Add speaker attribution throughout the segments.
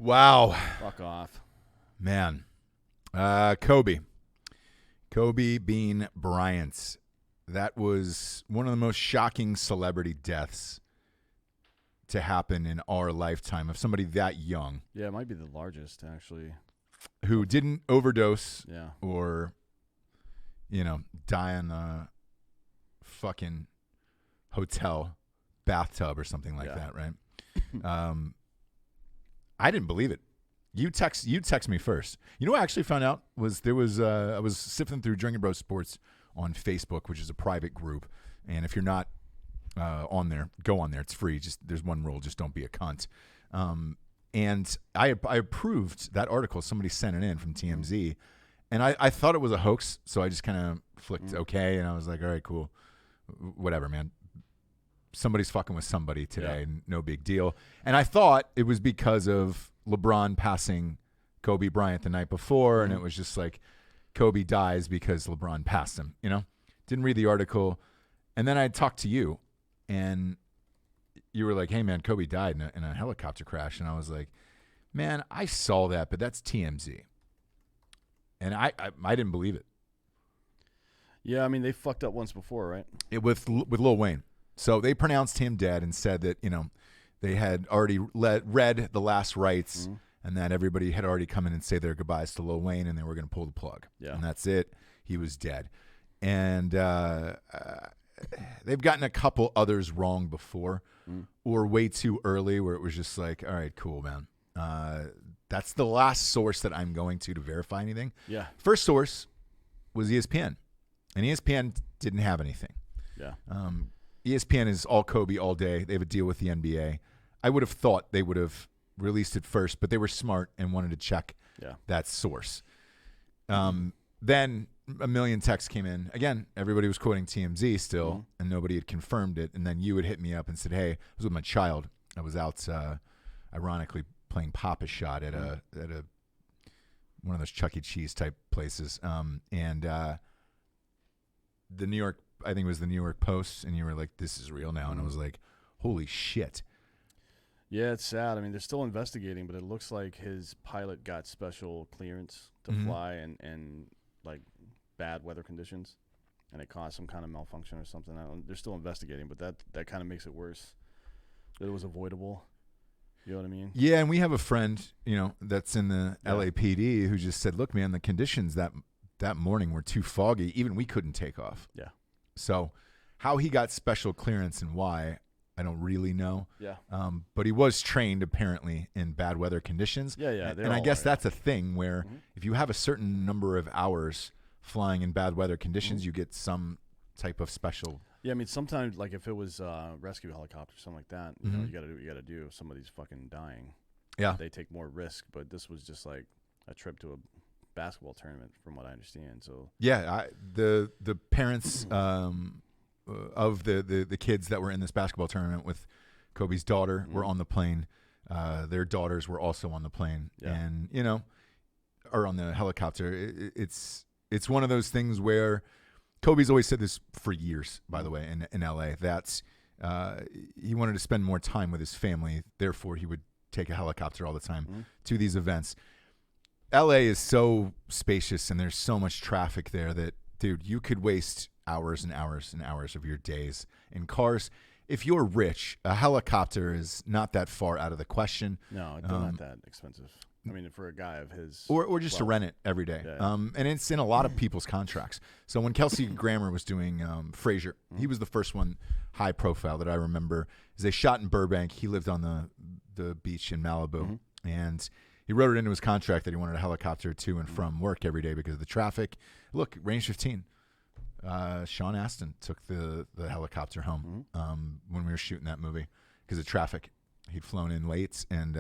Speaker 1: Wow.
Speaker 2: Fuck off.
Speaker 1: Man. Kobe Bean Bryant. That was one of the most shocking celebrity deaths to happen in our lifetime of somebody that young.
Speaker 2: Yeah, it might be the largest, actually.
Speaker 1: Who didn't overdose
Speaker 2: Yeah.
Speaker 1: or, die in a fucking hotel bathtub or something like that, right? I didn't believe it. You text me first. You know what I actually found out was I was sifting through Drinkin Bros Sports on Facebook, which is a private group, and if you're not on there, go on there. It's free. Just there's one rule: just don't be a cunt. And I approved that article. Somebody sent it in from TMZ, and I thought it was a hoax, so I just kind of flicked okay, and I was like, all right, cool, whatever, man. Somebody's fucking with somebody today, no big deal. And I thought it was because of LeBron passing Kobe Bryant the night before, and it was just like Kobe dies because LeBron passed him, Didn't read the article. And then I talked to you, and you were like, hey, man, Kobe died in a helicopter crash. And I was like, man, I saw that, but that's TMZ. And I didn't believe it.
Speaker 2: Yeah, I mean, they fucked up once before, right?
Speaker 1: With Lil Wayne. So they pronounced him dead and said that, they had already read the last rites and that everybody had already come in and say their goodbyes to Lil Wayne and they were going to pull the plug. Yeah. And that's it. He was dead. And they've gotten a couple others wrong before or way too early where it was just like, all right, cool, man. That's the last source that I'm going to verify anything.
Speaker 2: Yeah.
Speaker 1: First source was ESPN. And ESPN didn't have anything.
Speaker 2: Yeah.
Speaker 1: ESPN is all Kobe all day. They have a deal with the NBA. I would have thought they would have released it first, but they were smart and wanted to check that source. Then a million texts came in. Again, everybody was quoting TMZ still, and nobody had confirmed it. And then you would hit me up and said, hey, I was with my child. I was out, ironically, playing Pop-A-Shot at one of those Chuck E. Cheese type places. And the New York, I think it was the New York Post, and you were like, this is real now. And I was like, holy shit.
Speaker 2: Yeah, it's sad. I mean, they're still investigating, but it looks like his pilot got special clearance to fly in like bad weather conditions, and it caused some kind of malfunction or something. They're still investigating, but that kind of makes it worse that it was avoidable. You know what I mean? Yeah,
Speaker 1: and we have a friend, that's in the LAPD who just said, look, man, the conditions that morning were too foggy. Even we couldn't take off.
Speaker 2: Yeah.
Speaker 1: So how he got special clearance and why, I don't really know.
Speaker 2: Yeah.
Speaker 1: But he was trained apparently in bad weather conditions.
Speaker 2: Yeah.
Speaker 1: And I guess that's a thing where if you have a certain number of hours flying in bad weather conditions, you get some type of special.
Speaker 2: Yeah, I mean, sometimes like if it was a rescue helicopter or something like that, you know, you got to do what you got to do. If somebody's fucking dying, they take more risk. But this was just like a trip to a basketball tournament, from what I understand. So
Speaker 1: the parents of the kids that were in this basketball tournament with Kobe's daughter were on the plane. Their daughters were also on the plane, and or on the helicopter. It's one of those things where Kobe's always said this for years, by the way, in LA, that he wanted to spend more time with his family. Therefore, he would take a helicopter all the time to these events. LA is so spacious and there's so much traffic there that, dude, you could waste hours and hours and hours of your days in cars. If you're rich, a helicopter is not that far out of the question.
Speaker 2: No, it's not that expensive. I mean, for a guy of his...
Speaker 1: Or just to rent it every day. Yeah. And it's in a lot of people's contracts. So when Kelsey Grammer was doing Frasier, he was the first one high profile that I remember. Is they shot in Burbank. He lived on the beach in Malibu. And he wrote it into his contract that he wanted a helicopter to and from work every day because of the traffic. Look, Range 15. Sean Astin took the helicopter home when we were shooting that movie because of traffic. He'd flown in late and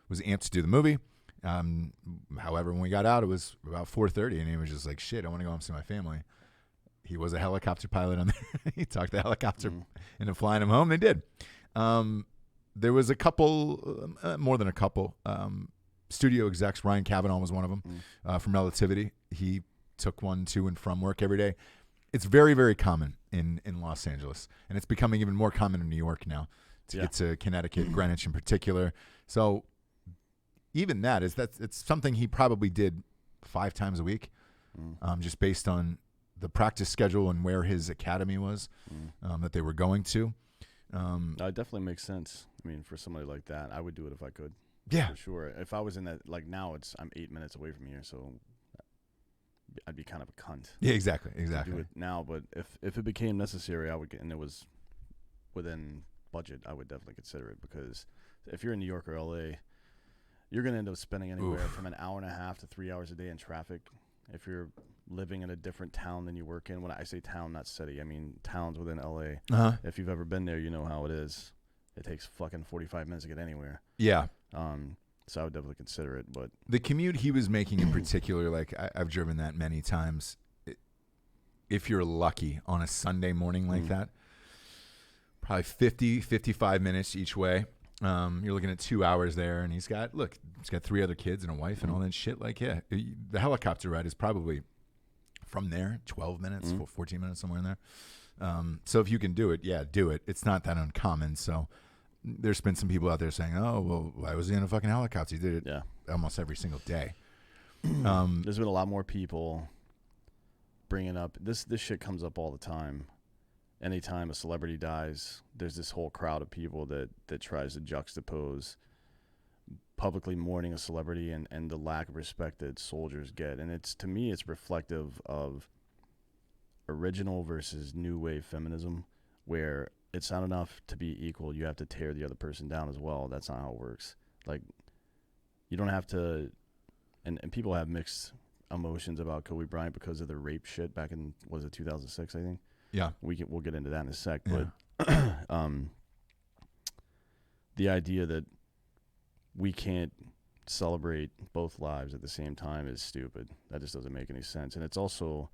Speaker 1: was amped to do the movie. However, when we got out, it was about 4:30, and he was just like, "Shit, I want to go home and see my family." He was a helicopter pilot on there. He talked the helicopter into flying him home. They did. There was a couple, more than a couple, studio execs. Ryan Cavanaugh was one of them from Relativity. He took one to and from work every day. It's very, very common in Los Angeles, and it's becoming even more common in New York now to get to Connecticut, Greenwich in particular. So even that it's something he probably did 5 times a week, just based on the practice schedule and where his academy was that they were going to.
Speaker 2: It definitely makes sense. I mean, for somebody like that, I would do it if I could.
Speaker 1: Yeah,
Speaker 2: for sure. If I was in that, like now, I'm 8 minutes away from here, so I'd be kind of a cunt.
Speaker 1: Yeah, exactly.
Speaker 2: To do it now, but if it became necessary, I would and it was within budget, I would definitely consider it, because if you're in New York or LA, you're going to end up spending anywhere from an hour and a half to 3 hours a day in traffic. If you're living in a different town than you work in, when I say town, not city, I mean towns within LA. If you've ever been there, you know how it is. It takes fucking 45 minutes to get anywhere.
Speaker 1: Yeah.
Speaker 2: So I would definitely consider it. But
Speaker 1: the commute he was making in particular, like I've driven that many times. If you're lucky on a Sunday morning like that, probably 55 minutes each way. You're looking at 2 hours there, and he's got 3 other kids and a wife and all that shit. Like, yeah, the helicopter ride is probably from there 12 minutes, 14 minutes, somewhere in there. So if you can do it, yeah, do it. It's not that uncommon. So there's been some people out there saying, oh, well, why was he in a fucking helicopter? He did it almost every single day.
Speaker 2: There's been a lot more people bringing up this shit comes up all the time. Anytime a celebrity dies, there's this whole crowd of people that tries to juxtapose publicly mourning a celebrity and the lack of respect that soldiers get. And to me, it's reflective of original versus new wave feminism, where it's not enough to be equal. You have to tear the other person down as well. That's not how it works. Like, you don't have to, and people have mixed emotions about Kobe Bryant because of the rape shit back in, was it 2006, I think?
Speaker 1: Yeah.
Speaker 2: We'll get into that in a sec.
Speaker 1: Yeah.
Speaker 2: But the idea that we can't celebrate both lives at the same time is stupid. That just doesn't make any sense. And it's also,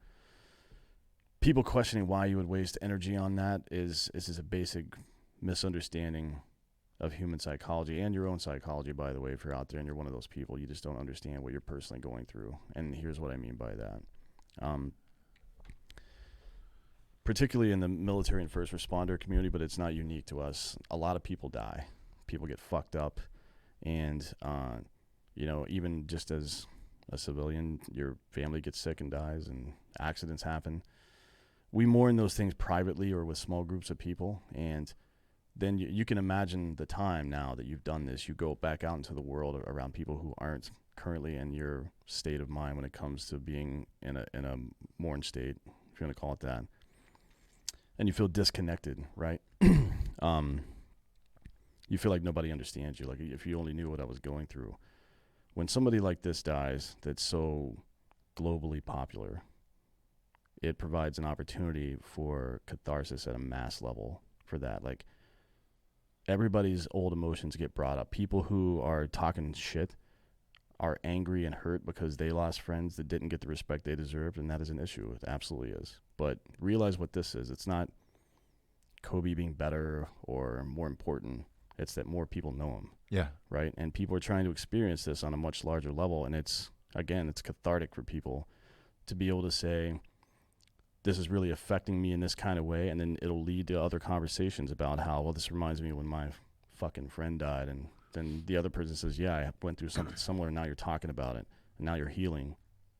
Speaker 2: people questioning why you would waste energy on that is a basic misunderstanding of human psychology and your own psychology, by the way. If you're out there and you're one of those people, you just don't understand what you're personally going through. And here's what I mean by that. Particularly in the military and first responder community, but it's not unique to us. A lot of people die. People get fucked up. And, even just as a civilian, your family gets sick and dies and accidents happen. We mourn those things privately or with small groups of people. And then you can imagine the time now that you've done this. You go back out into the world around people who aren't currently in your state of mind when it comes to being in a mourn state, if you want to call it that. And you feel disconnected, right? You feel like nobody understands you. Like, if you only knew what I was going through. When somebody like this dies that's so globally popular, it provides an opportunity for catharsis at a mass level for that. Like, everybody's old emotions get brought up. People who are talking shit are angry and hurt because they lost friends that didn't get the respect they deserved, and that is an issue. It absolutely is. But realize what this is. It's not Kobe being better or more important. It's that more people know him.
Speaker 1: Yeah.
Speaker 2: Right? And people are trying to experience this on a much larger level, and it's cathartic for people to be able to say, this is really affecting me in this kind of way, and then it'll lead to other conversations about how, well, this reminds me when my fucking friend died, and then the other person says, yeah, I went through something similar, and now you're talking about it, and now you're healing.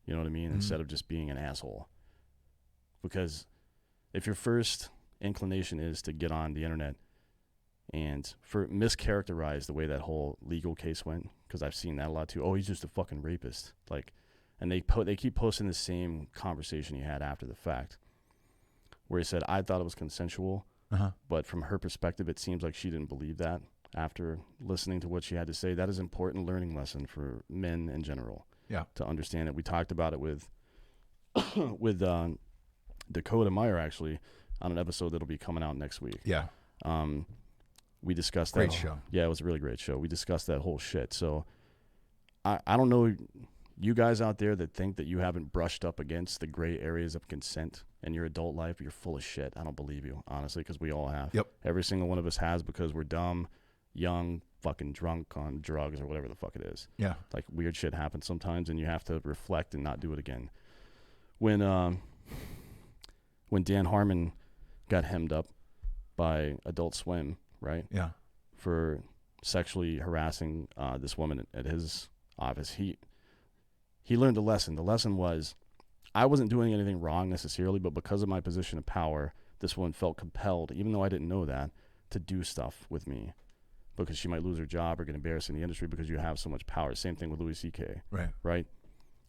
Speaker 2: You know what I mean? Instead of just being an asshole. Because if your first inclination is to get on the internet and mischaracterize the way that whole legal case went, because I've seen that a lot too. Oh, he's just a fucking rapist. Like, and they keep posting the same conversation you had after the fact, where he said, I thought it was consensual, but from her perspective, it seems like she didn't believe that. After listening to what she had to say, that is an important learning lesson for men in general.
Speaker 1: Yeah,
Speaker 2: to understand it. We talked about it with Dakota Meyer, actually, on an episode that'll be coming out next week.
Speaker 1: Yeah.
Speaker 2: We discussed that.
Speaker 1: Great show.
Speaker 2: Yeah, it was a really great show. We discussed that whole shit. So I don't know, you guys out there that think that you haven't brushed up against the gray areas of consent in your adult life, you're full of shit. I don't believe you, honestly, because we all have.
Speaker 1: Yep.
Speaker 2: Every single one of us has, because we're dumb, young, fucking drunk on drugs or whatever the fuck it is.
Speaker 1: Yeah.
Speaker 2: Like, weird shit happens sometimes, and you have to reflect and not do it again. When Dan Harmon got hemmed up by Adult Swim, right?
Speaker 1: Yeah.
Speaker 2: For sexually harassing this woman at his office, he learned a lesson. The lesson was, I wasn't doing anything wrong necessarily, but because of my position of power, this woman felt compelled, even though I didn't know that, to do stuff with me because she might lose her job or get embarrassed in the industry because you have so much power. Same thing with Louis C.K. Right?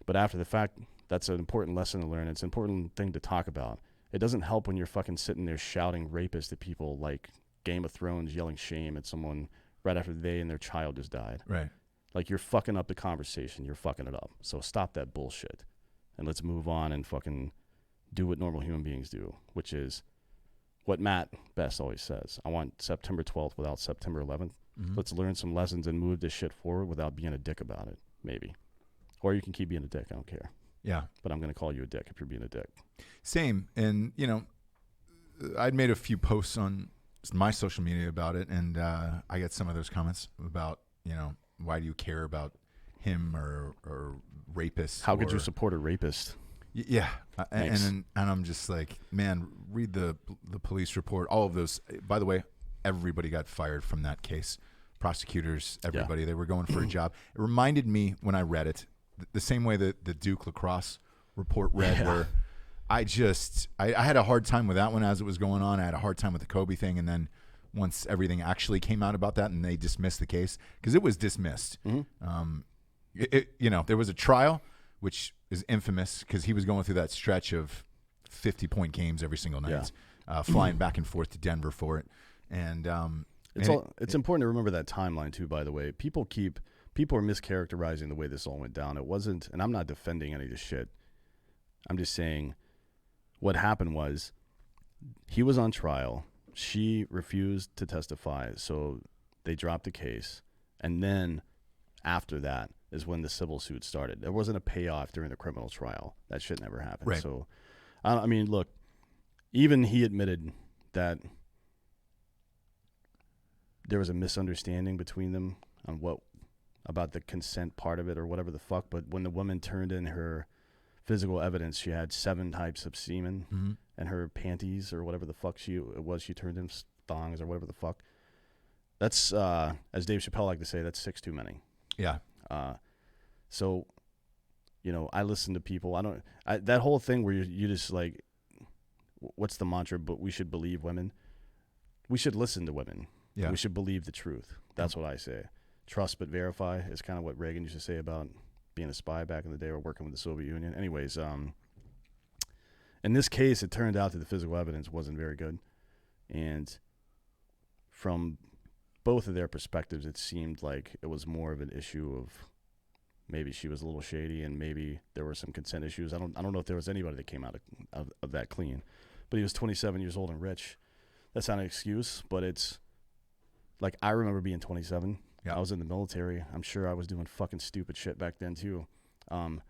Speaker 2: But after the fact, that's an important lesson to learn. It's an important thing to talk about. It doesn't help when you're fucking sitting there shouting rapist at people like Game of Thrones, yelling shame at someone right after they and their child just died.
Speaker 1: Right.
Speaker 2: Like, you're fucking up the conversation. You're fucking it up. So stop that bullshit. And let's move on and fucking do what normal human beings do, which is what Matt Best always says. I want September 12th without September 11th. Mm-hmm. Let's learn some lessons and move this shit forward without being a dick about it, maybe. Or you can keep being a dick. I don't care.
Speaker 1: Yeah.
Speaker 2: But I'm going to call you a dick if you're being a dick.
Speaker 1: Same. And, you know, I'd made a few posts on my social media about it, and I get some of those comments about, you know, why do you care about him or rapists?
Speaker 2: How could you support a rapist?
Speaker 1: Yeah, and I'm just like, man, read the police report. All of those. By the way, everybody got fired from that case. Prosecutors, everybody. They were going for a job. It reminded me when I read it, the same way that the Duke lacrosse report read, where I had a hard time with that one as it was going on. I had a hard time with the Kobe thing, and then once everything actually came out about that and they dismissed the case, because it was dismissed. Mm-hmm. You know, there was a trial, which is infamous because he was going through that stretch of 50-point games every single night, flying back and forth to Denver for it. And
Speaker 2: it's important to remember that timeline too, by the way. People are mischaracterizing the way this all went down. It wasn't, and I'm not defending any of this shit. I'm just saying what happened was he was on trial. She refused to testify, so they dropped the case. And then after that is when the civil suit started. There wasn't a payoff during the criminal trial. That shit never happened.
Speaker 1: Right.
Speaker 2: So, I mean, look, even he admitted that there was a misunderstanding between them on about the consent part of it or whatever the fuck. But when the woman turned in her physical evidence, she had 7 types of semen, mm-hmm. and her panties or whatever the fuck she turned in thongs or whatever the fuck. That's, as Dave Chappelle liked to say, that's 6 too many.
Speaker 1: Yeah.
Speaker 2: So, you know, I listen to people. That whole thing where you just like, what's the mantra? But we should believe women. We should listen to women.
Speaker 1: Yeah.
Speaker 2: We should believe the truth. That's what I say. Trust but verify is kind of what Reagan used to say about being a spy back in the day or working with the Soviet Union. Anyways, in this case, it turned out that the physical evidence wasn't very good. And from both of their perspectives, it seemed like it was more of an issue of maybe she was a little shady and maybe there were some consent issues. I don't know if there was anybody that came out of that clean. But he was 27 years old and rich. That's not an excuse, but it's like I remember being 27. Yeah. I was in the military. I'm sure I was doing fucking stupid shit back then too. Oh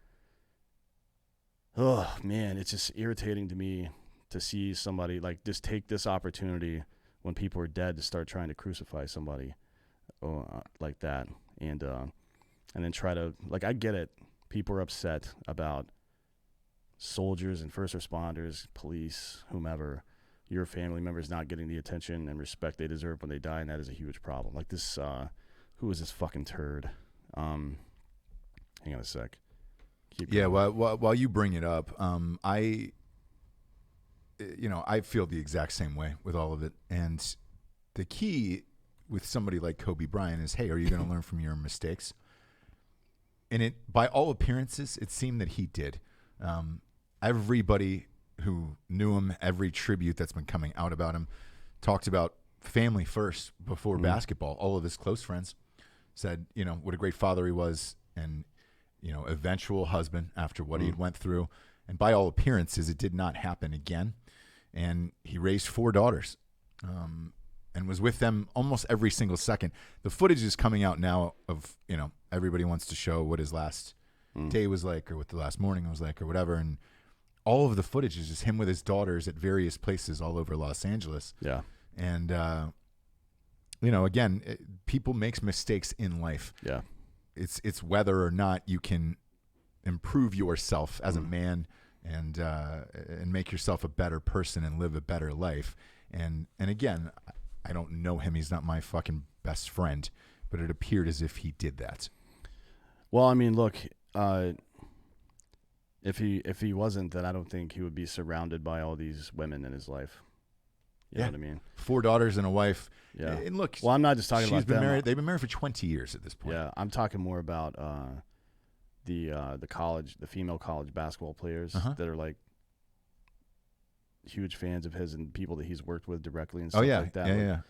Speaker 2: man, it's just irritating to me to see somebody like just take this opportunity when people are dead to start trying to crucify somebody like that, and then try to, like, I get it. People are upset about soldiers and first responders, police, whomever, your family members not getting the attention and respect they deserve when they die, and that is a huge problem. Like this, who is this fucking turd? Hang on a sec. Keep going.
Speaker 1: While you bring it up, I feel the exact same way with all of it. And the key with somebody like Kobe Bryant is, hey, are you going to learn from your mistakes? And it, by all appearances, it seemed that he did. Everybody who knew him, every tribute that's been coming out about him, talked about family first before basketball. All of his close friends said, what a great father he was, and, eventual husband after what he had went through. And by all appearances, it did not happen again. And he raised 4 daughters and was with them almost every single second. The footage is coming out now of, everybody wants to show what his last day was like or what the last morning was like or whatever. And all of the footage is just him with his daughters at various places all over Los Angeles.
Speaker 2: Yeah.
Speaker 1: And, again, people make mistakes in life.
Speaker 2: Yeah.
Speaker 1: It's whether or not you can improve yourself as a man and make yourself a better person and live a better life. And again, I don't know him. He's not my fucking best friend, but it appeared as if he did that.
Speaker 2: Well, I mean, look, if he wasn't, then I don't think he would be surrounded by all these women in his life. You know what I mean?
Speaker 1: 4 daughters and a wife.
Speaker 2: Yeah.
Speaker 1: And look,
Speaker 2: well, I'm not just talking about them.
Speaker 1: They've been married for 20 years at this point.
Speaker 2: Yeah, I'm talking more about the female college basketball players that are like huge fans of his and people that he's worked with directly and stuff like that.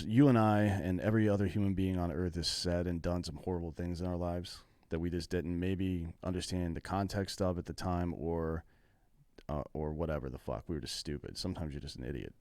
Speaker 2: You and I and every other human being on earth has said and done some horrible things in our lives that we just didn't maybe understand the context of at the time, or whatever the fuck. We were just stupid. Sometimes you're just an idiot.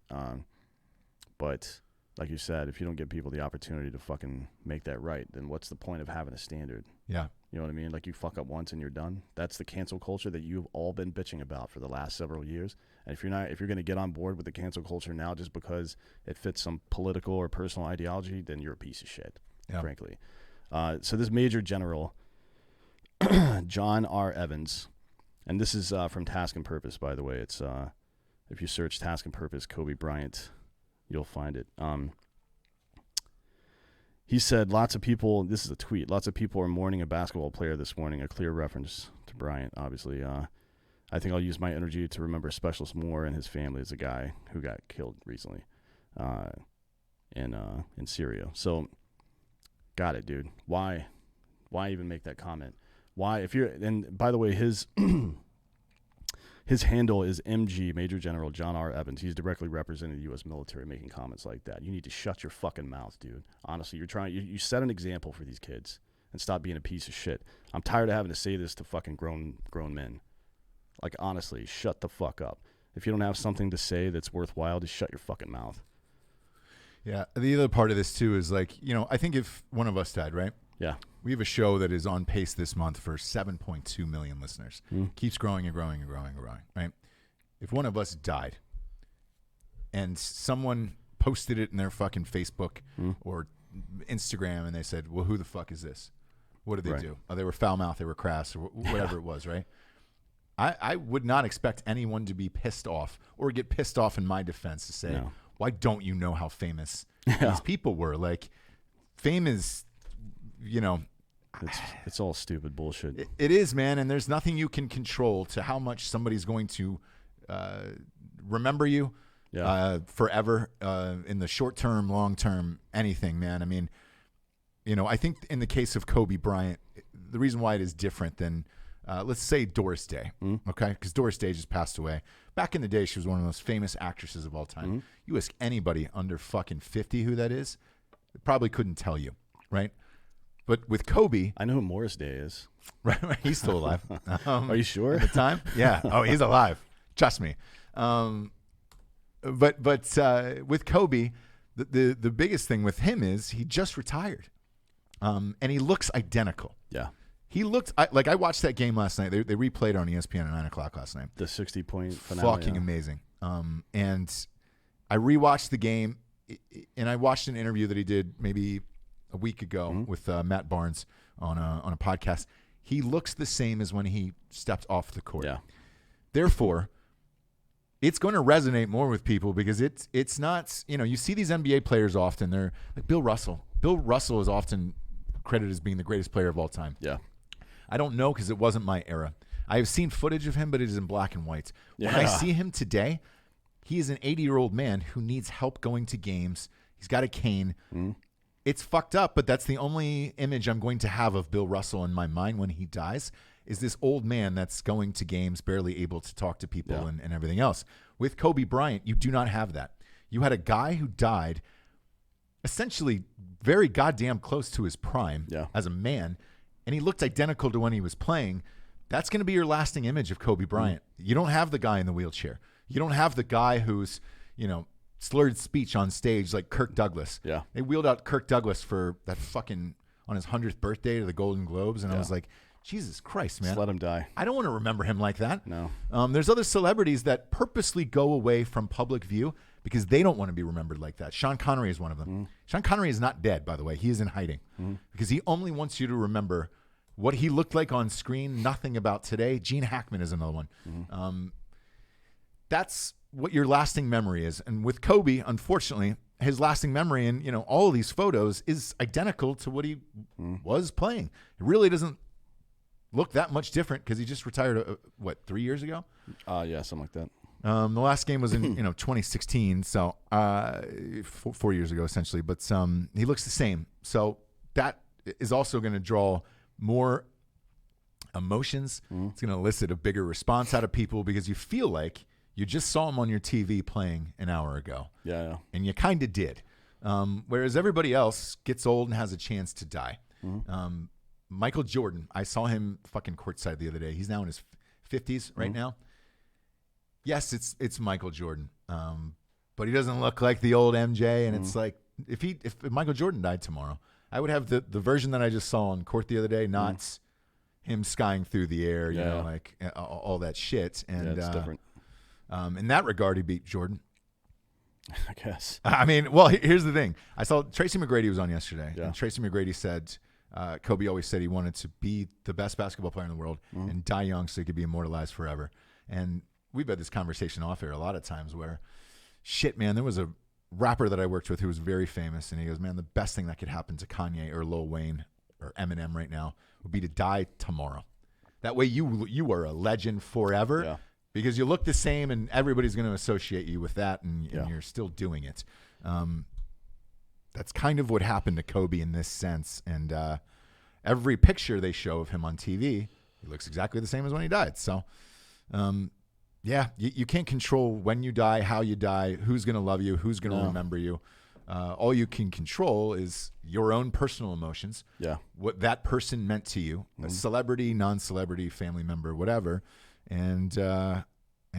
Speaker 2: But like you said, if you don't give people the opportunity to fucking make that right, then what's the point of having a standard?
Speaker 1: Yeah.
Speaker 2: You know what I mean? Like, you fuck up once and you're done. That's the cancel culture that you've all been bitching about for the last several years. And if you're going to get on board with the cancel culture now just because it fits some political or personal ideology, then you're a piece of shit, frankly. So this Major General, John R. Evans, and this is from Task and Purpose, by the way. It's if you search Task and Purpose Kobe Bryant, you'll find it. He said, lots of people, this is a tweet, lots of people are mourning a basketball player this morning, a clear reference to Bryant, obviously. I think I'll use my energy to remember Specialist Moore and his family as a guy who got killed recently in Syria. So, got it, dude. Why even make that comment? Why, and by the way, his handle is MG, Major General John R. Evans. He's directly representing the U.S. military making comments like that. You need to shut your fucking mouth, dude. Honestly, you set an example for these kids and stop being a piece of shit. I'm tired of having to say this to fucking grown men. Like, honestly, shut the fuck up. If you don't have something to say that's worthwhile, just shut your fucking mouth.
Speaker 1: Yeah. The other part of this, too, is like, I think if one of us died, right?
Speaker 2: Yeah.
Speaker 1: We have a show that is on pace this month for 7.2 million listeners. Keeps growing and growing and growing and growing, right? If one of us died and someone posted it in their fucking Facebook or Instagram and they said, well, who the fuck is this? What did they do? Oh, they were foul-mouthed, they were crass, or whatever it was, right? I would not expect anyone to be pissed off or get pissed off in my defense to say, why don't you know how famous these people were? Like, fame is,
Speaker 2: It's all stupid bullshit.
Speaker 1: It is, man, and there's nothing you can control to how much somebody's going to remember you forever in the short term, long term, anything, man. I mean, I think in the case of Kobe Bryant, the reason why it is different than, let's say, Doris Day, okay? Because Doris Day just passed away. Back in the day, she was one of the most famous actresses of all time. You ask anybody under fucking 50 who that is, they probably couldn't tell you, right? But with Kobe,
Speaker 2: I know who Morris Day is.
Speaker 1: Right, he's still alive.
Speaker 2: Are you sure?
Speaker 1: At the time, yeah. Oh, he's alive. Trust me. But with Kobe, the biggest thing with him is he just retired, and he looks identical.
Speaker 2: Yeah,
Speaker 1: he looked like I watched that game last night. They replayed it on ESPN at 9:00 last night.
Speaker 2: The 60-point finale.
Speaker 1: Fucking amazing. And I rewatched the game, and I watched an interview that he did maybe a week ago with Matt Barnes on a podcast. He looks the same as when he stepped off the court.
Speaker 2: Yeah.
Speaker 1: Therefore, it's going to resonate more with people because it's not, you see these NBA players often. They're like Bill Russell. Bill Russell is often credited as being the greatest player of all time.
Speaker 2: Yeah.
Speaker 1: I don't know because it wasn't my era. I have seen footage of him, but it is in black and white.
Speaker 2: Yeah.
Speaker 1: When I see him today, he is an 80-year-old man who needs help going to games. He's got a cane. It's fucked up, but that's the only image I'm going to have of Bill Russell in my mind when he dies, is this old man that's going to games, barely able to talk to people and everything else. With Kobe Bryant, you do not have that. You had a guy who died essentially very goddamn close to his prime as a man, and he looked identical to when he was playing. That's going to be your lasting image of Kobe Bryant. You don't have the guy in the wheelchair. You don't have the guy who's, slurred speech on stage like Kirk Douglas.
Speaker 2: Yeah.
Speaker 1: They wheeled out Kirk Douglas for that fucking on his 100th birthday to the Golden Globes, and I was like, Jesus Christ, man.
Speaker 2: Just let him die.
Speaker 1: I don't want to remember him like that.
Speaker 2: No.
Speaker 1: There's other celebrities that purposely go away from public view because they don't want to be remembered like that. Sean Connery is one of them. Sean Connery is not dead, by the way. He is in hiding because he only wants you to remember what he looked like on screen, nothing about today. Gene Hackman is another one. That's what your lasting memory is. And with Kobe, unfortunately, his lasting memory and, all of these photos is identical to what he was playing. It really doesn't look that much different because he just retired, 3 years ago?
Speaker 2: Yeah, something like that.
Speaker 1: The last game was in 2016, so 4 years ago essentially. But he looks the same, so that is also going to draw more emotions. It's going to elicit a bigger response out of people because you feel like you just saw him on your TV playing an hour ago.
Speaker 2: Yeah.
Speaker 1: And you kind of did. Whereas everybody else gets old and has a chance to die. Michael Jordan, I saw him fucking courtside the other day. He's now in his 50s right now. Yes, it's Michael Jordan. But he doesn't look like the old MJ. And it's like, if Michael Jordan died tomorrow, I would have the version that I just saw on court the other day, not him skying through the air, you know, like all that shit. And
Speaker 2: it's different.
Speaker 1: In that regard, he beat Jordan.
Speaker 2: I guess.
Speaker 1: I mean, well, here's the thing. I saw Tracy McGrady was on yesterday.
Speaker 2: Yeah.
Speaker 1: And Tracy McGrady said Kobe always said he wanted to be the best basketball player in the world and die young so he could be immortalized forever. And we've had this conversation off air a lot of times where, shit, man, there was a rapper that I worked with who was very famous. And he goes, man, the best thing that could happen to Kanye or Lil Wayne or Eminem right now would be to die tomorrow. That way you are a legend forever.
Speaker 2: Yeah.
Speaker 1: Because you look the same, and everybody's going to associate you with that, and you're still doing it. That's kind of what happened to Kobe in this sense. And every picture they show of him on TV, he looks exactly the same as when he died. So, you can't control when you die, how you die, who's going to love you, who's going to remember you. All you can control is your own personal emotions, what that person meant to you, a celebrity, non-celebrity, family member, whatever. And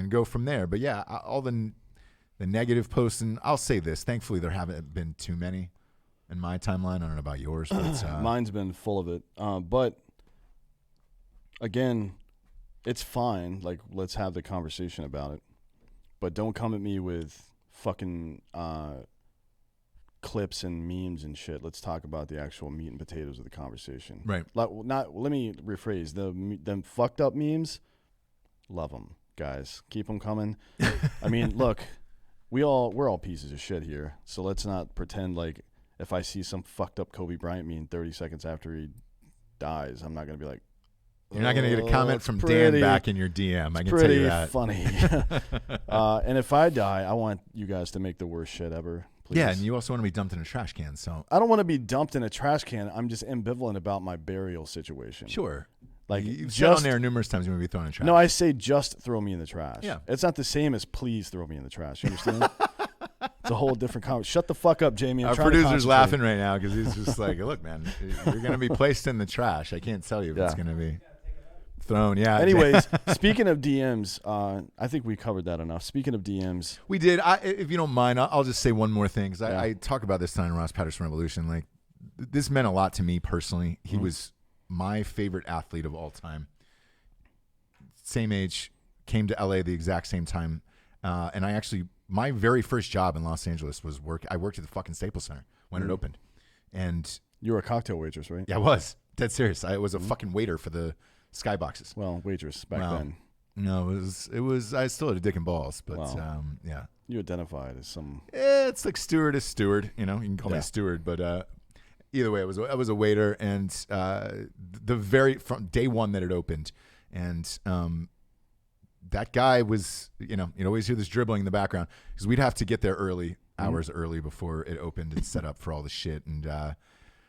Speaker 1: go from there. But yeah, all the negative posts, and I'll say this, thankfully there haven't been too many in my timeline. I don't know about yours, but
Speaker 2: mine's been full of it. But again, it's fine. Like, let's have the conversation about it. But don't come at me with fucking clips and memes and shit. Let's talk about the actual meat and potatoes of the conversation.
Speaker 1: Right.
Speaker 2: Let me rephrase them fucked up memes. Love them, guys. Keep them coming. I mean, look, we're all pieces of shit here. So let's not pretend like if I see some fucked up Kobe Bryant meme 30 seconds after he dies, I'm not going to be like,
Speaker 1: you're not going to get a comment from Dan back in your DM. I can tell you that.
Speaker 2: Pretty funny. And if I die, I want you guys to make the worst shit ever. Please.
Speaker 1: Yeah, and you also want to be dumped in a trash can. So
Speaker 2: I don't want to be dumped in a trash can. I'm just ambivalent about my burial situation.
Speaker 1: Sure.
Speaker 2: Like,
Speaker 1: you've said on there numerous times you want to be thrown in the trash.
Speaker 2: No, I say just throw me in the trash.
Speaker 1: Yeah.
Speaker 2: It's not the same as please throw me in the trash. You understand? It's a whole different conversation. Shut the fuck up, Jamie.
Speaker 1: Our producer's laughing right now because he's just like, look, man, you're going to be placed in the trash. I can't tell you if it's going to be thrown. Yeah.
Speaker 2: Anyways, speaking of DMs, I think we covered that enough. Speaking of DMs.
Speaker 1: We did. If you don't mind, I'll just say one more thing because I talk about this time in Ross Patterson Revolution. Like, this meant a lot to me personally. He was my favorite athlete of all time. Same age, came to LA the exact same time. And my very first job in Los Angeles was I worked at the fucking Staples Center when it opened. And
Speaker 2: you were a cocktail waitress, right?
Speaker 1: Yeah, I was. Dead serious. I was a fucking waiter for the skyboxes.
Speaker 2: Well, waitress back then.
Speaker 1: No, it was, I still had a dick and balls, but yeah.
Speaker 2: You identified as some.
Speaker 1: It's like steward is steward, you can call me a steward, but either way, I was a waiter, and from day one that it opened, and that guy was, you'd always hear this dribbling in the background because we'd have to get there early, hours early before it opened and set up for all the shit. And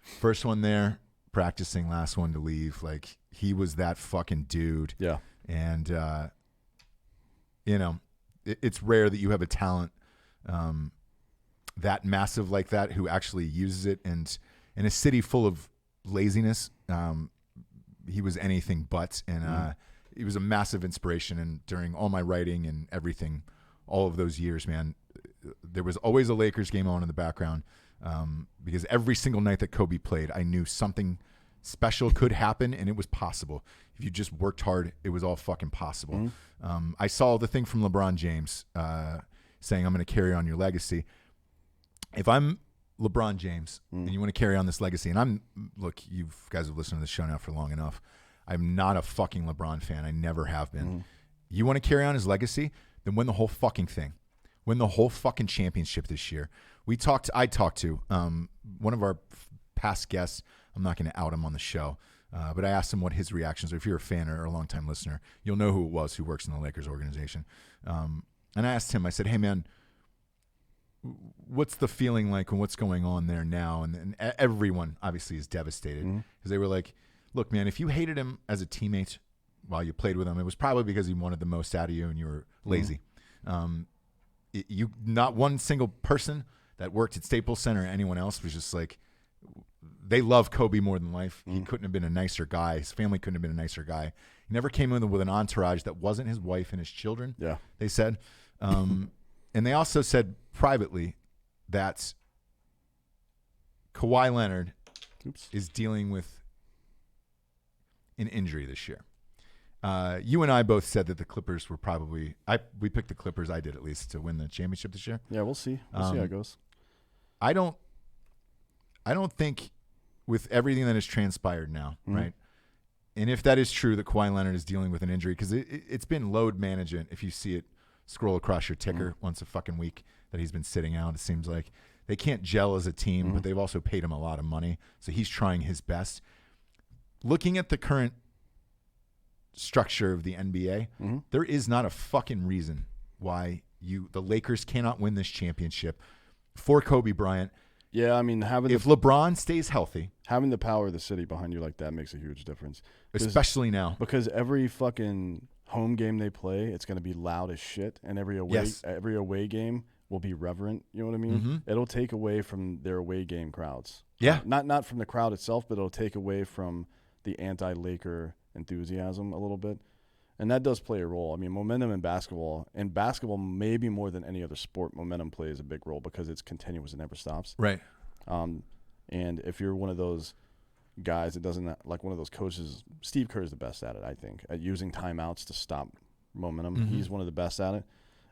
Speaker 1: first one there, practicing, last one to leave. Like, he was that fucking dude. Yeah. And it's rare that you have a talent that massive like that who actually uses it, and in a city full of laziness, he was anything but, and he was a massive inspiration. And during all my writing and everything, all of those years, man, there was always a Lakers game on in the background, because every single night that Kobe played, I knew something special could happen, and it was possible. If you just worked hard, it was all fucking possible. I saw the thing from LeBron James saying, I'm going to carry on your legacy. If I'm LeBron James and you want to carry on this legacy, and look, you guys have listened to this show now for long enough. I'm not a fucking LeBron fan. I never have been. You want to carry on his legacy? Then win the whole fucking thing. Win the whole fucking championship this year. I talked to one of our past guests. I'm not going to out him on the show, but I asked him what his reactions are. If you're a fan or a longtime listener, you'll know who it was who works in the Lakers organization. And I asked him, I said, hey, man, what's the feeling like and what's going on there now? And everyone obviously is devastated because they were like, look, man, if you hated him as a teammate while you played with him, it was probably because he wanted the most out of you and you were lazy. You not one single person that worked at Staples Center or anyone else was just like, they love Kobe more than life. He couldn't have been a nicer guy. His family couldn't have been a nicer guy. He never came in with an entourage that wasn't his wife and his children. Yeah, they said. And they also said privately that Kawhi Leonard is dealing with an injury this year. You and I both said that the Clippers were probably we picked the Clippers, I did at least, to win the championship this year.
Speaker 2: Yeah, we'll see. We'll see how it goes.
Speaker 1: I don't think with everything that has transpired now, right? And if that is true that Kawhi Leonard is dealing with an injury, because it's been load management. If you see it scroll across your ticker once a fucking week that he's been sitting out, it seems like they can't gel as a team, but they've also paid him a lot of money. So he's trying his best. Looking at the current structure of the NBA, there is not a fucking reason why the Lakers cannot win this championship for Kobe Bryant.
Speaker 2: Yeah, I mean,
Speaker 1: if LeBron stays healthy,
Speaker 2: having the power of the city behind you like that makes a huge difference.
Speaker 1: Especially now.
Speaker 2: Because every fucking home game they play, it's going to be loud as shit, and every away game will be reverent. You know what I mean? It'll take away from their away game crowds.
Speaker 1: Yeah.
Speaker 2: Not from the crowd itself, but it'll take away from the anti-Laker enthusiasm a little bit. And that does play a role. I mean, momentum in basketball maybe more than any other sport, momentum plays a big role because it's continuous and never stops.
Speaker 1: Right.
Speaker 2: And if you're one of those guys that doesn't, like one of those coaches, Steve Kerr is the best at it, I think, at using timeouts to stop momentum. He's one of the best at it.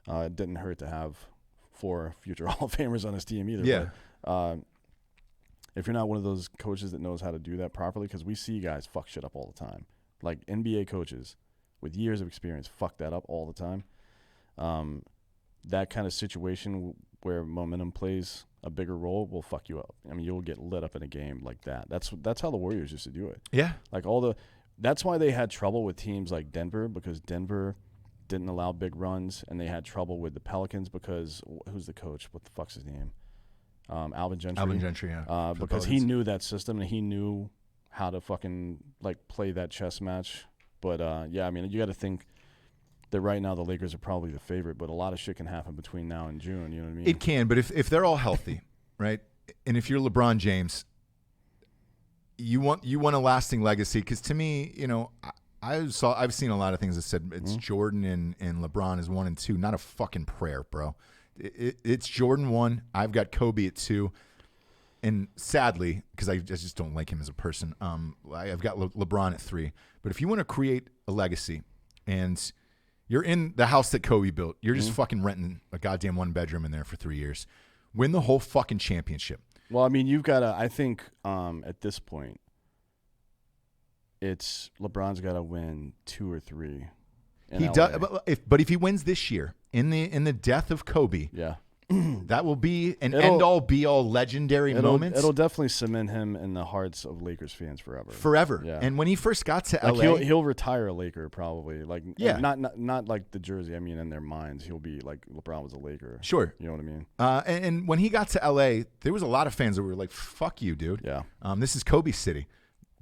Speaker 2: It didn't hurt to have 4 future Hall of Famers on his team either.
Speaker 1: Yeah.
Speaker 2: But, if you're not one of those coaches that knows how to do that properly, because we see guys fuck shit up all the time. Like NBA coaches with years of experience fuck that up all the time. That kind of situation where momentum plays a bigger role will fuck you up. I mean, you'll get lit up in a game like that. That's how the Warriors used to do it.
Speaker 1: Yeah.
Speaker 2: Like that's why they had trouble with teams like Denver, because Denver didn't allow big runs, and they had trouble with the Pelicans because who's the coach? What the fuck's his name? Alvin Gentry.
Speaker 1: Alvin Gentry, yeah.
Speaker 2: Because he knew that system and he knew how to fucking like play that chess match. But yeah, I mean, you got to think that right now the Lakers are probably the favorite, but a lot of shit can happen between now and June. You know what I mean?
Speaker 1: It can, but if they're all healthy, right? And if you're LeBron James, you want a lasting legacy. Because to me, you know, I've seen a lot of things that said it's Jordan and LeBron is 1 and 2. Not a fucking prayer, bro. It's Jordan 1. I've got Kobe at 2. And sadly, because I just don't like him as a person, I've got LeBron at 3. But if you want to create a legacy and you're in the house that Kobe built, you're just fucking renting a goddamn 1-bedroom in there for 3 years. Win the whole fucking championship.
Speaker 2: Well, I mean, you've got to, I think at this point, it's LeBron's got to win 2 or 3.
Speaker 1: He does, but if he wins this year in the death of Kobe,
Speaker 2: yeah,
Speaker 1: that will be an end-all, be-all legendary moment.
Speaker 2: It'll definitely cement him in the hearts of Lakers fans forever.
Speaker 1: Forever.
Speaker 2: Yeah.
Speaker 1: And when he first got to
Speaker 2: like
Speaker 1: LA,
Speaker 2: he'll retire a Laker probably. Like,
Speaker 1: yeah,
Speaker 2: not like the jersey. I mean, in their minds, he'll be like LeBron was a Laker.
Speaker 1: Sure,
Speaker 2: you know what I mean.
Speaker 1: And when he got to LA, there was a lot of fans that were like, "Fuck you, dude."
Speaker 2: Yeah.
Speaker 1: This is Kobe's city.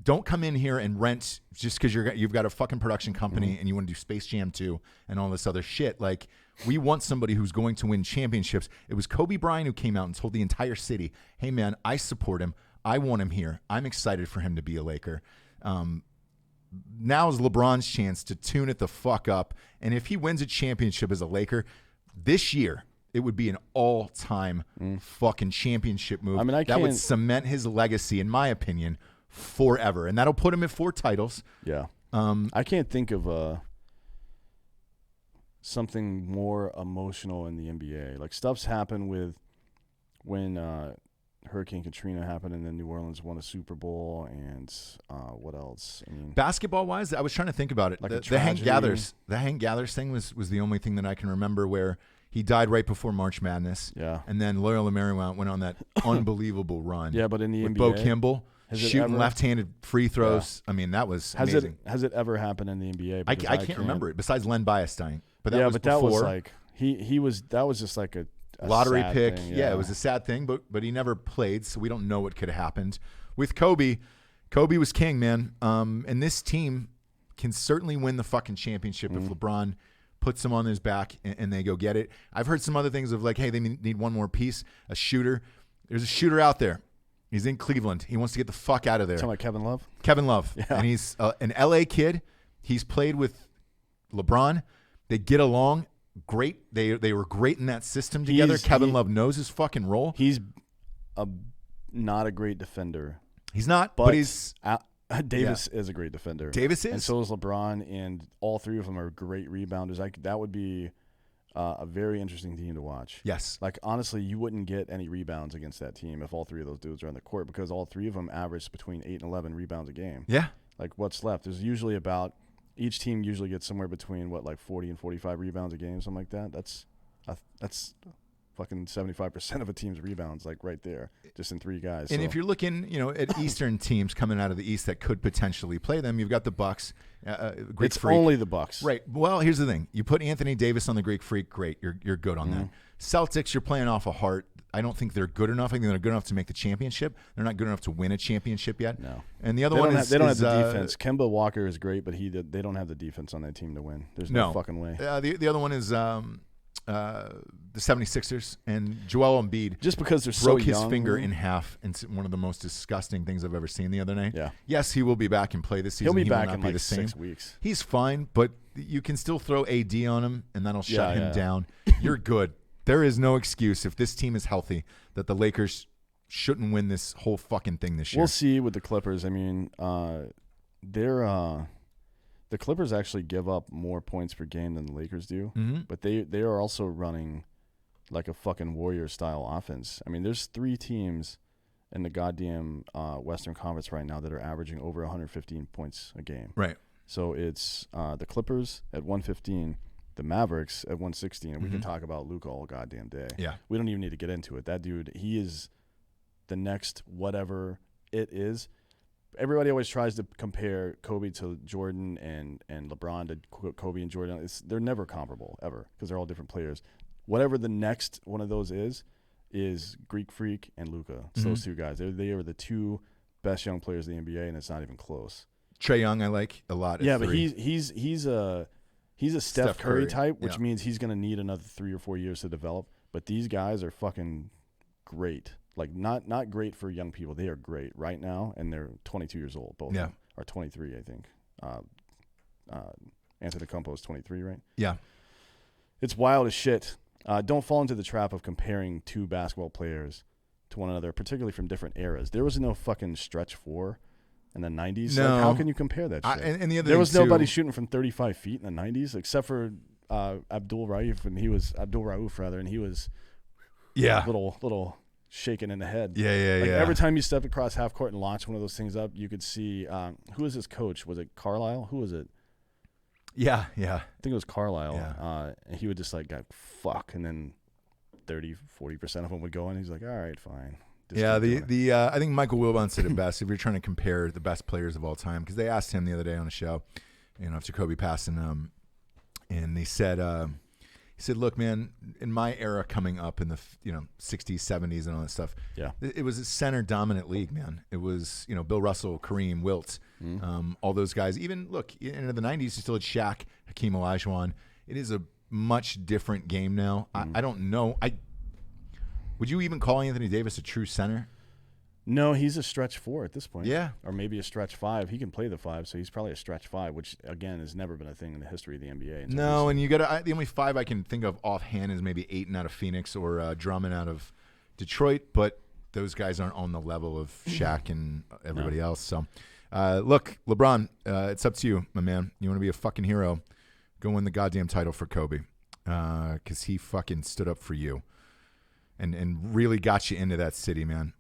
Speaker 1: Don't come in here and rent just because you've got a fucking production company and you want to do Space Jam 2 and all this other shit. Like, we want somebody who's going to win championships. It was Kobe Bryant who came out and told the entire city, hey, man, I support him. I want him here. I'm excited for him to be a Laker. Now is LeBron's chance to tune it the fuck up. And if he wins a championship as a Laker this year, it would be an all-time fucking championship move.
Speaker 2: I mean,
Speaker 1: that would cement his legacy, in my opinion, forever, and that'll put him at 4 titles.
Speaker 2: Yeah. I can't think of something more emotional in the NBA. Like, stuff's happened with when Hurricane Katrina happened and then New Orleans won a Super Bowl, and what else? I mean,
Speaker 1: basketball-wise, I was trying to think about it.
Speaker 2: Like
Speaker 1: the Hank Gathers thing was the only thing that I can remember where He died right before March Madness.
Speaker 2: Yeah.
Speaker 1: And then Loyola Marymount went on that unbelievable run.
Speaker 2: Yeah, but in the
Speaker 1: with
Speaker 2: NBA,
Speaker 1: Bo Kimball shooting left-handed free throws. I mean, that was amazing.
Speaker 2: Has it ever happened in the NBA?
Speaker 1: I can't remember it besides Len Bias dying. But that was
Speaker 2: but
Speaker 1: before.
Speaker 2: that was like that was just like a
Speaker 1: lottery pick.
Speaker 2: Thing,
Speaker 1: yeah, it was a sad thing, but he never played, so we don't know what could have happened. With Kobe was king, man. And this team can certainly win the fucking championship if LeBron puts him on his back and they go get it. I've heard some other things of like, hey, they need one more piece, a shooter. There's a shooter out there. He's in Cleveland. He wants to get the fuck out of there.
Speaker 2: Talking about Kevin Love?
Speaker 1: Kevin Love.
Speaker 2: Yeah.
Speaker 1: And he's an L.A. kid. He's played with LeBron. They get along great. They were great in that system together. Kevin Love knows his fucking role.
Speaker 2: He's not a great defender.
Speaker 1: He's not, but he's...
Speaker 2: Davis is a great defender.
Speaker 1: Davis is.
Speaker 2: And so is LeBron, and all three of them are great rebounders. That would be a very interesting team to watch.
Speaker 1: Yes.
Speaker 2: Like, honestly, you wouldn't get any rebounds against that team if all three of those dudes are on the court because all three of them average between 8 and 11 rebounds a game.
Speaker 1: Yeah.
Speaker 2: Like, what's left? There's usually each team usually gets somewhere between, 40 and 45 rebounds a game, something like that. That's fucking 75% of a team's rebounds, like right there, just in three guys.
Speaker 1: And if you're looking, at Eastern teams coming out of the East that could potentially play them, you've got the Bucks. Greek Freak.
Speaker 2: Only the Bucks,
Speaker 1: right? Well, here's the thing: you put Anthony Davis on the Greek Freak, great. You're good on that. Celtics, you're playing off a heart. I don't think they're good enough. I think they're good enough to make the championship. They're not good enough to win a championship yet.
Speaker 2: No.
Speaker 1: And the other one is
Speaker 2: they don't have the defense. Kemba Walker is great, but they don't have the defense on that team to win. There's no fucking way.
Speaker 1: The other one is the 76ers and Joel Embiid.
Speaker 2: Just because they're so young.
Speaker 1: Broke his finger in half, and it's one of the most disgusting things I've ever seen the other night.
Speaker 2: Yeah.
Speaker 1: Yes, he will be back and play this season.
Speaker 2: He'll be back
Speaker 1: will not
Speaker 2: in
Speaker 1: be
Speaker 2: like
Speaker 1: the same.
Speaker 2: 6 weeks.
Speaker 1: He's fine, but you can still throw AD on him, and that'll shut him down. You're good. There is no excuse if this team is healthy that the Lakers shouldn't win this whole fucking thing this year.
Speaker 2: We'll see with the Clippers. I mean, the Clippers actually give up more points per game than the Lakers do, but they are also running like a fucking Warrior-style offense. I mean, there's 3 teams in the goddamn Western Conference right now that are averaging over 115 points a game.
Speaker 1: Right.
Speaker 2: So it's the Clippers at 115, the Mavericks at 116, and we can talk about Luka all goddamn day.
Speaker 1: Yeah.
Speaker 2: We don't even need to get into it. That dude, he is the next whatever it is. Everybody always tries to compare Kobe to Jordan and LeBron to Kobe and Jordan. They're never comparable, ever, because they're all different players. Whatever the next one of those is Greek Freak and Luka. It's those two guys. They are the 2 best young players in the NBA, and it's not even close.
Speaker 1: Trae Young I like a lot.
Speaker 2: Yeah, but he's a Steph Curry type, which means he's going to need another 3 or 4 years to develop. But these guys are fucking great. Like, not great for young people. They are great right now, and they're 22 years old. Both of them are 23, I think. Antetokounmpo is 23, right?
Speaker 1: Yeah.
Speaker 2: It's wild as shit. Don't fall into the trap of comparing 2 basketball players to one another, particularly from different eras. There was no fucking stretch 4 in the 90s.
Speaker 1: No.
Speaker 2: Like, how can you compare that shit?
Speaker 1: And the other
Speaker 2: there was
Speaker 1: thing
Speaker 2: nobody
Speaker 1: too,
Speaker 2: shooting from 35 feet in the 90s except for Abdul Rauf, and he was little shaken in the head.
Speaker 1: Yeah.
Speaker 2: Every time you stepped across half court and launched one of those things up, you could see who was his coach? Was it Carlisle? Who was it?
Speaker 1: Yeah.
Speaker 2: I think it was Carlisle.
Speaker 1: Yeah.
Speaker 2: And he would just like go, fuck, and then 30-40% of them would go in. He's like, all right, fine.
Speaker 1: I think Michael Wilbon said it best if you're trying to compare the best players of all time, because they asked him the other day on a show, after Kobe passed, and they said, he said, look, man, in my era coming up in the 60s, 70s, and all that stuff, it was a center-dominant league, man. It was, Bill Russell, Kareem, Wilt, all those guys. Even, look, into the 90s, you still had Shaq, Hakeem Olajuwon. It is a much different game now. I don't know. Would you even call Anthony Davis a true center?
Speaker 2: No, he's a stretch 4 at this point.
Speaker 1: Yeah.
Speaker 2: Or maybe a stretch 5. He can play the 5, so he's probably a stretch 5, which, again, has never been a thing in the history of the NBA.
Speaker 1: No, and you got the only 5 I can think of offhand is maybe Ayton out of Phoenix or Drummond out of Detroit, but those guys aren't on the level of Shaq and everybody else. So, look, LeBron, it's up to you, my man. You want to be a fucking hero, go win the goddamn title for Kobe, because he fucking stood up for you. And really got you into that city, man.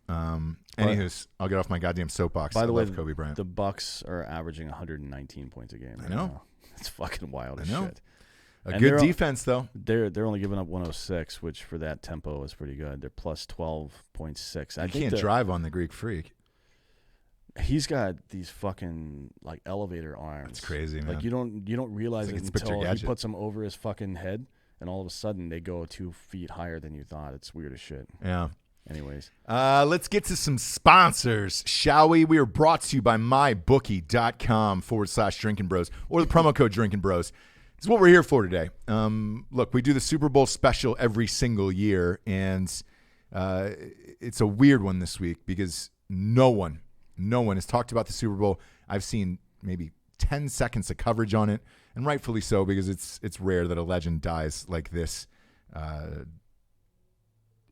Speaker 1: Anywho's, I'll get off my goddamn soapbox.
Speaker 2: By the way,
Speaker 1: Kobe Bryant.
Speaker 2: The Bucks are averaging 119 points a game.
Speaker 1: I know.
Speaker 2: It's fucking wild as
Speaker 1: shit. A good defense, though.
Speaker 2: They're only giving up 106, which for that tempo is pretty good. They're plus 12.6.
Speaker 1: You can't drive on the Greek Freak.
Speaker 2: He's got these fucking like elevator arms.
Speaker 1: That's crazy, man.
Speaker 2: Like you don't realize it until he puts them over his fucking head, and all of a sudden they go 2 feet higher than you thought. It's weird as shit.
Speaker 1: Yeah.
Speaker 2: Anyways,
Speaker 1: let's get to some sponsors, shall we? We are brought to you by mybookie.com/Drinkin Bros or the promo code Drinkin Bros. This is what we're here for today. Look, we do the Super Bowl special every single year, and it's a weird one this week because no one has talked about the Super Bowl. I've seen maybe 10 seconds of coverage on it, and rightfully so because it's rare that a legend dies like this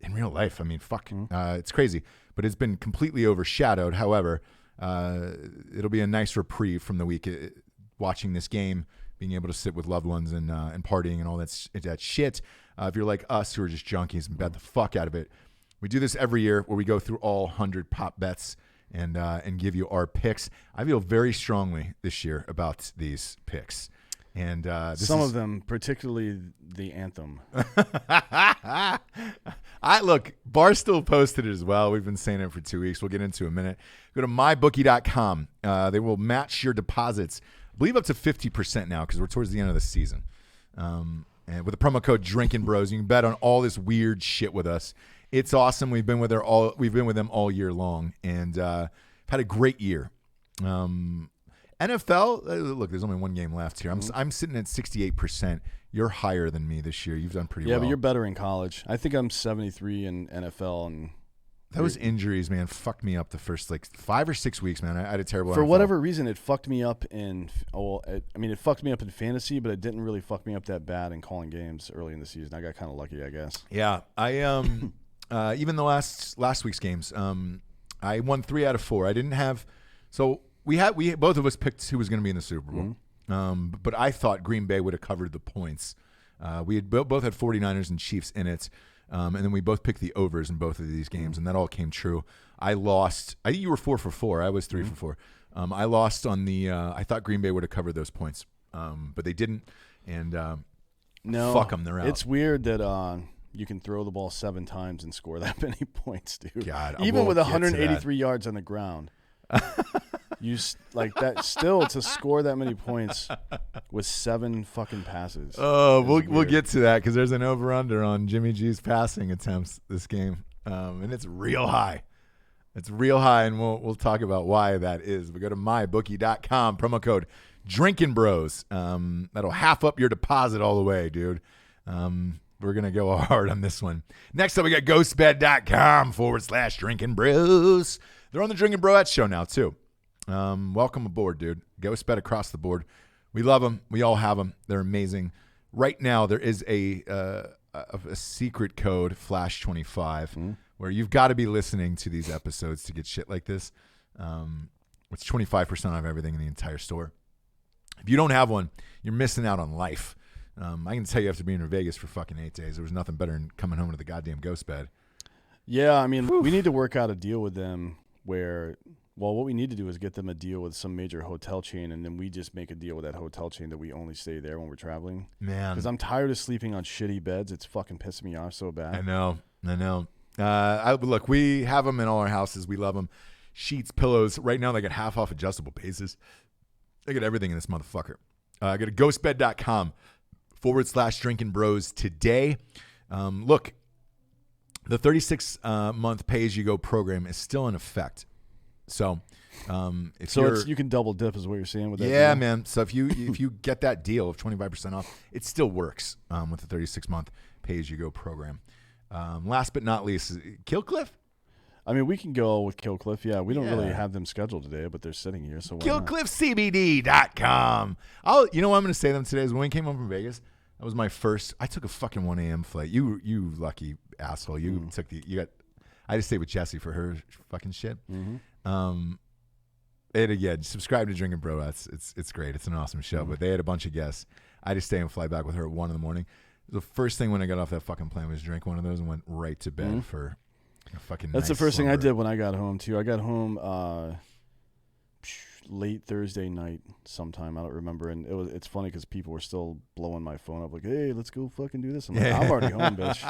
Speaker 1: in real life. I mean, fuck. It's crazy. But it's been completely overshadowed. However, it'll be a nice reprieve from the week watching this game, being able to sit with loved ones and partying and all that shit. If you're like us who are just junkies and bet the fuck out of it, we do this every year where we go through all 100 pop bets and give you our picks. I feel very strongly this year about these picks. And
Speaker 2: some of them, particularly the Anthem.
Speaker 1: Look, Barstool posted it as well. We've been saying it for 2 weeks. We'll get into it in a minute. Go to mybookie.com. They will match your deposits, I believe, up to 50% now because we're towards the end of the season. And with the promo code Drinkin Bros, you can bet on all this weird shit with us. It's awesome. We've been with them all year long, and had a great year. NFL, look, there's only one game left here. I'm sitting at 68%. You're higher than me this year. You've done pretty well.
Speaker 2: Yeah, but you're better in college. I think I'm 73 in NFL. And
Speaker 1: those injuries, man, fucked me up the first 5 or 6 weeks, man. I had a terrible
Speaker 2: For
Speaker 1: NFL.
Speaker 2: whatever reason, it fucked me up it fucked me up in fantasy, but it didn't really fuck me up that bad in calling games early in the season. I got kind of lucky, I guess.
Speaker 1: Yeah, I even the last week's games, I won 3 out of 4. I didn't have we both of us picked who was going to be in the Super Bowl. But I thought Green Bay would have covered the points. We had both had 49ers and Chiefs in it. And then we both picked the overs in both of these games, and that all came true. I lost. I think you were 4 for 4. I was 3 for 4. I lost on the I thought Green Bay would have covered those points. But they didn't. And
Speaker 2: no,
Speaker 1: fuck them, they're out.
Speaker 2: It's weird that you can throw the ball 7 times and score that many points, dude.
Speaker 1: God,
Speaker 2: even with 183 yards on the ground. You like that still to score that many points with 7 fucking passes.
Speaker 1: Oh, we'll get to that because there's an over/under on Jimmy G's passing attempts this game, and it's real high. It's real high, and we'll talk about why that is. We go to mybookie.com, promo code Drinkin Bros. That'll half up your deposit all the way, dude. We're gonna go hard on this one. Next up, we got ghostbed.com/Drinkin Bros. They're on the Drinkin Broettes show now too. Welcome aboard, dude. Ghostbed across the board. We love them. We all have them. They're amazing. Right now, there is a secret code, Flash25, where you've got to be listening to these episodes to get shit like this. It's 25% off everything in the entire store. If you don't have one, you're missing out on life. I can tell you after being in Vegas for fucking 8 days, there was nothing better than coming home to the goddamn Ghostbed.
Speaker 2: Yeah, I mean, we need to work out a deal with them where, well, what we need to do is get them a deal with some major hotel chain, and then we just make a deal with that hotel chain that we only stay there when we're traveling. Man. Because I'm tired of sleeping on shitty beds. It's fucking pissing me off so bad.
Speaker 1: I know. Look, we have them in all our houses. We love them. Sheets, pillows. Right now, they get half off adjustable bases. They get everything in this motherfucker. Go to ghostbed.com/Drinkin Bros today. Look, the 36-month pay-as-you-go program is still in effect. So,
Speaker 2: you can double dip, is what you're saying with that.
Speaker 1: Yeah, deal? Man. So if you get that deal of 25% off, it still works with the 36-month pay-as-you-go program. Last but not least, Killcliff.
Speaker 2: I mean, we can go with Killcliff. Yeah, we don't really have them scheduled today, but they're sitting here. So
Speaker 1: KillcliffCBD.com. You know what I'm going to say to them today is when we came home from Vegas. That was my first. I took a fucking 1 a.m. flight. You lucky asshole. You took I just stayed with Jessie for her fucking shit. And again, subscribe to Drinkin Bro. It's great. It's an awesome show. But they had a bunch of guests. I just stay and fly back with her at 1 a.m. The first thing when I got off that fucking plane was drink one of those and went right to bed for a fucking.
Speaker 2: That's
Speaker 1: nice
Speaker 2: the first
Speaker 1: slumber.
Speaker 2: thing I did when I got home too. I got home late Thursday night sometime. I don't remember. And it's funny because people were still blowing my phone up like, hey, let's go fucking do this. I'm like, I'm already home, bitch.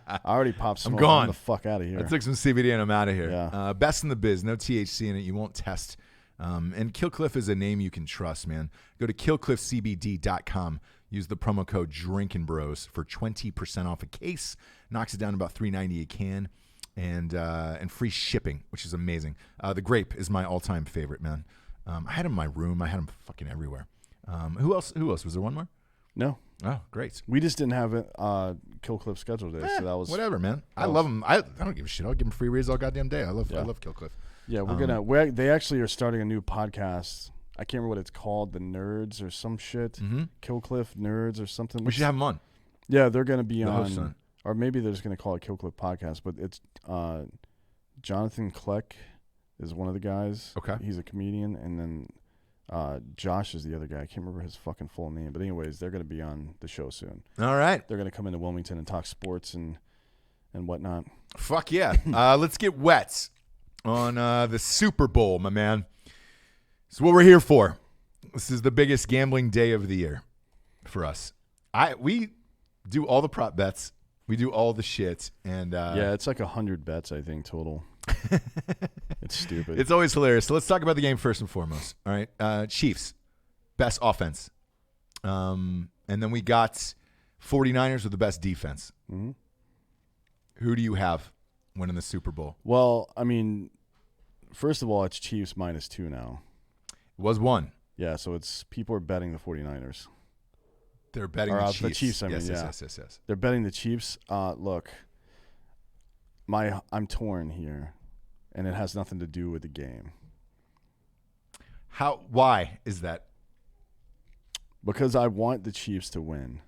Speaker 2: I already popped smoke.
Speaker 1: I'm gone.
Speaker 2: I'm the fuck out of here.
Speaker 1: I took some CBD and I'm out of here.
Speaker 2: Yeah.
Speaker 1: Best in the biz. No THC in it. You won't test. And Killcliff is a name you can trust, man. Go to killcliffcbd.com. Use the promo code DrinkinBros for 20% off a case. Knocks it down to about $3.90 a can. And free shipping, which is amazing. The grape is my all-time favorite, man. I had him in my room. I had him fucking everywhere. Who else? Was there one more?
Speaker 2: No.
Speaker 1: Oh, great.
Speaker 2: We just didn't have it Killcliff scheduled today, so that was
Speaker 1: whatever, man. I love him. I don't give a shit. I'll give him free reads all goddamn day. I love Killcliff.
Speaker 2: Yeah, they actually are starting a new podcast. I can't remember what it's called, The Nerds or some shit.
Speaker 1: Mm-hmm.
Speaker 2: Killcliff Nerds or something.
Speaker 1: We should have them on.
Speaker 2: Yeah, they're going to be
Speaker 1: host
Speaker 2: on. Or maybe they're just going to call it Killcliff Podcast, but it's Jonathan Kleck is one of the guys.
Speaker 1: Okay.
Speaker 2: He's a comedian, and then Josh is the other guy. I can't remember his fucking full name, but anyways, they're going to be on the show soon.
Speaker 1: All right.
Speaker 2: They're going to come into Wilmington and talk sports and whatnot.
Speaker 1: Fuck yeah. Let's get wet on the Super Bowl, my man. It's what we're here for. This is the biggest gambling day of the year for us. We do all the prop bets. We do all the shit, and
Speaker 2: yeah, it's like 100 bets, I think, total. It's stupid.
Speaker 1: It's always hilarious. So let's talk about the game first and foremost. All right, Chiefs, best offense, and then we got 49ers with the best defense.
Speaker 2: Mm-hmm.
Speaker 1: Who do you have winning the Super Bowl?
Speaker 2: Well, I mean, first of all, it's Chiefs -2 now.
Speaker 1: It was 1.
Speaker 2: Yeah, so it's people are betting the 49ers.
Speaker 1: They're betting the Chiefs.
Speaker 2: The Chiefs, I mean,
Speaker 1: yes.
Speaker 2: They're betting the Chiefs. Look, I'm torn here, and it has nothing to do with the game.
Speaker 1: Why is that?
Speaker 2: Because I want the Chiefs to win.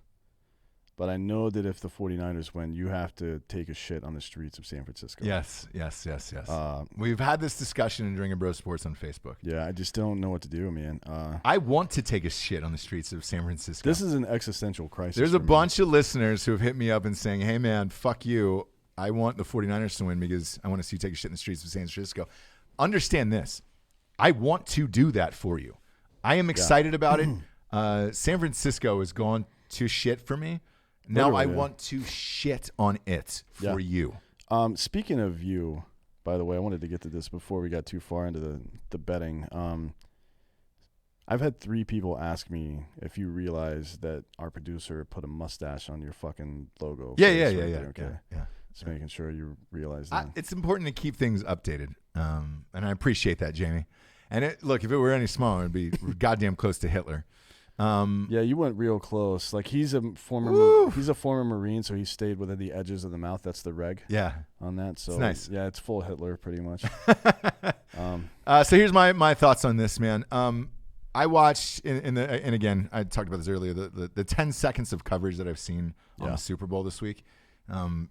Speaker 2: But I know that if the 49ers win, you have to take a shit on the streets of San Francisco.
Speaker 1: Yes. We've had this discussion in Drinkin' Bro Sports on Facebook.
Speaker 2: Yeah, I just don't know what to do, man.
Speaker 1: I want to take a shit on the streets of San Francisco.
Speaker 2: This is an existential crisis.
Speaker 1: There's a bunch of listeners who have hit me up and saying, hey, man, fuck you. I want the 49ers to win because I want to see you take a shit in the streets of San Francisco. Understand this. I want to do that for you. I am excited about it. San Francisco has gone to shit for me. Now I want to shit on it for you.
Speaker 2: Speaking of you, by the way, I wanted to get to this before we got too far into the betting. I've had 3 people ask me if you realize that our producer put a mustache on your fucking logo.
Speaker 1: Yeah.
Speaker 2: Okay.
Speaker 1: Yeah.
Speaker 2: Just making sure you realize that.
Speaker 1: It's important to keep things updated, and I appreciate that, Jamie. And look, if it were any smaller, it'd be goddamn close to Hitler.
Speaker 2: Yeah, you went real close. Like he's a former Marine, so he stayed within the edges of the mouth. That's the reg.
Speaker 1: Yeah,
Speaker 2: on that. So
Speaker 1: it's nice.
Speaker 2: Yeah, it's full Hitler pretty much.
Speaker 1: So here's my thoughts on this, man. I watched and again I talked about this earlier. The 10 seconds of coverage that I've seen on the Super Bowl this week,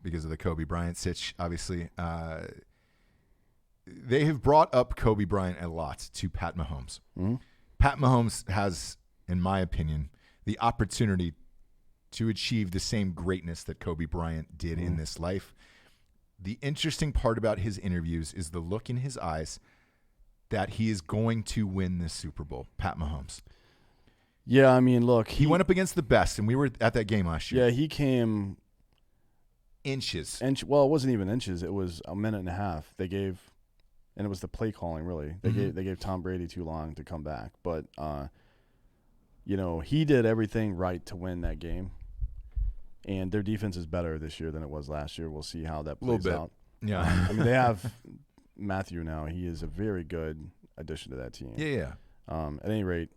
Speaker 1: because of the Kobe Bryant sitch. Obviously, they have brought up Kobe Bryant a lot to Pat Mahomes.
Speaker 2: Mm-hmm.
Speaker 1: Pat Mahomes has, in my opinion, the opportunity to achieve the same greatness that Kobe Bryant did in this life. The interesting part about his interviews is the look in his eyes that he is going to win this Super Bowl, Pat Mahomes.
Speaker 2: Yeah, I mean, look.
Speaker 1: He went up against the best, and we were at that game last year.
Speaker 2: Yeah, he came
Speaker 1: inches.
Speaker 2: Well, it wasn't even inches. It was a minute and a half. They gave, and it was the play calling, really. They gave Tom Brady too long to come back. But, he did everything right to win that game. And their defense is better this year than it was last year. We'll see how that plays out.
Speaker 1: Yeah.
Speaker 2: I mean, they have Matthew now. He is a very good addition to that team.
Speaker 1: Yeah.
Speaker 2: At any rate,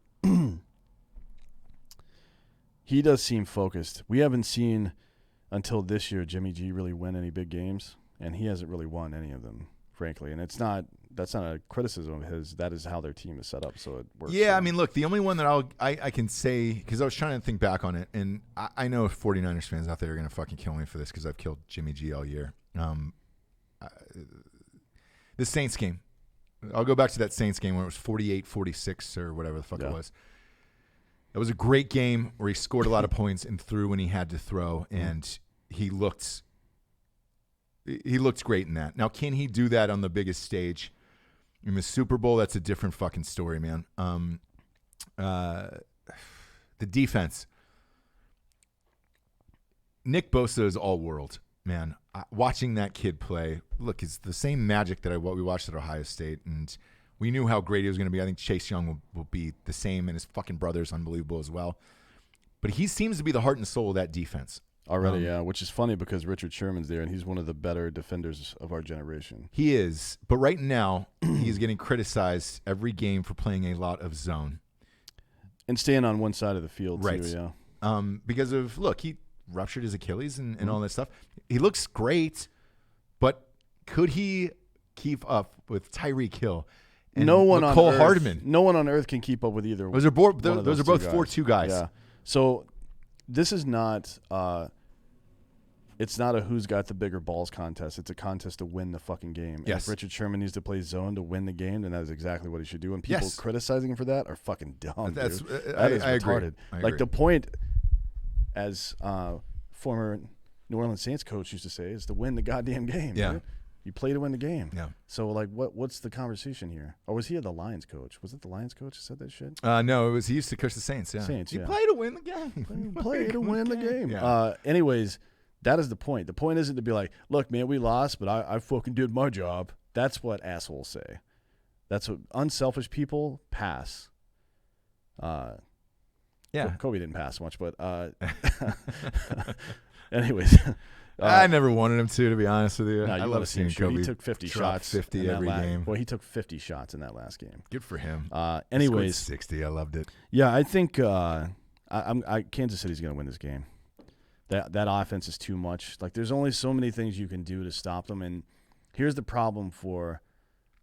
Speaker 2: he does seem focused. We haven't seen until this year Jimmy G really win any big games, and he hasn't really won any of them, frankly. And that's not a criticism of his. That is how their team is set up, so it works.
Speaker 1: Yeah, I mean, look, the only one that I can say, because I was trying to think back on it, and I know 49ers fans out there are going to fucking kill me for this because I've killed Jimmy G all year. The Saints game. I'll go back to that Saints game where it was 48-46 or whatever the fuck it was. It was a great game where he scored a lot of points and threw when he had to throw, and he looked great in that. Now, can he do that on the biggest stage In the Super Bowl, that's a different fucking story, man. The defense. Nick Bosa is all world, man. Watching that kid play, look, it's the same magic that we watched at Ohio State, and we knew how great he was going to be. I think Chase Young will be the same, and his fucking brother's unbelievable as well. But he seems to be the heart and soul of that defense.
Speaker 2: Already, yeah, which is funny because Richard Sherman's there, and he's one of the better defenders of our generation.
Speaker 1: He is, but right now, he's getting criticized every game for playing a lot of zone.
Speaker 2: And staying on one side of the field,
Speaker 1: right.
Speaker 2: too, yeah.
Speaker 1: Because of, look, he ruptured his Achilles and all that stuff. He looks great, but could he keep up with Tyreek Hill and
Speaker 2: no one
Speaker 1: Cole
Speaker 2: on Earth,
Speaker 1: Hardman?
Speaker 2: No one on earth can keep up with either.
Speaker 1: Those are both 4-2 guys.
Speaker 2: Yeah. So this is not it's not a who's got the bigger balls contest. It's a contest to win the fucking game.
Speaker 1: Yes.
Speaker 2: And if Richard Sherman needs to play zone to win the game, then that is exactly what he should do. And people criticizing him for that are fucking dumb. That is retarded.
Speaker 1: I
Speaker 2: like
Speaker 1: agree.
Speaker 2: the point, as former New Orleans Saints coach used to say, is to win the goddamn game.
Speaker 1: Yeah.
Speaker 2: Dude. You play to win the game.
Speaker 1: Yeah.
Speaker 2: So, like, what's the conversation here? Or was he the Lions coach? Was it the Lions coach who said that shit?
Speaker 1: No, he used to coach the Saints. Yeah.
Speaker 2: Saints,
Speaker 1: you
Speaker 2: yeah.
Speaker 1: play to win the game.
Speaker 2: Play to win the game.
Speaker 1: Yeah.
Speaker 2: Anyways, that is the point. The point isn't to be like, look, man, we lost, but I fucking did my job. That's what assholes say. That's what unselfish people pass.
Speaker 1: Yeah.
Speaker 2: Kobe didn't pass much, but anyways.
Speaker 1: I never wanted him to be honest with you.
Speaker 2: No,
Speaker 1: I love seeing Kobe.
Speaker 2: He took 50 shots.
Speaker 1: 50 every game.
Speaker 2: Well, he took 50 shots in that last game.
Speaker 1: Good for him.
Speaker 2: Anyways,
Speaker 1: 60. I loved it.
Speaker 2: Yeah, I think Kansas City's going to win this game. That offense is too much. Like, there's only so many things you can do to stop them. And here's the problem for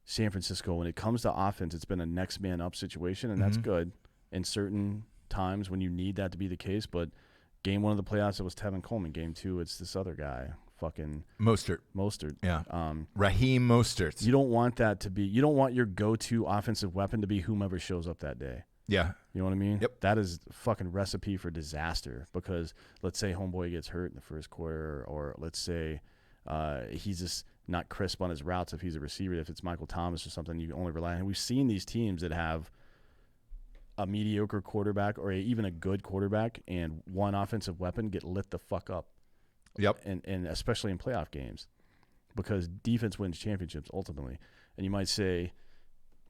Speaker 2: San Francisco. When it comes to offense, it's been a next man up situation, and that's good in certain times when you need that to be the case. But game one of the playoffs, it was Tevin Coleman. Game two, it's this other guy, fucking
Speaker 1: Mostert.
Speaker 2: Yeah.
Speaker 1: Raheem Mostert.
Speaker 2: You don't want that to be. You don't want your go-to offensive weapon to be whomever shows up that day.
Speaker 1: Yeah.
Speaker 2: You know what I mean?
Speaker 1: Yep.
Speaker 2: That is a fucking recipe for disaster because let's say homeboy gets hurt in the first quarter, or let's say he's just not crisp on his routes if he's a receiver. If it's Michael Thomas or something, you only rely on. We've seen these teams that have a mediocre quarterback or even a good quarterback and one offensive weapon get lit the fuck up.
Speaker 1: Yep.
Speaker 2: And especially in playoff games because defense wins championships ultimately. And you might say,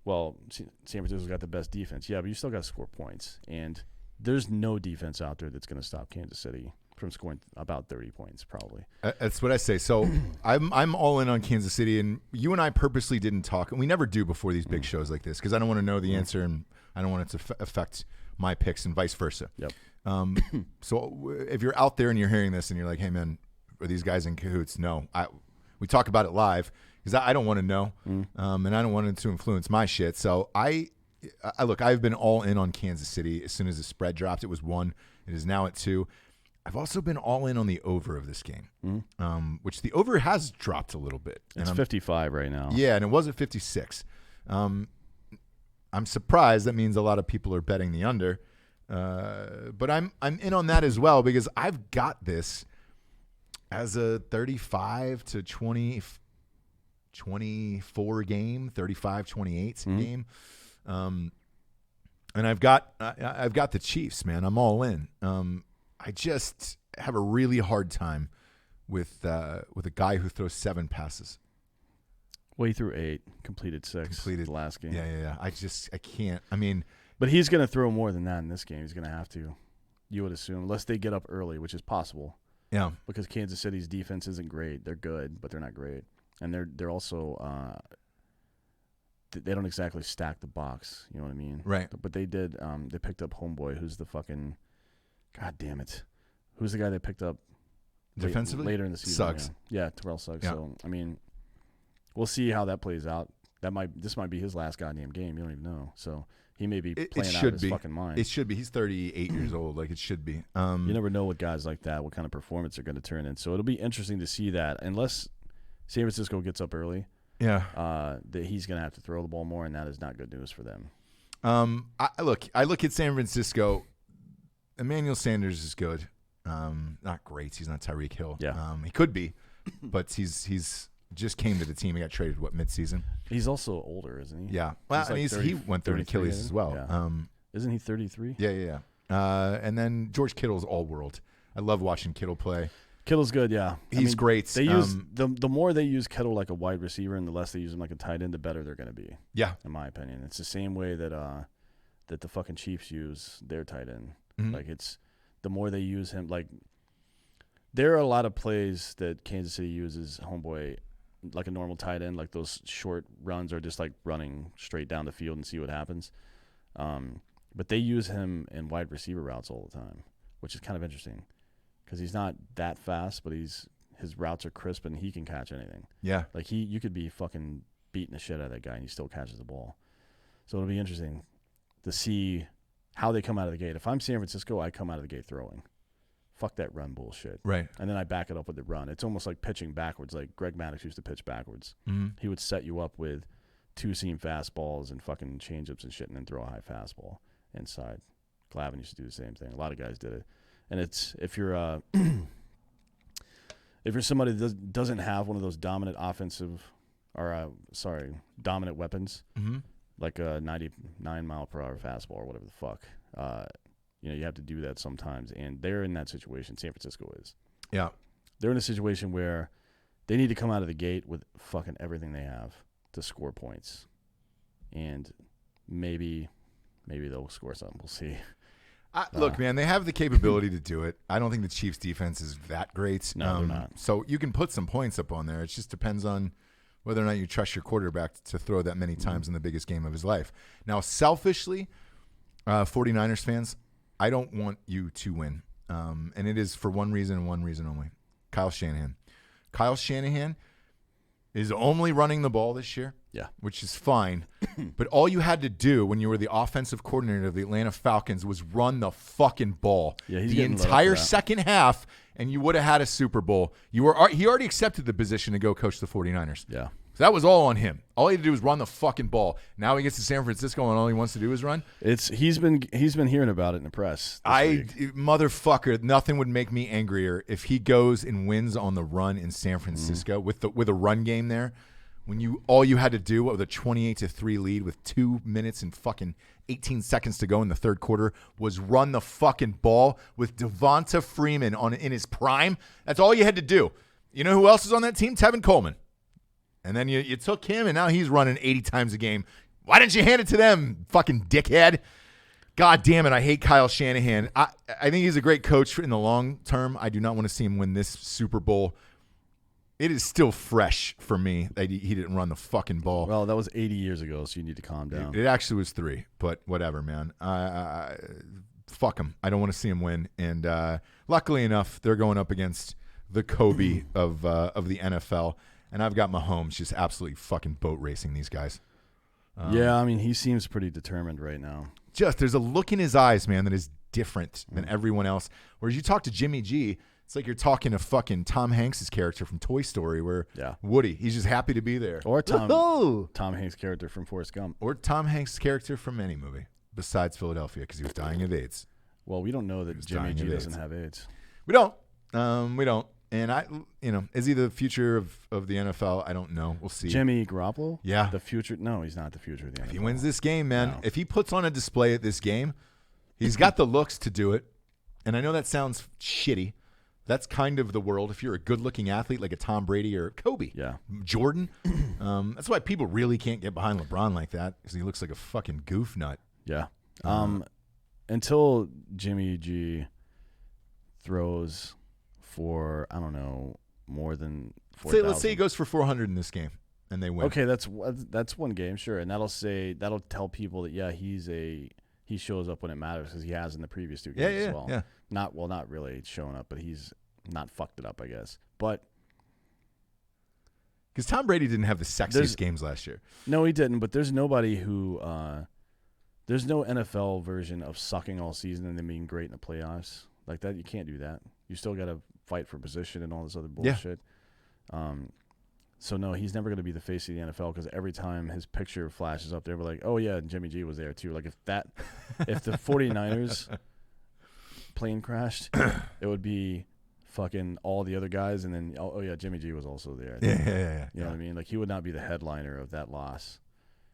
Speaker 2: well, San Francisco's got the best defense. Yeah, but you still got to score points. And there's no defense out there that's going to stop Kansas City from scoring about 30 points probably.
Speaker 1: That's what I say. So I'm all in on Kansas City, and you and I purposely didn't talk, and we never do before these big shows like this because I don't want to know the answer, and I don't want it to affect my picks and vice versa.
Speaker 2: Yep.
Speaker 1: So if you're out there and you're hearing this and you're like, hey, man, are these guys in cahoots? No. We talk about it live because I don't want to know, and I don't want it to influence my shit. So I've been all in on Kansas City as soon as the spread dropped. It was 1. It is now at 2. I've also been all in on the over of this game, which the over has dropped a little bit.
Speaker 2: It's 55 right now.
Speaker 1: Yeah, and it was at 56. I'm surprised. That means a lot of people are betting the under. But I'm in on that as well because I've got this as a 35 to 24 game, 35-28 game. And I've got the Chiefs, man. I'm all in. I just have a really hard time with a guy who throws 7 passes.
Speaker 2: Well, he threw 8, completed 6 the last game.
Speaker 1: Yeah. I can't. I mean,
Speaker 2: but he's going to throw more than that in this game. He's going to have to, you would assume, unless they get up early, which is possible.
Speaker 1: Yeah.
Speaker 2: Because Kansas City's defense isn't great. They're good, but they're not great. And they're also they don't exactly stack the box. You know what I mean?
Speaker 1: Right.
Speaker 2: But they did. They picked up homeboy, who's the fucking. God damn it! Who's the guy they picked up
Speaker 1: defensively
Speaker 2: later in the season?
Speaker 1: Suggs.
Speaker 2: Yeah, Terrell Suggs.
Speaker 1: Yeah.
Speaker 2: So I mean, we'll see how that plays out. This might be his last goddamn game. You don't even know. So he may be playing out of his fucking mind.
Speaker 1: It should be. He's 38 years old. Like it should be.
Speaker 2: You never know with guys like that what kind of performance they're going to turn in. So it'll be interesting to see that. Unless San Francisco gets up early,
Speaker 1: yeah,
Speaker 2: that he's going to have to throw the ball more, and that is not good news for them.
Speaker 1: I look at San Francisco. Emmanuel Sanders is good. Not great. He's not Tyreek Hill.
Speaker 2: Yeah.
Speaker 1: He could be, but he's just came to the team. He got traded midseason.
Speaker 2: He's also older, isn't he?
Speaker 1: Yeah. Well,
Speaker 2: He's like
Speaker 1: he went through an Achilles as well.
Speaker 2: Yeah. Isn't he 33?
Speaker 1: Yeah. And then George Kittle's all world. I love watching Kittle play.
Speaker 2: Kittle's good, yeah.
Speaker 1: He's great.
Speaker 2: They use the more they use Kittle like a wide receiver and the less they use him like a tight end, the better they're going to be.
Speaker 1: Yeah.
Speaker 2: In my opinion. It's the same way that that the fucking Chiefs use their tight end.
Speaker 1: Mm-hmm.
Speaker 2: Like it's the more they use him, like there are a lot of plays that Kansas City uses homeboy like a normal tight end, like those short runs are just like running straight down the field and see what happens. But they use him in wide receiver routes all the time, which is kind of interesting because he's not that fast, but his routes are crisp and he can catch anything.
Speaker 1: Yeah.
Speaker 2: Like you could be fucking beating the shit out of that guy and he still catches the ball. So it'll be interesting to see how they come out of the gate. If I'm San Francisco, I come out of the gate throwing. Fuck that run bullshit.
Speaker 1: Right.
Speaker 2: And then I back it up with the run. It's almost like pitching backwards, like Greg Maddux used to pitch backwards.
Speaker 1: Mm-hmm.
Speaker 2: He would set you up with two-seam fastballs and fucking changeups and shit and then throw a high fastball inside. Glavine used to do the same thing. A lot of guys did it. And it's if you're somebody that doesn't have one of those dominant dominant weapons,
Speaker 1: mm-hmm.
Speaker 2: like a 99 mile per hour fastball or whatever the fuck, you have to do that sometimes. And they're in that situation. San Francisco is.
Speaker 1: Yeah.
Speaker 2: They're in a situation where they need to come out of the gate with fucking everything they have to score points. And maybe they'll score something. We'll see.
Speaker 1: Look, man, they have the capability to do it. I don't think the Chiefs' defense is that great.
Speaker 2: No, they're not.
Speaker 1: So you can put some points up on there. It just depends on whether or not you trust your quarterback to throw that many times in the biggest game of his life. Now, selfishly, 49ers fans, I don't want you to win. And it is for one reason and one reason only. Kyle Shanahan. Kyle Shanahan is only running the ball this year.
Speaker 2: Yeah.
Speaker 1: Which is fine. But all you had to do when you were the offensive coordinator of the Atlanta Falcons was run the fucking ball.
Speaker 2: Yeah, he's
Speaker 1: the entire second half, and you would have had a Super Bowl. He already accepted the position to go coach the 49ers.
Speaker 2: Yeah.
Speaker 1: So that was all on him. All he had to do was run the fucking ball. Now he gets to San Francisco, and all he wants to do is run.
Speaker 2: He's been hearing about it in the press.
Speaker 1: Motherfucker, nothing would make me angrier if he goes and wins on the run in San Francisco with a run game there. When all you had to do with a 28-3 lead with 2 minutes and fucking 18 seconds to go in the third quarter was run the fucking ball with Devonta Freeman in his prime. That's all you had to do. You know who else is on that team? Tevin Coleman. And then you took him, and now he's running 80 times a game. Why didn't you hand it to them, fucking dickhead? God damn it, I hate Kyle Shanahan. I think he's a great coach in the long term. I do not want to see him win this Super Bowl. It is still fresh for me that he didn't run the fucking ball.
Speaker 2: Well, that was 80 years ago, so you need to calm down.
Speaker 1: It actually was 3, but whatever, man. Fuck him. I don't want to see him win. And luckily enough, they're going up against the Kobe of the NFL. And I've got Mahomes just absolutely fucking boat racing these guys.
Speaker 2: Yeah, I mean, he seems pretty determined right now.
Speaker 1: There's a look in his eyes, man, that is different than everyone else. Whereas you talk to Jimmy G, it's like you're talking to fucking Tom Hanks' character from Toy Story, where Woody, he's just happy to be there.
Speaker 2: Or Tom Hanks' character from Forrest Gump.
Speaker 1: Or Tom Hanks' character from any movie besides Philadelphia, because he was dying of AIDS.
Speaker 2: Well, we don't know that Jimmy G doesn't have AIDS.
Speaker 1: We don't. And is he the future of the NFL? I don't know. We'll see.
Speaker 2: Jimmy Garoppolo?
Speaker 1: Yeah.
Speaker 2: The future? No, he's not the future of the NFL.
Speaker 1: If he wins this game, man, if he puts on a display at this game, he's got the looks to do it. And I know that sounds shitty. That's kind of the world. If you're a good-looking athlete like a Tom Brady or Kobe, Jordan, that's why people really can't get behind LeBron like that, because he looks like a fucking goof nut.
Speaker 2: Yeah. Until Jimmy G throws for, I don't know, more than 4,000.
Speaker 1: Let's say he goes for 400 in this game, and they win.
Speaker 2: Okay, that's one game, sure, and that'll tell people that he shows up when it matters, because he has in the previous 2 games as well.
Speaker 1: Yeah.
Speaker 2: Not really showing up, but he's not fucked it up, I guess. But
Speaker 1: because Tom Brady didn't have the sexiest games last year.
Speaker 2: No, he didn't. But there's nobody who there's no NFL version of sucking all season and then being great in the playoffs like that. You can't do that. You still got to fight for position and all this other bullshit. So no, he's never going to be the face of the NFL, because every time his picture flashes up there, we're like, oh yeah, Jimmy G was there too. Like if the 49ers plane crashed, it would be fucking all the other guys, and then yeah, Jimmy G was also there.
Speaker 1: Yeah.
Speaker 2: You know what I mean? Like he would not be the headliner of that loss.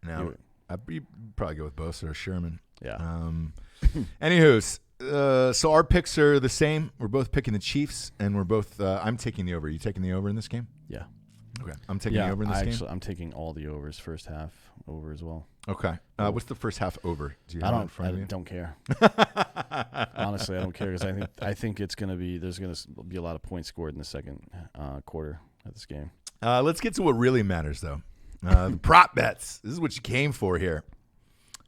Speaker 1: No, I'd probably go with Bosa or Sherman.
Speaker 2: Yeah.
Speaker 1: Anywho's, so our picks are the same. We're both picking the Chiefs, and we're both. I'm taking the over. Are you taking the over in this game?
Speaker 2: Yeah.
Speaker 1: Okay. I'm taking the over in this game.
Speaker 2: I'm taking all the overs, first half over as well.
Speaker 1: Okay. What's the first half over? Do you have it in front of you?
Speaker 2: Don't care. Honestly, I don't care because I think it's gonna be there's gonna be a lot of points scored in the second quarter of this game.
Speaker 1: Let's get to what really matters, though. The prop bets. This is what you came for here.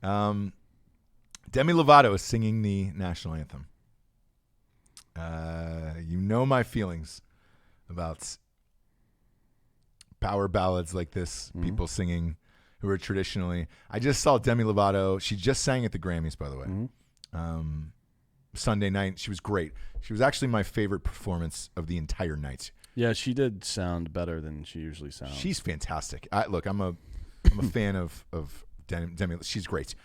Speaker 1: Demi Lovato is singing the national anthem. You know my feelings about power ballads like this, people singing who are traditionally. I just saw Demi Lovato. She just sang at the Grammys, by the way. Sunday night. She was great. She was actually my favorite performance of the entire night.
Speaker 2: Yeah, she did sound better than she usually sounds.
Speaker 1: She's fantastic. Look, I'm a fan of Demi. She's great.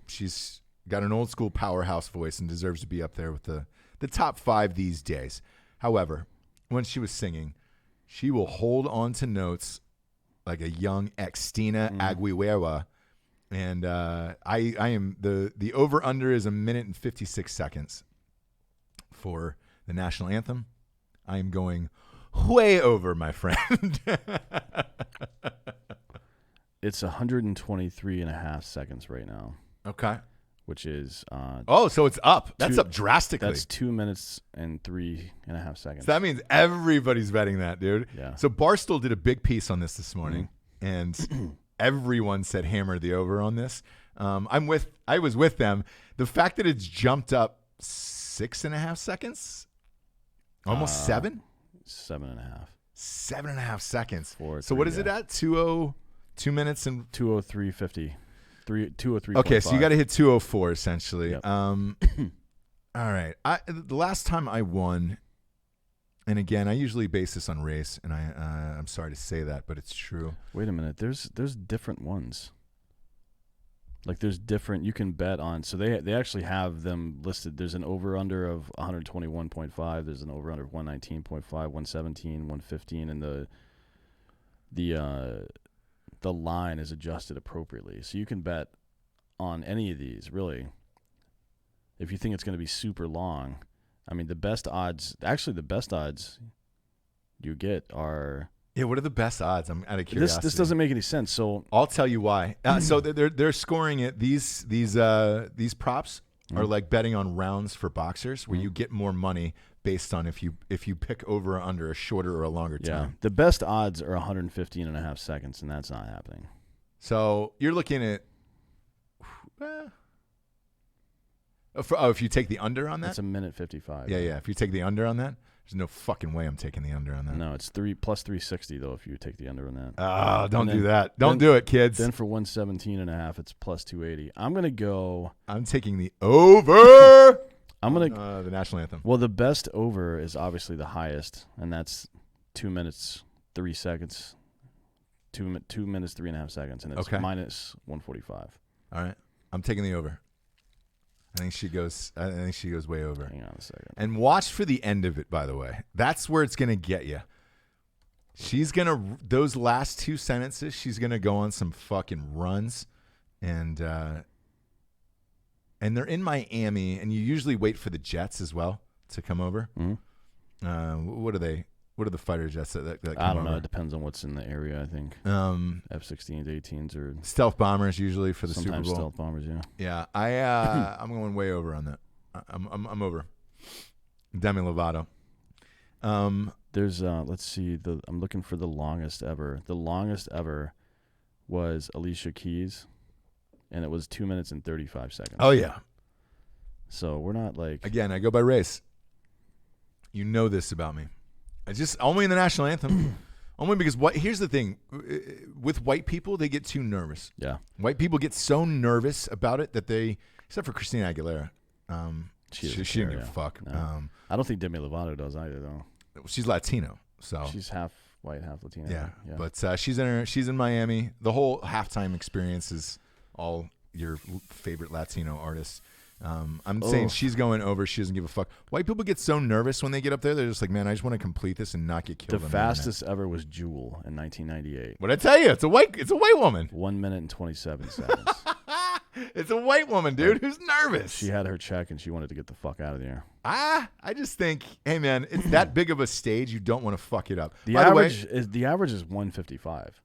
Speaker 1: She's got an old school powerhouse voice and deserves to be up there with the top 5 these days. However, when she was singing, she will hold on to notes like a young Xtina Aguilera. And I am the over under is 1 minute and 56 seconds for the national anthem. I am going way over, my friend.
Speaker 2: It's 123 and a half seconds right now.
Speaker 1: Okay.
Speaker 2: Which is
Speaker 1: so it's up. That's up drastically.
Speaker 2: That's 2 minutes and 3.5 seconds.
Speaker 1: So that means everybody's betting that, dude.
Speaker 2: Yeah.
Speaker 1: So Barstool did a big piece on this morning, and everyone said hammer the over on this. I was with them. The fact that it's jumped up 6.5 seconds, almost 7.
Speaker 2: 7.5.
Speaker 1: 7.5 seconds.
Speaker 2: So
Speaker 1: what is it at? 2 minutes and
Speaker 2: 2:03:50. 2:03.
Speaker 1: Okay, so you got to hit 2:04 essentially.
Speaker 2: Yep.
Speaker 1: All right. The last time I won, and again, I usually base this on race, and I'm sorry to say that, but it's true.
Speaker 2: Wait a minute. There's different ones. Like there's different you can bet on. So they actually have them listed. There's an over under of 121.5. There's an over under of 119.5, 117, 115, and the line is adjusted appropriately. So you can bet on any of these, really. If you think it's going to be super long. I mean, the best odds you get are...
Speaker 1: Yeah, what are the best odds? I'm out of curiosity.
Speaker 2: This doesn't make any sense. So
Speaker 1: I'll tell you why. So they're scoring it. These props are like betting on rounds for boxers, where you get more money based on if you pick over or under a shorter or a longer time.
Speaker 2: The best odds are 115.5 seconds, and that's not happening.
Speaker 1: So you're looking at if you take the under on that,
Speaker 2: that's 1:55.
Speaker 1: Yeah. If you take the under on that, there's no fucking way I'm taking the under on that.
Speaker 2: No, it's plus 360 though. If you take the under on that.
Speaker 1: Oh, don't do that. Don't do it, kids.
Speaker 2: Then for 117.5, it's plus 280. I'm
Speaker 1: taking the over. The national anthem.
Speaker 2: Well, the best over is obviously the highest, and that's 2 minutes 3 seconds. 2 minutes 3.5 seconds, and it's minus 145.
Speaker 1: All right, I'm taking the over. I think she goes way over.
Speaker 2: Hang on a second.
Speaker 1: And watch for the end of it, by the way. That's where it's going to get you. Those last 2 sentences, she's going to go on some fucking runs. And they're in Miami, and you usually wait for the jets as well to come over.
Speaker 2: Mm-hmm.
Speaker 1: What are they? What are the fighter jets that come
Speaker 2: I don't know.
Speaker 1: over?
Speaker 2: It depends on what's in the area, I think. F-16s, 18s, or
Speaker 1: stealth bombers usually for the Super Bowl.
Speaker 2: Sometimes stealth bombers, yeah.
Speaker 1: Yeah, I'm going way over on that. I'm over. Demi Lovato.
Speaker 2: There's let's see. I'm looking for the longest ever. The longest ever was Alicia Keys, and it was 2 minutes and 35 seconds.
Speaker 1: Oh yeah.
Speaker 2: So we're not like
Speaker 1: again. I go by race. You know this about me. I just only in the national anthem. Only because here's the thing. With white people, they get too nervous.
Speaker 2: Yeah.
Speaker 1: White people get so nervous about it that except for Christina Aguilera, she didn't give a fuck.
Speaker 2: No. I don't think Demi Lovato does either, though.
Speaker 1: She's Latino, so
Speaker 2: she's half white, half Latino.
Speaker 1: Yeah. But she's in Miami. The whole halftime experience is all your favorite Latino artists. I'm saying she's going over. She doesn't give a fuck. White people get so nervous when they get up there. They're just like, man, I just want to complete this and not get killed.
Speaker 2: The fastest ever was Jewel in 1998.
Speaker 1: What'd I tell you? It's a white woman.
Speaker 2: 1 minute and 27 seconds.
Speaker 1: It's a white woman, dude, who's nervous.
Speaker 2: She had her check and she wanted to get the fuck out of there.
Speaker 1: I just think, hey man, it's that big of a stage. You don't want to fuck it up.
Speaker 2: The average is 155.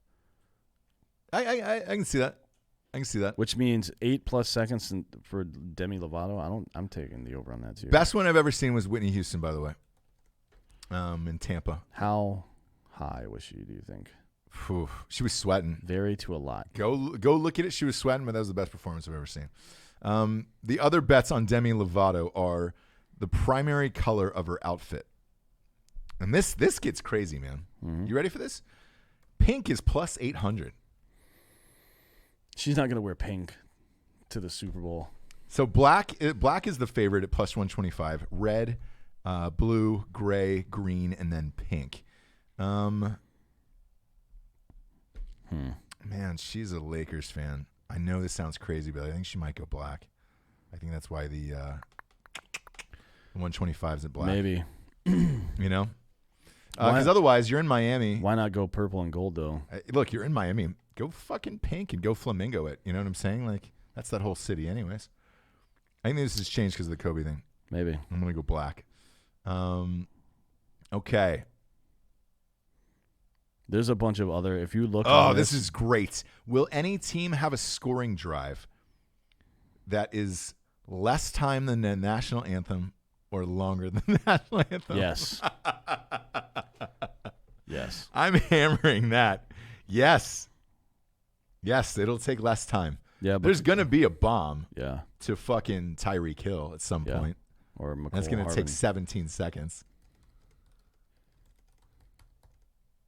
Speaker 1: I can see that. I can see that.
Speaker 2: Which means 8+ seconds for Demi Lovato. I'm taking the over on that too.
Speaker 1: Best one I've ever seen was Whitney Houston, by the way. In Tampa.
Speaker 2: How high was she, do you think?
Speaker 1: Whew, she was sweating.
Speaker 2: Vary to a lot.
Speaker 1: Go look at it. She was sweating, but that was the best performance I've ever seen. The other bets on Demi Lovato are the primary color of her outfit. And this gets crazy, man. Mm-hmm. You ready for this? Pink is plus 800.
Speaker 2: She's not going to wear pink to the Super Bowl.
Speaker 1: So black is the favorite at plus 125. Red, blue, gray, green, and then pink. Man, she's a Lakers fan. I know this sounds crazy, but I think she might go black. I think that's why the 125 is at black.
Speaker 2: Maybe.
Speaker 1: You know? Because otherwise, you're in Miami.
Speaker 2: Why not go purple and gold, though?
Speaker 1: Look, you're in Miami. Go fucking pink and go flamingo it. You know what I'm saying? Like, that's that whole city anyways. I think this has changed because of the Kobe thing.
Speaker 2: Maybe.
Speaker 1: I'm going to go black. Okay.
Speaker 2: There's a bunch of other, if you look
Speaker 1: this is great. Will any team have a scoring drive that is less time than the national anthem or longer than the national anthem?
Speaker 2: Yes. Yes.
Speaker 1: I'm hammering that. Yes. Yes, it'll take less time.
Speaker 2: Yeah, but
Speaker 1: there's going to be a bomb
Speaker 2: to
Speaker 1: fucking Tyreek Hill at some point.
Speaker 2: Or McCall
Speaker 1: That's going to take 17 seconds.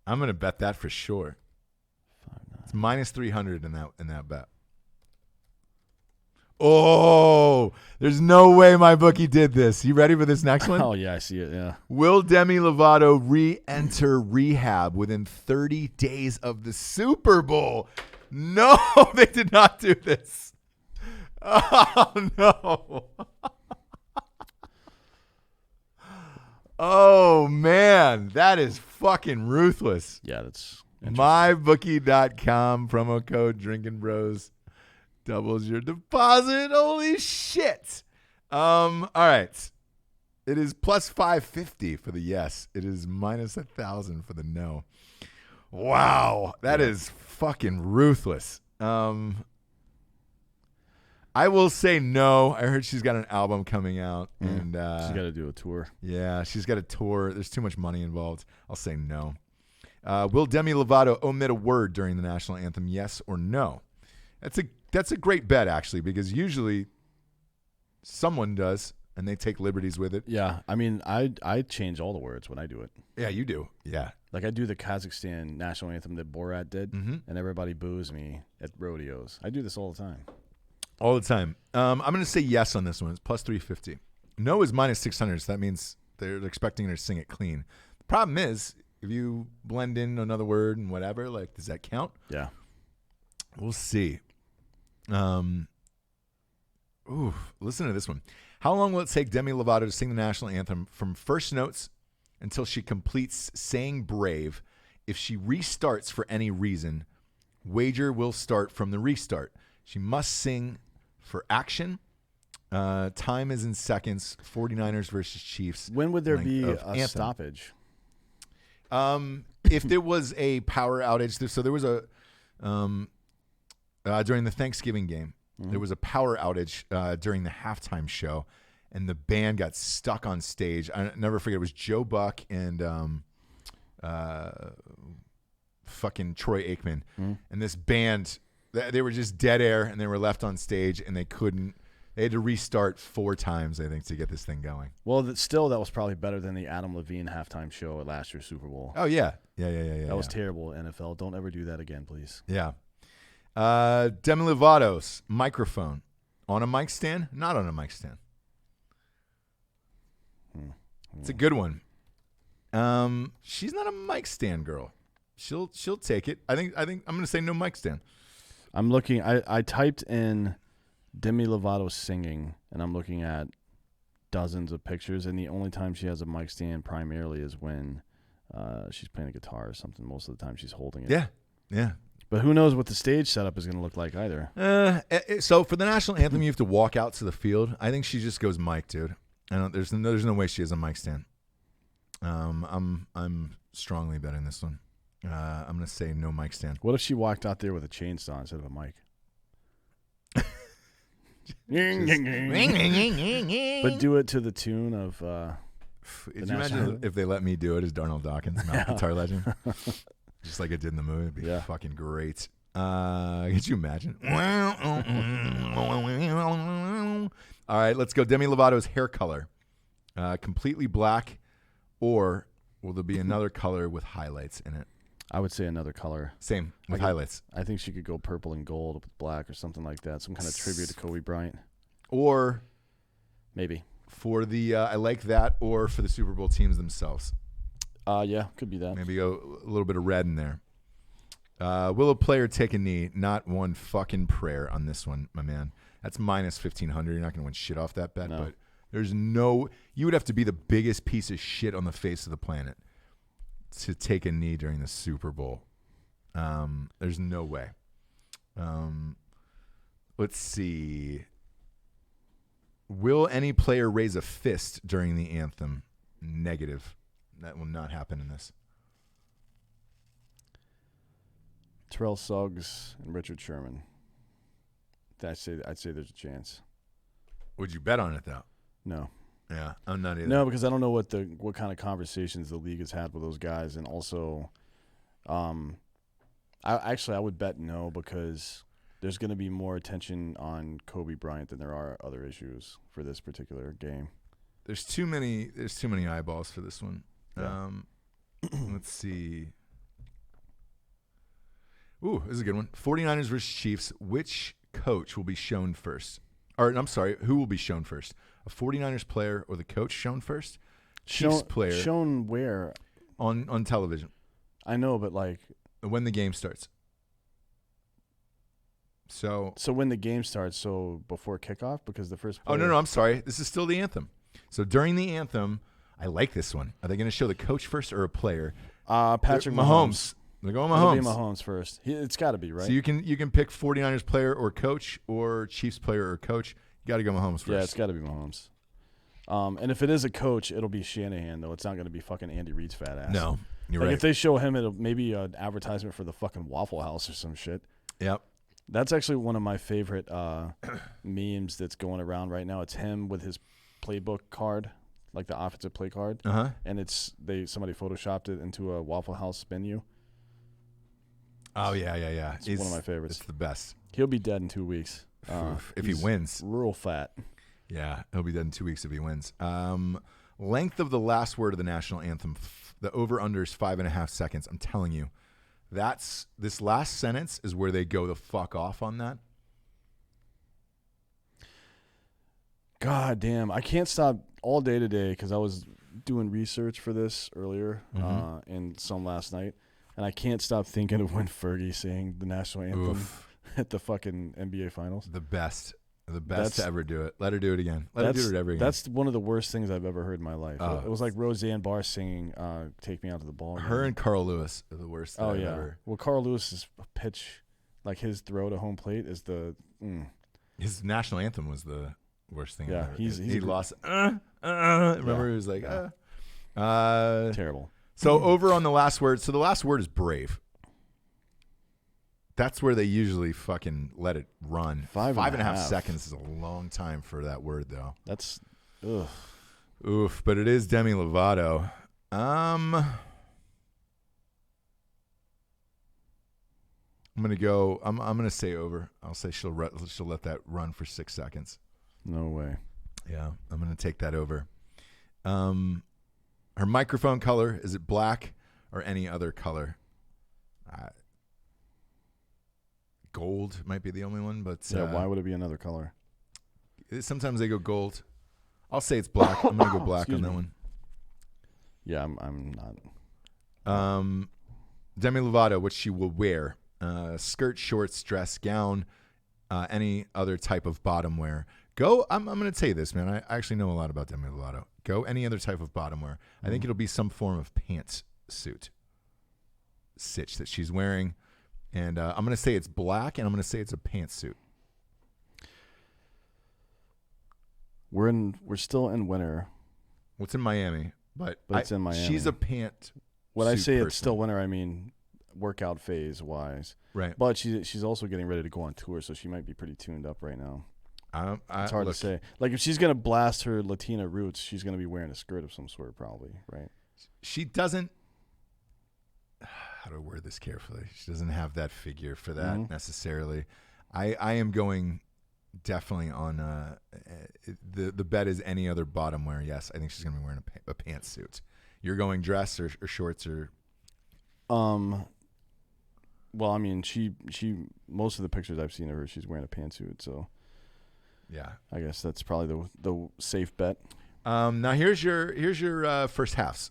Speaker 1: I'm going to bet that for sure. It's minus 300 in that bet. Oh, there's no way my bookie did this. You ready for this next one?
Speaker 2: Oh, yeah, I see it, yeah.
Speaker 1: Will Demi Lovato re-enter rehab within 30 days of the Super Bowl? No, they did not do this. Oh, no. Oh, man. That is fucking ruthless.
Speaker 2: Yeah, that's
Speaker 1: MyBookie.com, promo code Drinkin Bros. Doubles your deposit. Holy shit. All right. It is plus 550 for the yes. It is minus 1,000 for the no. Wow. That is fucking ruthless. I will say no. I heard she's got an album coming out. And
Speaker 2: she's got to do a tour.
Speaker 1: Yeah, she's got a tour. There's too much money involved. I'll say no. Will Demi Lovato omit a word during the national anthem, yes or no? That's a great bet, actually, because usually someone does, and they take liberties with it.
Speaker 2: Yeah, I mean, I change all the words when I do it.
Speaker 1: Yeah, you do. Yeah.
Speaker 2: Like I do the Kazakhstan national anthem that Borat did, and everybody boos me at rodeos. I do this all the time.
Speaker 1: All the time. I'm going to say yes on this one. It's plus 350. No is minus 600, so that means they're expecting her to sing it clean. The problem is, if you blend in another word and whatever, like, does that count?
Speaker 2: Yeah.
Speaker 1: We'll see. Listen to this one. How long will it take Demi Lovato to sing the national anthem from first notes until she completes saying brave? If she restarts for any reason, wager will start from the restart. She must sing for action. Time is in seconds. 49ers versus Chiefs.
Speaker 2: When would there be a stoppage?
Speaker 1: If there was a power outage, so there was a during the Thanksgiving game, there was a power outage during the halftime show, and the band got stuck on stage. I never forget. It was Joe Buck and fucking Troy Aikman, and this band. They were just dead air, and they were left on stage, and they had to restart 4 times, I think, to get this thing going.
Speaker 2: Well, that was probably better than the Adam Levine halftime show at last year's Super Bowl.
Speaker 1: Oh, yeah. Yeah.
Speaker 2: That was terrible, NFL. Don't ever do that again, please.
Speaker 1: Yeah. Demi Lovato's microphone. On a mic stand? Not on a mic stand. It's a good one. She's not a mic stand girl. She'll take it. I think I'm going to say no mic stand.
Speaker 2: I'm looking. I typed in Demi Lovato singing, and I'm looking at dozens of pictures, and the only time she has a mic stand primarily is when she's playing a guitar or something. Most of the time she's holding it.
Speaker 1: Yeah.
Speaker 2: But who knows what the stage setup is going to look like either.
Speaker 1: So for the national anthem, you have to walk out to the field. I think she just goes mic, dude. There's no way she has a mic stand. I'm strongly betting this one. I'm gonna say no mic stand.
Speaker 2: What if she walked out there with a chainsaw instead of a mic? But do it to the tune of.
Speaker 1: Could you imagine if they let me do it as Darnell Dawkins, guitar legend, just like it did in the movie? It'd be fucking great. Could you imagine? All right, let's go. Demi Lovato's hair color, completely black, or will there be another color with highlights in it?
Speaker 2: I would say another color.
Speaker 1: Same with highlights.
Speaker 2: I think she could go purple and gold with black or something like that. Some kind of tribute to Kobe Bryant.
Speaker 1: Or
Speaker 2: maybe
Speaker 1: for the I like that, or for the Super Bowl teams themselves.
Speaker 2: Yeah, could be that.
Speaker 1: Maybe go a little bit of red in there. Will a player take a knee? Not one fucking prayer on this one, my man. That's minus 1,500. You're not going to win shit off that bet.
Speaker 2: No.
Speaker 1: But there's no. You would have to be the biggest piece of shit on the face of the planet to take a knee during the Super Bowl. There's no way. Let's see. Will any player raise a fist during the anthem? Negative. That will not happen in this.
Speaker 2: Terrell Suggs and Richard Sherman. I'd say there's a chance. Would you bet on it though? No.
Speaker 1: Yeah, I'm not either.
Speaker 2: No, because I don't know what kind of conversations the league has had with those guys, and also, I would bet no, because there's going to be more attention on Kobe Bryant than there are other issues for this particular game.
Speaker 1: There's too many eyeballs for this one.
Speaker 2: Yeah.
Speaker 1: Let's see. Ooh, this is a good one. 49ers versus Chiefs. Which coach will be shown first? Or, I'm sorry, who will be shown first? A 49ers player or the coach shown first? Chiefs player.
Speaker 2: Shown where?
Speaker 1: On television.
Speaker 2: I know, but like.
Speaker 1: When the game starts. So
Speaker 2: when the game starts, so before kickoff? Because the first player.
Speaker 1: Oh, no, I'm sorry. This is still the anthem. So during the anthem, I like this one. Are they going to show the coach first or a player?
Speaker 2: Patrick Mahomes.
Speaker 1: They're going Mahomes.
Speaker 2: It'll be Mahomes first. It's got to be, right?
Speaker 1: So you can pick 49ers player or coach, or Chiefs player or coach. You got to go Mahomes first.
Speaker 2: Yeah, it's got to be Mahomes. And if it is a coach, it'll be Shanahan, though. It's not going to be fucking Andy Reid's fat ass.
Speaker 1: No, you're right.
Speaker 2: If they show him, it'll maybe an advertisement for the fucking Waffle House or some shit.
Speaker 1: Yep.
Speaker 2: That's actually one of my favorite memes that's going around right now. It's him with his playbook card, like the offensive play card, and somebody photoshopped it into a Waffle House menu.
Speaker 1: Oh yeah.
Speaker 2: It's one of my favorites.
Speaker 1: It's the best.
Speaker 2: He'll be dead in 2 weeks
Speaker 1: if he wins.
Speaker 2: Real fat.
Speaker 1: Yeah, he'll be dead in 2 weeks if he wins. Length of the last word of the national anthem. The over/under is 5.5 seconds. I'm telling you, this last sentence is where they go the fuck off on that.
Speaker 2: God damn, I can't stop all day today because I was doing research for this earlier and some last night, and I can't stop thinking of when Fergie sang the national anthem at the fucking NBA Finals.
Speaker 1: The best to ever do it. Let her do it again. Let her do it ever again.
Speaker 2: That's one of the worst things I've ever heard in my life. It was like Roseanne Barr singing "Take Me Out to the Ball."
Speaker 1: Her and Carl Lewis are the worst. Ever.
Speaker 2: Well, Carl Lewis's pitch, like his throw to home plate, is
Speaker 1: his national anthem was the worst thing.
Speaker 2: Yeah,
Speaker 1: ever.
Speaker 2: he
Speaker 1: lost. Remember, he was like,
Speaker 2: terrible.
Speaker 1: So over on the last word. So the last word is brave. That's where they usually fucking let it run. 5.5 seconds is a long time for that word, though.
Speaker 2: That's
Speaker 1: oof. But it is Demi Lovato. I'm gonna go. I'm gonna say over. I'll say she'll let that run for 6 seconds.
Speaker 2: No way.
Speaker 1: Yeah, I'm gonna take that over. Her microphone color, is it black or any other color? Gold might be the only one, but
Speaker 2: why would it be another color?
Speaker 1: Sometimes they go gold. I'll say it's black. I'm gonna go black on that one.
Speaker 2: Yeah, I'm not.
Speaker 1: Demi Lovato, what she will wear: skirt, shorts, dress, gown. any other type of bottom wear. Go. I'm going to tell you this, man. I actually know a lot about Demi Lovato. Go any other type of bottom wear. I think it'll be some form of pantsuit sitch that she's wearing, and I'm going to say it's black, and I'm going to say it's a pantsuit.
Speaker 2: We're still in winter.
Speaker 1: Well, it's in Miami, but
Speaker 2: it's in Miami.
Speaker 1: She's a pant.
Speaker 2: When I say
Speaker 1: person.
Speaker 2: it's still winter, I mean workout phase wise.
Speaker 1: Right.
Speaker 2: But she's also getting ready to go on tour, so she might be pretty tuned up right now. It's hard to say. Like, if she's going to blast her Latina roots, she's going to be wearing a skirt of some sort probably, right?
Speaker 1: She doesn't – how do I word this carefully? She doesn't have that figure for that necessarily. I am going definitely on the bet is any other bottom wear. Yes, I think she's going to be wearing a pantsuit. You're going dress or shorts or –
Speaker 2: Well, I mean, she most of the pictures I've seen of her, she's wearing a pantsuit, so –
Speaker 1: yeah,
Speaker 2: I guess that's probably the safe bet.
Speaker 1: Now here's your first halves.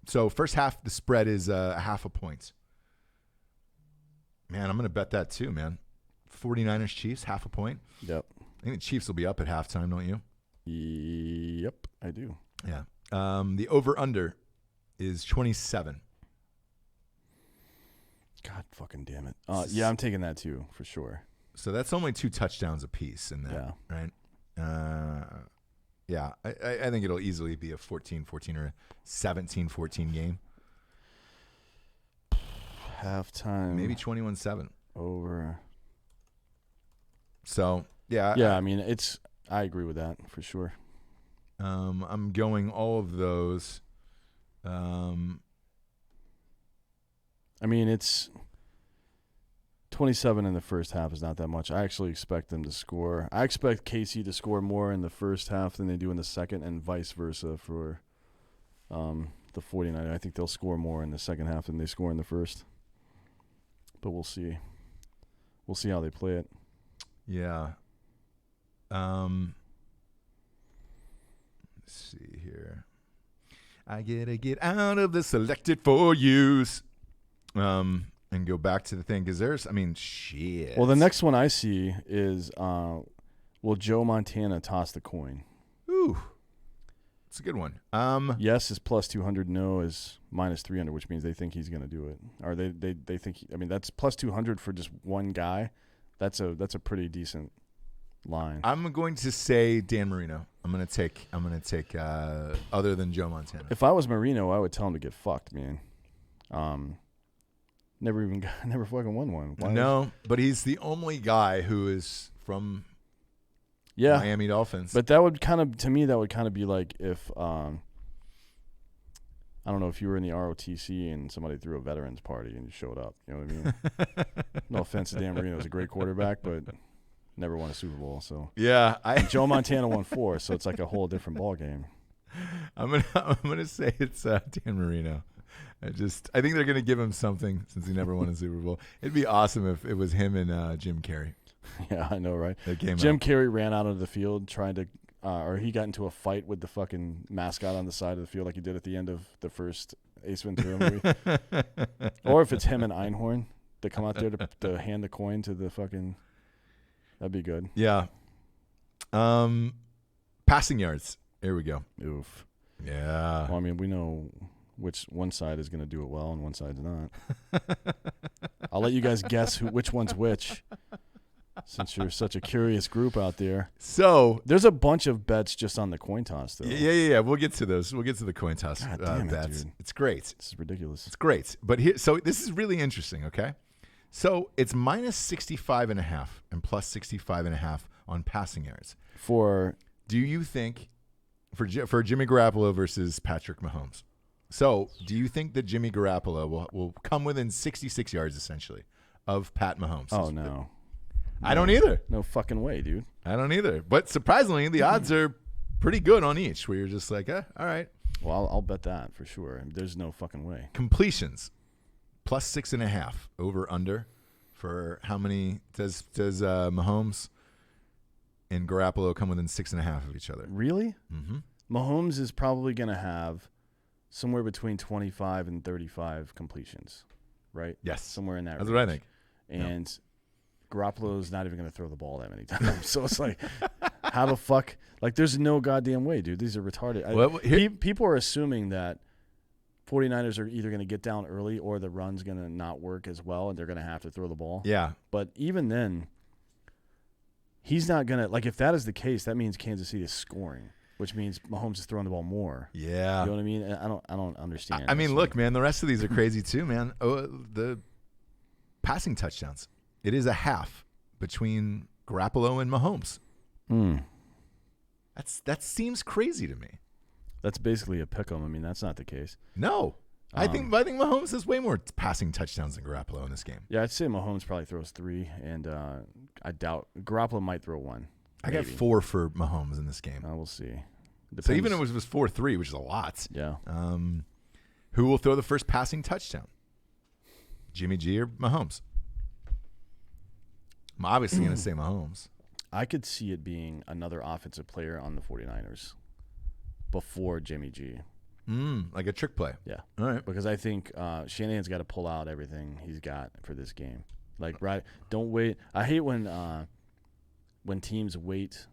Speaker 1: So first half the spread is a half a point. Man, I'm gonna bet that too, man. 49ers Chiefs half a point.
Speaker 2: Yep.
Speaker 1: I think the Chiefs will be up at halftime, don't you?
Speaker 2: Yep, I do.
Speaker 1: Yeah. The over under is 27.
Speaker 2: God fucking damn it. Yeah, I'm taking that too for sure.
Speaker 1: So that's only 2 touchdowns apiece in that, right? Yeah, I think it'll easily be a 14-14 or a 17-14 game.
Speaker 2: Halftime.
Speaker 1: Maybe 21-7.
Speaker 2: Over.
Speaker 1: So, yeah.
Speaker 2: Yeah, I mean, I agree with that for sure.
Speaker 1: I'm going all of those.
Speaker 2: I mean, it's 27 in the first half is not that much. I actually expect them to score. I expect KC to score more in the first half than they do in the second, and vice versa for the 49ers. I think they'll score more in the second half than they score in the first. But we'll see. We'll see how they play it.
Speaker 1: Yeah. Let's see here. I gotta get out of the selected for use. And go back to the thing because shit.
Speaker 2: Well, the next one I see is will Joe Montana toss the coin?
Speaker 1: Ooh, it's a good one.
Speaker 2: Yes is plus 200. No is minus 300, which means they think he's going to do it. Or they think. That's plus 200 for just one guy. That's a pretty decent line.
Speaker 1: I'm going to say Dan Marino. I'm gonna take other than Joe Montana.
Speaker 2: If I was Marino, I would tell him to get fucked, man. Never fucking won one.
Speaker 1: No, but he's the only guy who is from Miami Dolphins.
Speaker 2: But that would kind of, to me, be like if I don't know, if you were in the ROTC and somebody threw a veterans party and you showed up. You know what I mean? No offense to Dan Marino, he's a great quarterback, but never won a Super Bowl. So
Speaker 1: yeah,
Speaker 2: Joe Montana won 4, so it's like a whole different ball game.
Speaker 1: I'm gonna say it's Dan Marino. I think they're gonna give him something since he never won a Super Bowl. It'd be awesome if it was him and Jim Carrey.
Speaker 2: Yeah, I know, right?
Speaker 1: Jim
Speaker 2: Carrey ran out of the field trying to, or he got into a fight with the fucking mascot on the side of the field like he did at the end of the first Ace Ventura movie. Or if it's him and Einhorn that come out there to hand the coin to the fucking, that'd be good.
Speaker 1: Yeah. Passing yards. Here we go.
Speaker 2: Oof.
Speaker 1: Yeah.
Speaker 2: Well, I mean, we know which one side is going to do it well and one side's not. I'll let you guys guess which one's which, since you're such a curious group out there.
Speaker 1: So
Speaker 2: there's a bunch of bets just on the coin toss, though.
Speaker 1: Yeah. We'll get to those. We'll get to the coin toss bets.
Speaker 2: Dude.
Speaker 1: It's great.
Speaker 2: This is ridiculous.
Speaker 1: It's great. But so this is really interesting, okay? So it's minus 65.5 and plus 65.5 on passing yards. Do you think for Jimmy Garoppolo versus Patrick Mahomes? So, do you think that Jimmy Garoppolo will come within 66 yards, essentially, of Pat Mahomes?
Speaker 2: Oh, no.
Speaker 1: I don't either.
Speaker 2: No fucking way, dude.
Speaker 1: I don't either. But surprisingly, the odds are pretty good on each, where you're just like, all right.
Speaker 2: Well, I'll bet that for sure. There's no fucking way.
Speaker 1: Completions, plus 6.5, over under, for how many does Mahomes and Garoppolo come within 6.5 of each other?
Speaker 2: Really?
Speaker 1: Mm-hmm.
Speaker 2: Mahomes is probably going to have somewhere between 25 and 35 completions, right?
Speaker 1: Yes.
Speaker 2: Somewhere in that
Speaker 1: range.
Speaker 2: That's
Speaker 1: what I think.
Speaker 2: And Garoppolo's not even going to throw the ball that many times. So it's like, how the fuck? Like, there's no goddamn way, dude. These are retarded. People are assuming that 49ers are either going to get down early or the run's going to not work as well, and they're going to have to throw the ball.
Speaker 1: Yeah.
Speaker 2: But even then, he's not going to – like, if that is the case, that means Kansas City is scoring, which means Mahomes is throwing the ball more.
Speaker 1: Yeah.
Speaker 2: You know what I mean? I don't understand.
Speaker 1: I mean, look, man, the rest of these are crazy too, man. Oh, the passing touchdowns. It is a half between Garoppolo and Mahomes. That seems crazy to me.
Speaker 2: That's basically a pick 'em. I mean, that's not the case.
Speaker 1: No. I think Mahomes has way more passing touchdowns than Garoppolo in this game.
Speaker 2: Yeah, I'd say Mahomes probably throws 3, and I doubt Garoppolo might throw 1.
Speaker 1: I got 4 for Mahomes in this game.
Speaker 2: We'll see. Depends.
Speaker 1: So even if it was 4-3, which is a lot.
Speaker 2: Yeah.
Speaker 1: Who will throw the first passing touchdown? Jimmy G or Mahomes? I'm obviously going to say Mahomes.
Speaker 2: I could see it being another offensive player on the 49ers before Jimmy G.
Speaker 1: Like a trick play.
Speaker 2: Yeah.
Speaker 1: All right.
Speaker 2: Because I think Shanahan's got to pull out everything he's got for this game. Like, right? Don't wait. I hate when teams wait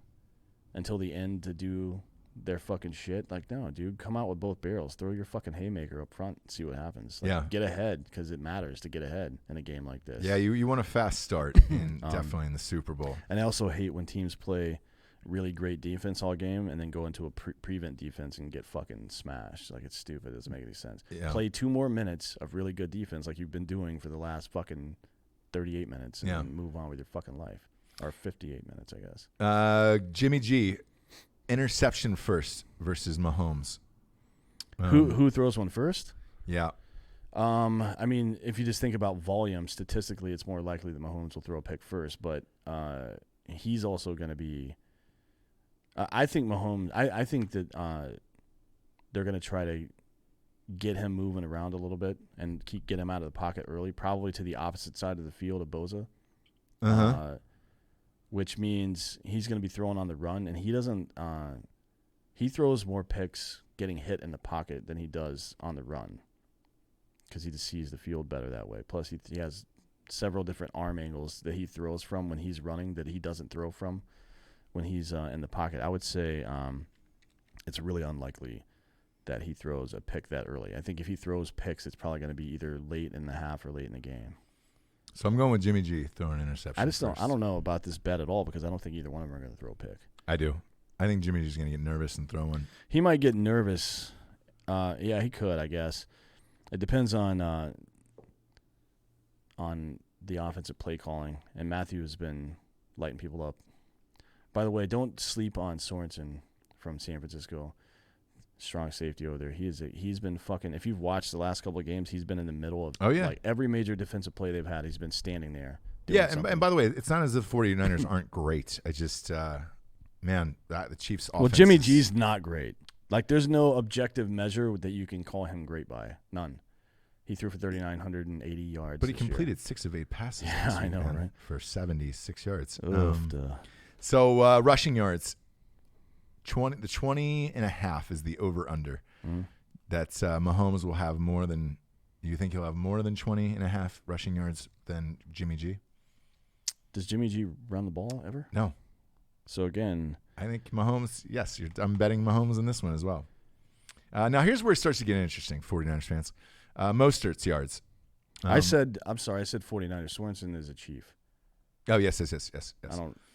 Speaker 2: until the end to do their fucking shit. Like, no, dude, come out with both barrels. Throw your fucking haymaker up front and see what happens. Like,
Speaker 1: yeah.
Speaker 2: Get ahead, because it matters to get ahead in a game like this.
Speaker 1: Yeah, you want a fast start, definitely in the Super Bowl.
Speaker 2: And I also hate when teams play really great defense all game and then go into a prevent defense and get fucking smashed. Like, it's stupid. It doesn't make any sense.
Speaker 1: Yeah.
Speaker 2: Play 2 more minutes of really good defense like you've been doing for the last fucking 38 minutes and then move on with your fucking life. Or 58 minutes, I guess.
Speaker 1: Jimmy G, interception first versus Mahomes.
Speaker 2: Who throws one first?
Speaker 1: Yeah.
Speaker 2: I mean, if you just think about volume, statistically, it's more likely that Mahomes will throw a pick first. But he's also going to be. I think Mahomes. I think that they're going to try to get him moving around a little bit and get him out of the pocket early, probably to the opposite side of the field of Boza. Which means he's going to be throwing on the run, and he doesn't. He throws more picks getting hit in the pocket than he does on the run, because he just sees the field better that way. Plus, he has several different arm angles that he throws from when he's running that he doesn't throw from when he's in the pocket. I would say it's really unlikely that he throws a pick that early. I think if he throws picks, it's probably going to be either late in the half or late in the game.
Speaker 1: So I'm going with Jimmy G throwing an interception.
Speaker 2: I don't know about this bet at all, because I don't think either one of them are going to throw a pick.
Speaker 1: I do. I think Jimmy G's going to get nervous and throw one.
Speaker 2: He might get nervous. Yeah, he could, I guess. It depends on the offensive play calling, and Matthew has been lighting people up. By the way, don't sleep on Sorensen from San Francisco. Strong safety over there. He's been fucking. If you've watched the last couple of games, he's been in the middle of like every major defensive play they've had. He's been standing there.
Speaker 1: Yeah, and by the way, it's not as if 49ers aren't great. I just, man, the Chiefs' offense.
Speaker 2: Well, Jimmy G's not great. Like, there's no objective measure that you can call him great by. None. He threw for 3,980 yards.
Speaker 1: But he completed 6 of 8 passes.
Speaker 2: Yeah, I know, right?
Speaker 1: For 76 yards.
Speaker 2: So
Speaker 1: rushing yards. 20 and a half is the over-under. That's Mahomes will have more than – you think he'll have more than 20 and a half rushing yards than Jimmy G?
Speaker 2: Does Jimmy G run the ball ever?
Speaker 1: No.
Speaker 2: So, again –
Speaker 1: I think Mahomes – yes, I'm betting Mahomes in this one as well. Now, here's where it starts to get interesting, 49ers fans. Mostert's yards.
Speaker 2: I'm sorry, I said 49ers. Sorensen is a Chief.
Speaker 1: Oh, yes.
Speaker 2: I don't –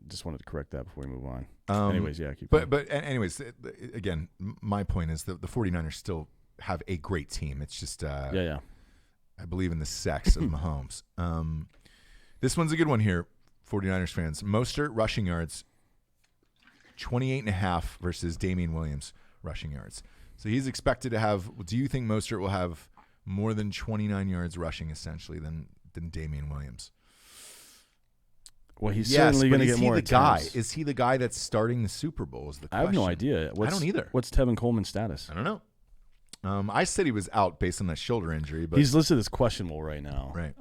Speaker 2: just wanted to correct that before we move on. Anyways, yeah, keep going.
Speaker 1: But anyways, again, my point is that the 49ers still have a great team. It's just I believe in the sex of Mahomes. This one's a good one here, 49ers fans. Mostert rushing yards, 28.5 versus Damian Williams rushing yards. So he's expected to have – do you think Mostert will have more than 29 yards rushing essentially than Damian Williams?
Speaker 2: Well, he's certainly going to get more attempts.
Speaker 1: Is he the guy that's starting the Super Bowl is the question.
Speaker 2: I have no idea.
Speaker 1: I don't either.
Speaker 2: What's Tevin Coleman's status?
Speaker 1: I don't know. I said he was out based on that shoulder injury. But
Speaker 2: he's listed as questionable right now.
Speaker 1: Right.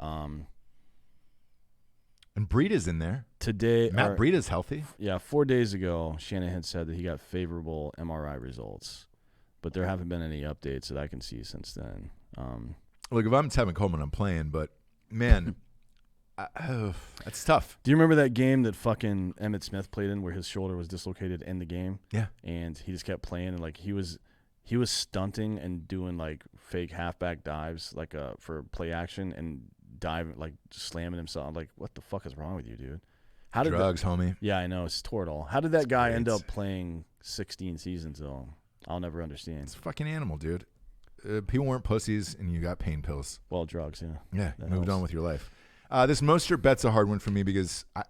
Speaker 1: And Breida's in there. Matt Breida's healthy.
Speaker 2: Yeah, 4 days ago, Shanahan said that he got favorable MRI results. But there haven't been any updates that I can see since then.
Speaker 1: Look, if I'm Tevin Coleman, I'm playing. But, man, That's tough.
Speaker 2: Do you remember that game that fucking Emmitt Smith played in where his shoulder was dislocated in the game?
Speaker 1: Yeah.
Speaker 2: And he just kept playing, and like he was stunting and doing like fake halfback dives like for play action and diving, like slamming himself. I'm like, what the fuck is wrong with you, dude? How did
Speaker 1: Drugs, homie.
Speaker 2: Yeah, I know, it's tore it all. How did that guy end up playing 16 seasons though? I'll never understand.
Speaker 1: It's a fucking animal, dude. People weren't pussies, and you got pain pills.
Speaker 2: Well, drugs, yeah.
Speaker 1: Yeah,
Speaker 2: that
Speaker 1: moved
Speaker 2: helps.
Speaker 1: on with your life. This Mostert bet's a hard one for me because I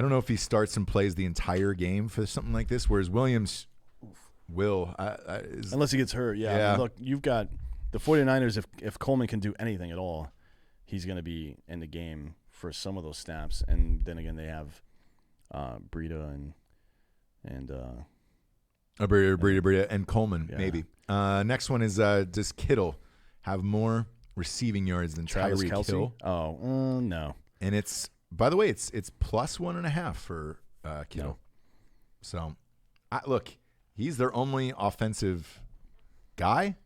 Speaker 1: don't know if he starts and plays the entire game for something like this, whereas Williams will.
Speaker 2: Unless he gets hurt, yeah. I mean, look, you've got the 49ers. If Coleman can do anything at all, he's going to be in the game for some of those snaps. And then again, they have Breida and
Speaker 1: Breida and Coleman,
Speaker 2: yeah.
Speaker 1: maybe. Next one is does Kittle have more receiving yards than
Speaker 2: Travis
Speaker 1: Tyreek
Speaker 2: Kelce?
Speaker 1: Hill?
Speaker 2: Oh, no.
Speaker 1: And it's, by the way, it's plus 1.5 for Kittle.
Speaker 2: No.
Speaker 1: So, look, he's their only offensive guy.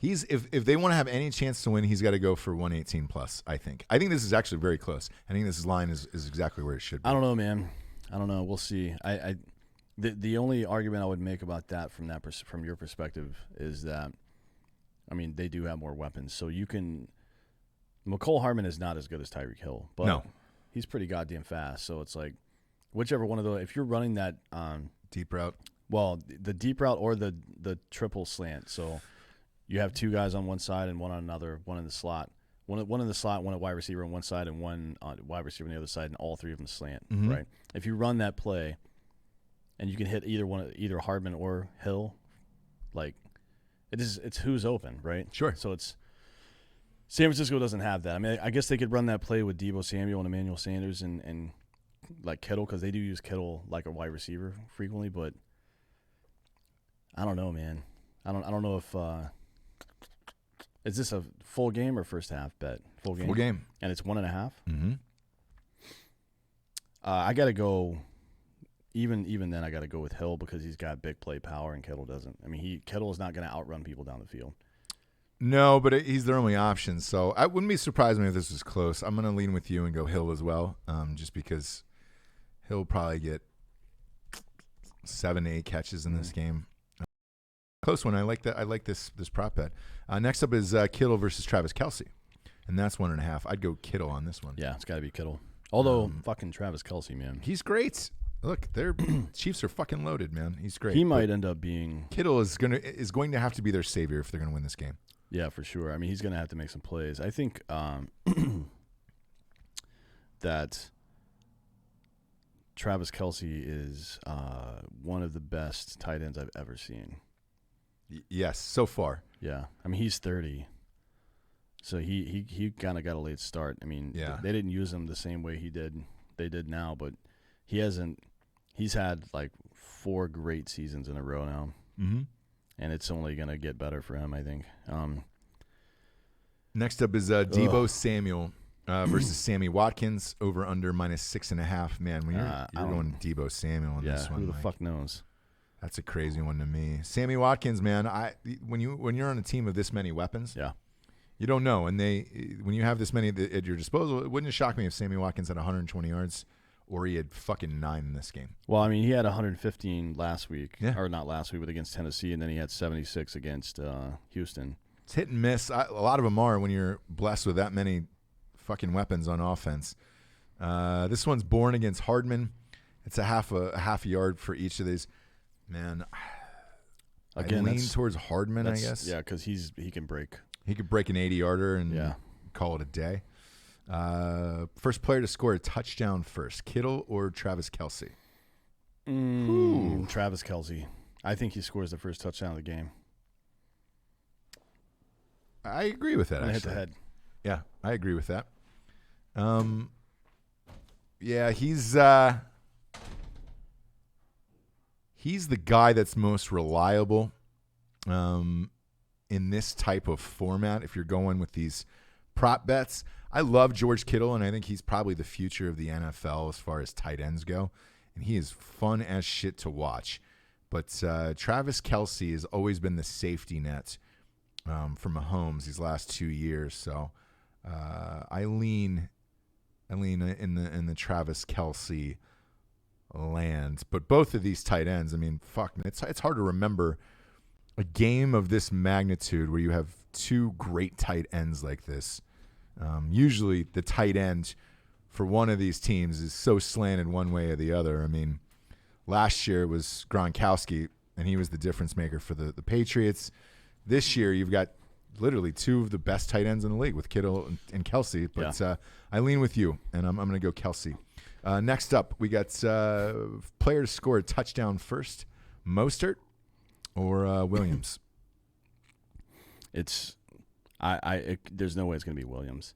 Speaker 1: If they want to have any chance to win, he's got to go for 118 plus. I think this is actually very close. I think this line is exactly where it should be.
Speaker 2: I don't know, man. I don't know. We'll see. The only argument I would make about that from your perspective is that, I mean, they do have more weapons. So you can – McCole Hardman is not as good as Tyreek Hill. But
Speaker 1: no.
Speaker 2: He's pretty goddamn fast. So it's like whichever one of those – if you're running that
Speaker 1: deep route.
Speaker 2: Well, the deep route or the triple slant. So you have two guys on one side and one on another, one in the slot. One in the slot, one at wide receiver on one side, and one on wide receiver on the other side, and all three of them slant, right? If you run that play and you can hit either Hardman or Hill, like – it's who's open, right?
Speaker 1: Sure.
Speaker 2: So it's San Francisco doesn't have that. I mean, I guess they could run that play with Debo Samuel and Emmanuel Sanders and like Kittle, because they do use Kittle like a wide receiver frequently. But I don't know, man. I don't know if is this a full game or first half bet? Full game.
Speaker 1: Full game.
Speaker 2: And it's 1.5.
Speaker 1: Mm-hmm.
Speaker 2: I got to go. Even then, I got to go with Hill because he's got big play power and Kittle doesn't. I mean, Kittle is not going to outrun people down the field.
Speaker 1: No, but he's their only option. So I wouldn't be surprised if this was close. I'm going to lean with you and go Hill as well, just because he'll probably get 7 to 8 catches in this game. Close one. I like that. I like this prop bet. Next up is Kittle versus Travis Kelce, and that's 1.5. I'd go Kittle on this one.
Speaker 2: Yeah, it's got to be Kittle. Although fucking Travis Kelce, man,
Speaker 1: he's great. Look, their Chiefs are fucking loaded, man. He's great.
Speaker 2: He might end up being
Speaker 1: Kittle is going to have to be their savior if they're going to win this game.
Speaker 2: Yeah, for sure. I mean, he's going to have to make some plays. I think that Travis Kelce is one of the best tight ends I've ever seen.
Speaker 1: Yes, so far.
Speaker 2: Yeah, I mean, he's 30, so he kind of got a late start. I mean, they didn't use him the same way they did now, but he hasn't. He's had like 4 great seasons in a row now, and it's only going to get better for him, I think.
Speaker 1: Next up is Debo Samuel versus Sammy Watkins, over under -6.5. Man, when you're going Debo Samuel in this one,
Speaker 2: who the fuck knows?
Speaker 1: That's a crazy one to me. Sammy Watkins, man. When you're on a team of this many weapons, you don't know, and when you have this many at your disposal, it wouldn't shock me if Sammy Watkins had 120 yards. Or he had fucking 9 in this game.
Speaker 2: Well, I mean, he had 115 last week. Yeah. Or not last week, but against Tennessee, and then he had 76 against Houston.
Speaker 1: It's hit and miss. A lot of them are when you're blessed with that many fucking weapons on offense. This one's born against Hardman. It's a half a yard for each of these. Man,
Speaker 2: again,
Speaker 1: I lean towards Hardman, I guess.
Speaker 2: Yeah, because he can break.
Speaker 1: He could break an 80-yarder and call it a day. First player to score a touchdown first, Kittle or Travis Kelce?
Speaker 2: Travis Kelce. I think he scores the first touchdown of the game.
Speaker 1: I agree with that, actually.
Speaker 2: Hit the head.
Speaker 1: Yeah, I agree with that. Yeah, he's the guy that's most reliable in this type of format if you're going with these prop bets. I love George Kittle, and I think he's probably the future of the NFL as far as tight ends go. And he is fun as shit to watch. But Travis Kelce has always been the safety net for Mahomes these last 2 years. So I lean in the Travis Kelce land, but both of these tight ends. I mean, fuck, man, it's hard to remember a game of this magnitude where you have two great tight ends like this. Usually, the tight end for one of these teams is so slanted one way or the other. I mean, last year it was Gronkowski, and he was the difference maker for the Patriots. This year, you've got literally two of the best tight ends in the league with Kittle and Kelce. But I lean with you, and I'm going to go Kelce. Next up, we got player to score a touchdown first, Mostert or Williams.
Speaker 2: There's no way it's going to be Williams.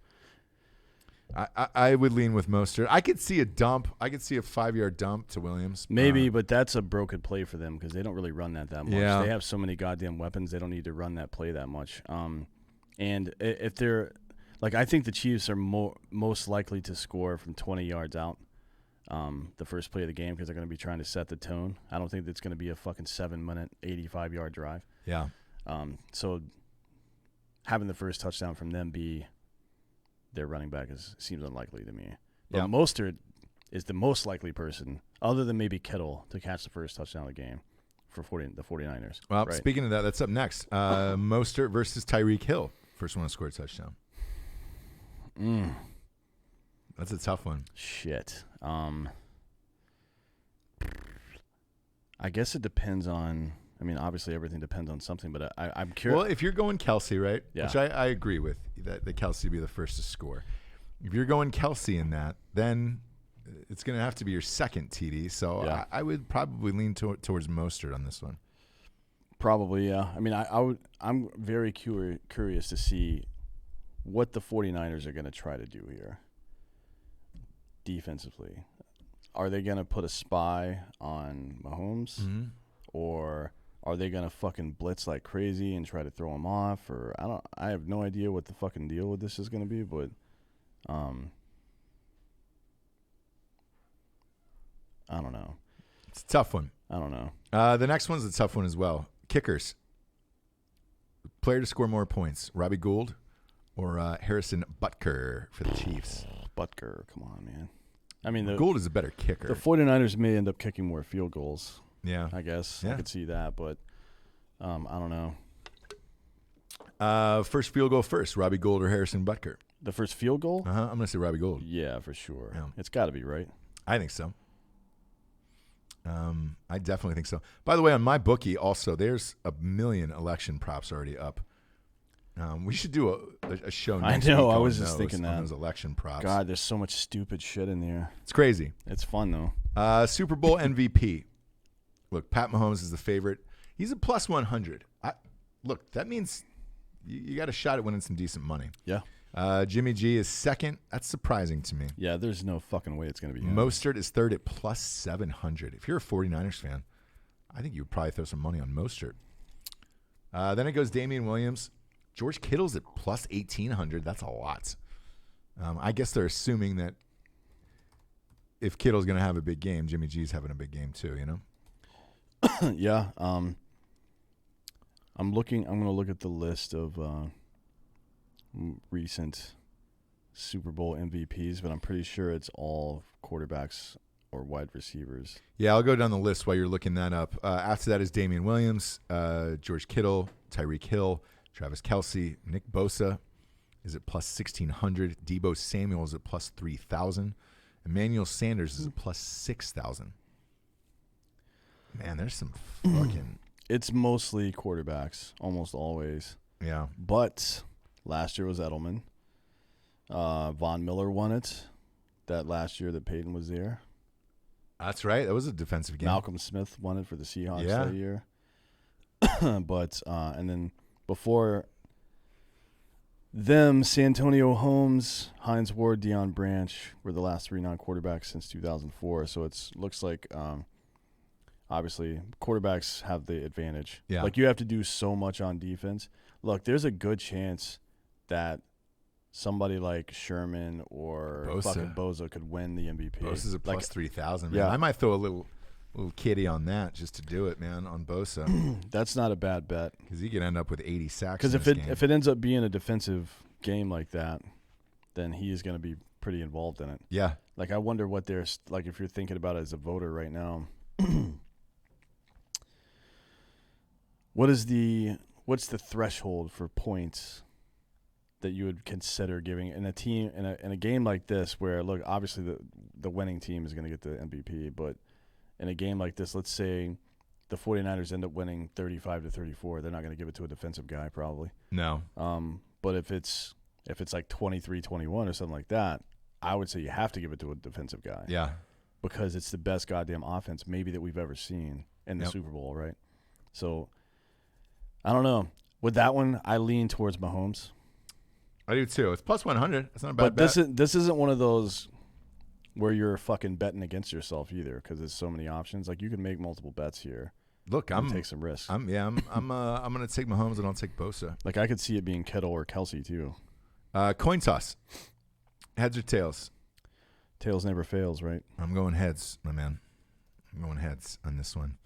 Speaker 1: I would lean with Mostert. I could see a dump. I could see a 5-yard dump to Williams.
Speaker 2: Maybe, but that's a broken play for them because they don't really run that much.
Speaker 1: Yeah.
Speaker 2: They have so many goddamn weapons. They don't need to run that play that much. And if they're like, I think the Chiefs are most likely to score from 20 yards out the first play of the game because they're going to be trying to set the tone. I don't think it's going to be a fucking 7-minute, 85-yard drive.
Speaker 1: Yeah.
Speaker 2: So having the first touchdown from them be their running back seems unlikely to me. But Mostert is the most likely person, other than maybe Kittle, to catch the first touchdown of the game for the 49ers.
Speaker 1: Well,
Speaker 2: right?
Speaker 1: Speaking of that, that's up next. Mostert versus Tyreek Hill. First one to score a touchdown. That's a tough one.
Speaker 2: Shit. I guess it depends on... I mean, obviously everything depends on something, but I'm curious.
Speaker 1: Well, if you're going Kelce, right,
Speaker 2: Yeah.
Speaker 1: which I agree with, that Kelce be the first to score. If you're going Kelce in that, then it's going to have to be your second TD. So
Speaker 2: Yeah.
Speaker 1: I would probably lean towards Mostert on this one.
Speaker 2: Probably, yeah. I mean, I'm very curious to see what the 49ers are going to try to do here defensively. Are they going to put a spy on Mahomes?
Speaker 1: Mm-hmm.
Speaker 2: Or are they going to fucking blitz like crazy and try to throw him off? Or I have no idea what the fucking deal with this is going to be, but I don't know.
Speaker 1: It's a tough one.
Speaker 2: I don't know.
Speaker 1: The next one's a tough one as well. Kickers. Player to score more points, Robbie Gould or Harrison Butker for the Chiefs?
Speaker 2: Butker, come on, man. I mean,
Speaker 1: Gould is a better kicker.
Speaker 2: The 49ers may end up kicking more field goals.
Speaker 1: Yeah.
Speaker 2: I guess.
Speaker 1: Yeah.
Speaker 2: I could see that, but I don't know.
Speaker 1: First field goal first, Robbie Gould or Harrison Butker?
Speaker 2: The first field goal?
Speaker 1: I'm going to say Robbie Gould.
Speaker 2: Yeah, for sure.
Speaker 1: Yeah.
Speaker 2: It's got to be, right?
Speaker 1: I think so. I definitely think so. By the way, on my bookie also, there's a million election props already up. We should do a show next week.
Speaker 2: I was just thinking that.
Speaker 1: On those election props.
Speaker 2: God, there's so much stupid shit in there.
Speaker 1: It's crazy.
Speaker 2: It's fun, though.
Speaker 1: Super Bowl MVP. Look, Pat Mahomes is the favorite. He's a plus 100. Look, that means you got a shot at winning some decent money.
Speaker 2: Yeah.
Speaker 1: Jimmy G is second. That's surprising to me.
Speaker 2: Yeah, there's no fucking way it's going to be him.
Speaker 1: Mostert is third at plus 700. If you're a 49ers fan, I think you would probably throw some money on Mostert. Then it goes Damian Williams. George Kittle's at plus 1,800. That's a lot. I guess they're assuming that if Kittle's going to have a big game, Jimmy G's having a big game too, you know?
Speaker 2: Yeah. I'm going to look at the list of recent Super Bowl MVPs, but I'm pretty sure it's all quarterbacks or wide receivers.
Speaker 1: Yeah, I'll go down the list while you're looking that up. After that is Damian Williams, George Kittle, Tyreek Hill, Travis Kelce, Nick Bosa is at plus 1,600. Debo Samuel is at plus 3,000. Emmanuel Sanders is at plus 6,000. Man, there's some fucking...
Speaker 2: It's mostly quarterbacks, almost always.
Speaker 1: Yeah.
Speaker 2: But last year was Edelman. Von Miller won it that last year that Peyton was there.
Speaker 1: That's right. That was a defensive game.
Speaker 2: Malcolm Smith won it for the Seahawks
Speaker 1: Yeah.
Speaker 2: that year. But and then before them, Santonio Holmes, Hines Ward, Deion Branch were the last three non-quarterbacks since 2004. So it looks like obviously quarterbacks have the advantage.
Speaker 1: Yeah.
Speaker 2: Like you have to do so much on defense. Look, there's a good chance that somebody like Sherman or fucking Bosa could win the MVP.
Speaker 1: Bosa's a plus 3,000, man.
Speaker 2: Yeah.
Speaker 1: I might throw a little kitty on that just to do it, man, on Bosa.
Speaker 2: That's not a bad bet.
Speaker 1: Because he could end up with 80 sacks
Speaker 2: Because
Speaker 1: in this game.
Speaker 2: if it ends up being a defensive game like that, then he is going to be pretty involved in it.
Speaker 1: Yeah.
Speaker 2: Like, I wonder what there's like if you're thinking about it as a voter right now. What's the threshold for points that you would consider giving in a team in a game like this where, look, obviously the winning team is going to get the MVP, but in a game like this, let's say the 49ers end up winning 35-34, they're not going to give it to a defensive guy probably.
Speaker 1: No.
Speaker 2: But if it's like 23-21 or something like that, I would say you have to give it to a defensive guy.
Speaker 1: Yeah.
Speaker 2: Because it's the best goddamn offense maybe that we've ever seen in the Super Bowl, right? So I don't know. With that one, I lean towards Mahomes.
Speaker 1: I do too. It's plus 100. That's not a bad bet.
Speaker 2: But this isn't one of those where you're fucking betting against yourself either, because there's so many options. Like, you can make multiple bets here.
Speaker 1: Look, I'm
Speaker 2: take some risks.
Speaker 1: I'm gonna take Mahomes and I'll take Bosa.
Speaker 2: Like, I could see it being Kittle or Kelsey too.
Speaker 1: Coin toss. Heads or tails?
Speaker 2: Tails never fails, right?
Speaker 1: I'm going heads, my man. I'm going heads on this one.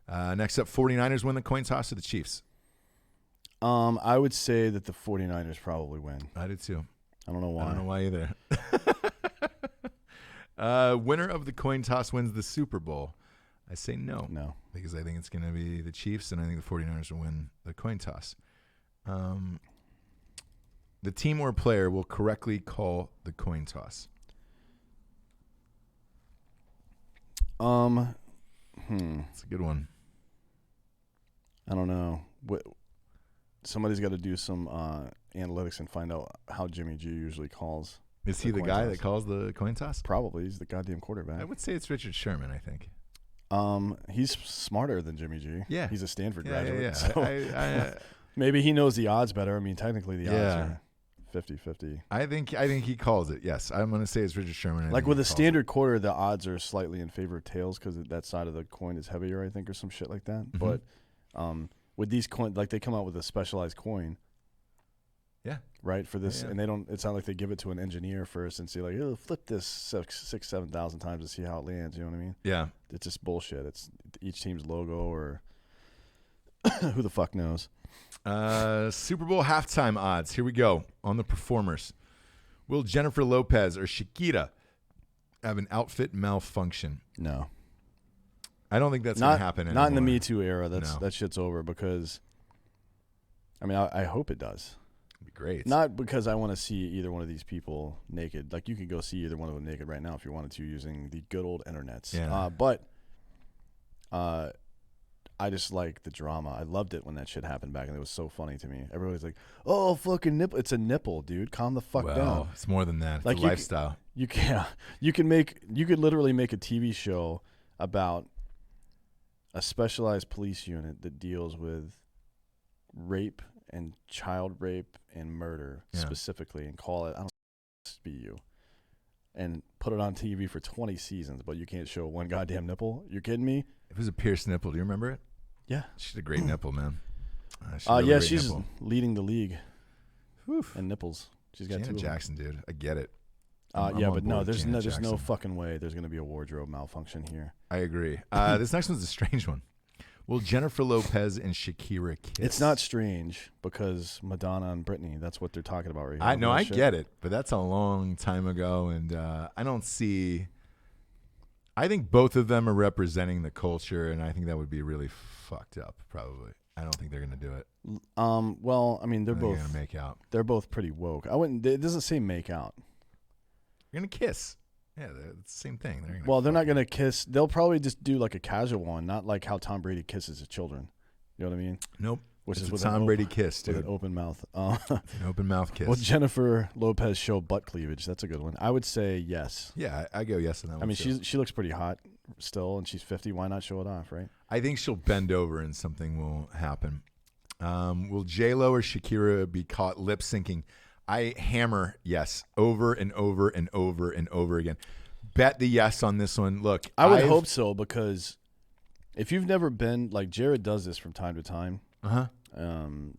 Speaker 1: Next up, 49ers win the coin toss or the Chiefs?
Speaker 2: I would say that the 49ers probably win.
Speaker 1: I do too.
Speaker 2: I don't know why.
Speaker 1: I don't know why either. Winner of the coin toss wins the Super Bowl. I say no.
Speaker 2: No.
Speaker 1: Because I think it's going to be the Chiefs, and I think the 49ers will win the coin toss. The team or player will correctly call the coin toss. It's a good one.
Speaker 2: I don't know. Somebody's got to do some analytics and find out how Jimmy G usually calls.
Speaker 1: Is he the guy that calls the coin toss?
Speaker 2: Probably. He's the goddamn quarterback.
Speaker 1: I would say it's Richard Sherman, I think.
Speaker 2: He's smarter than Jimmy G.
Speaker 1: Yeah.
Speaker 2: He's a Stanford graduate.
Speaker 1: Yeah.
Speaker 2: So maybe he knows the odds better. I mean, technically the odds are 50-50.
Speaker 1: I think he calls it, yes. I'm going to say it's Richard Sherman.
Speaker 2: Like with a standard quarter, the odds are slightly in favor of tails because that side of the coin is heavier, I think, or some shit like that.
Speaker 1: Mm-hmm.
Speaker 2: But with these coins, like they come out with a specialized coin.
Speaker 1: Yeah.
Speaker 2: Right, for this,
Speaker 1: Yeah.
Speaker 2: and they don't. It's not like they give it to an engineer first and say like, "Oh, flip this 7,000 times to see how it lands." You know what I mean?
Speaker 1: Yeah.
Speaker 2: It's just bullshit. It's each team's logo or who the fuck knows.
Speaker 1: Super Bowl halftime odds. Here we go on the performers. Will Jennifer Lopez or Shakira have an outfit malfunction?
Speaker 2: No,
Speaker 1: I don't think that's going to happen anymore.
Speaker 2: Not in the Me Too era. That shit's over because. I mean, I hope it does.
Speaker 1: It'd be great.
Speaker 2: Not because I want to see either one of these people naked. Like, you could go see either one of them naked right now if you wanted to using the good old internets.
Speaker 1: Yeah.
Speaker 2: But I just like the drama. I loved it when that shit happened back, and it was so funny to me. Everybody's like, "Oh, fucking nipple!" It's a nipple, dude. Calm the fuck down.
Speaker 1: It's more than that. It's
Speaker 2: like
Speaker 1: a lifestyle.
Speaker 2: You could literally make a TV show about a specialized police unit that deals with rape and child rape and murder specifically, and call it, I don't know, SBU, and put it on TV for 20 seasons, but you can't show one goddamn nipple? You're kidding me?
Speaker 1: It was a pierced nipple. Do you remember it?
Speaker 2: Yeah.
Speaker 1: She's a great nipple, man.
Speaker 2: She's leading the league in nipples. She's got
Speaker 1: Janet
Speaker 2: two.
Speaker 1: Jackson, dude. I get it.
Speaker 2: There's no fucking way there's going to be a wardrobe malfunction here.
Speaker 1: I agree. This next one's a strange one. Will Jennifer Lopez and Shakira kiss?
Speaker 2: It's not strange because Madonna and Britney, that's what they're talking about right here.
Speaker 1: I get it, but that's a long time ago, and I don't see. I think both of them are representing the culture, and I think that would be really fucked up, probably. I don't think they're going to do it.
Speaker 2: Well, I mean, they're both
Speaker 1: going to make out.
Speaker 2: They're both pretty woke. It doesn't say make out.
Speaker 1: You're going to kiss. Yeah, it's the same thing.
Speaker 2: They're not going to kiss. They'll probably just do like a casual one, not like how Tom Brady kisses his children. You know what I mean?
Speaker 1: Nope.
Speaker 2: Which
Speaker 1: it's
Speaker 2: is
Speaker 1: a Tom Brady kiss, dude.
Speaker 2: With an open mouth.
Speaker 1: It's an open mouth kiss.
Speaker 2: Will Jennifer Lopez show butt cleavage? That's a good one. I would say yes.
Speaker 1: Yeah, I go yes on that one.
Speaker 2: I mean, she looks pretty hot still, and she's 50. Why not show it off, right?
Speaker 1: I think she'll bend over and something will happen. Will J-Lo or Shakira be caught lip syncing? I hammer yes over and over and over and over again. Bet the yes on this one. Look,
Speaker 2: I would hope so, because if you've never been, like Jared does this from time to time,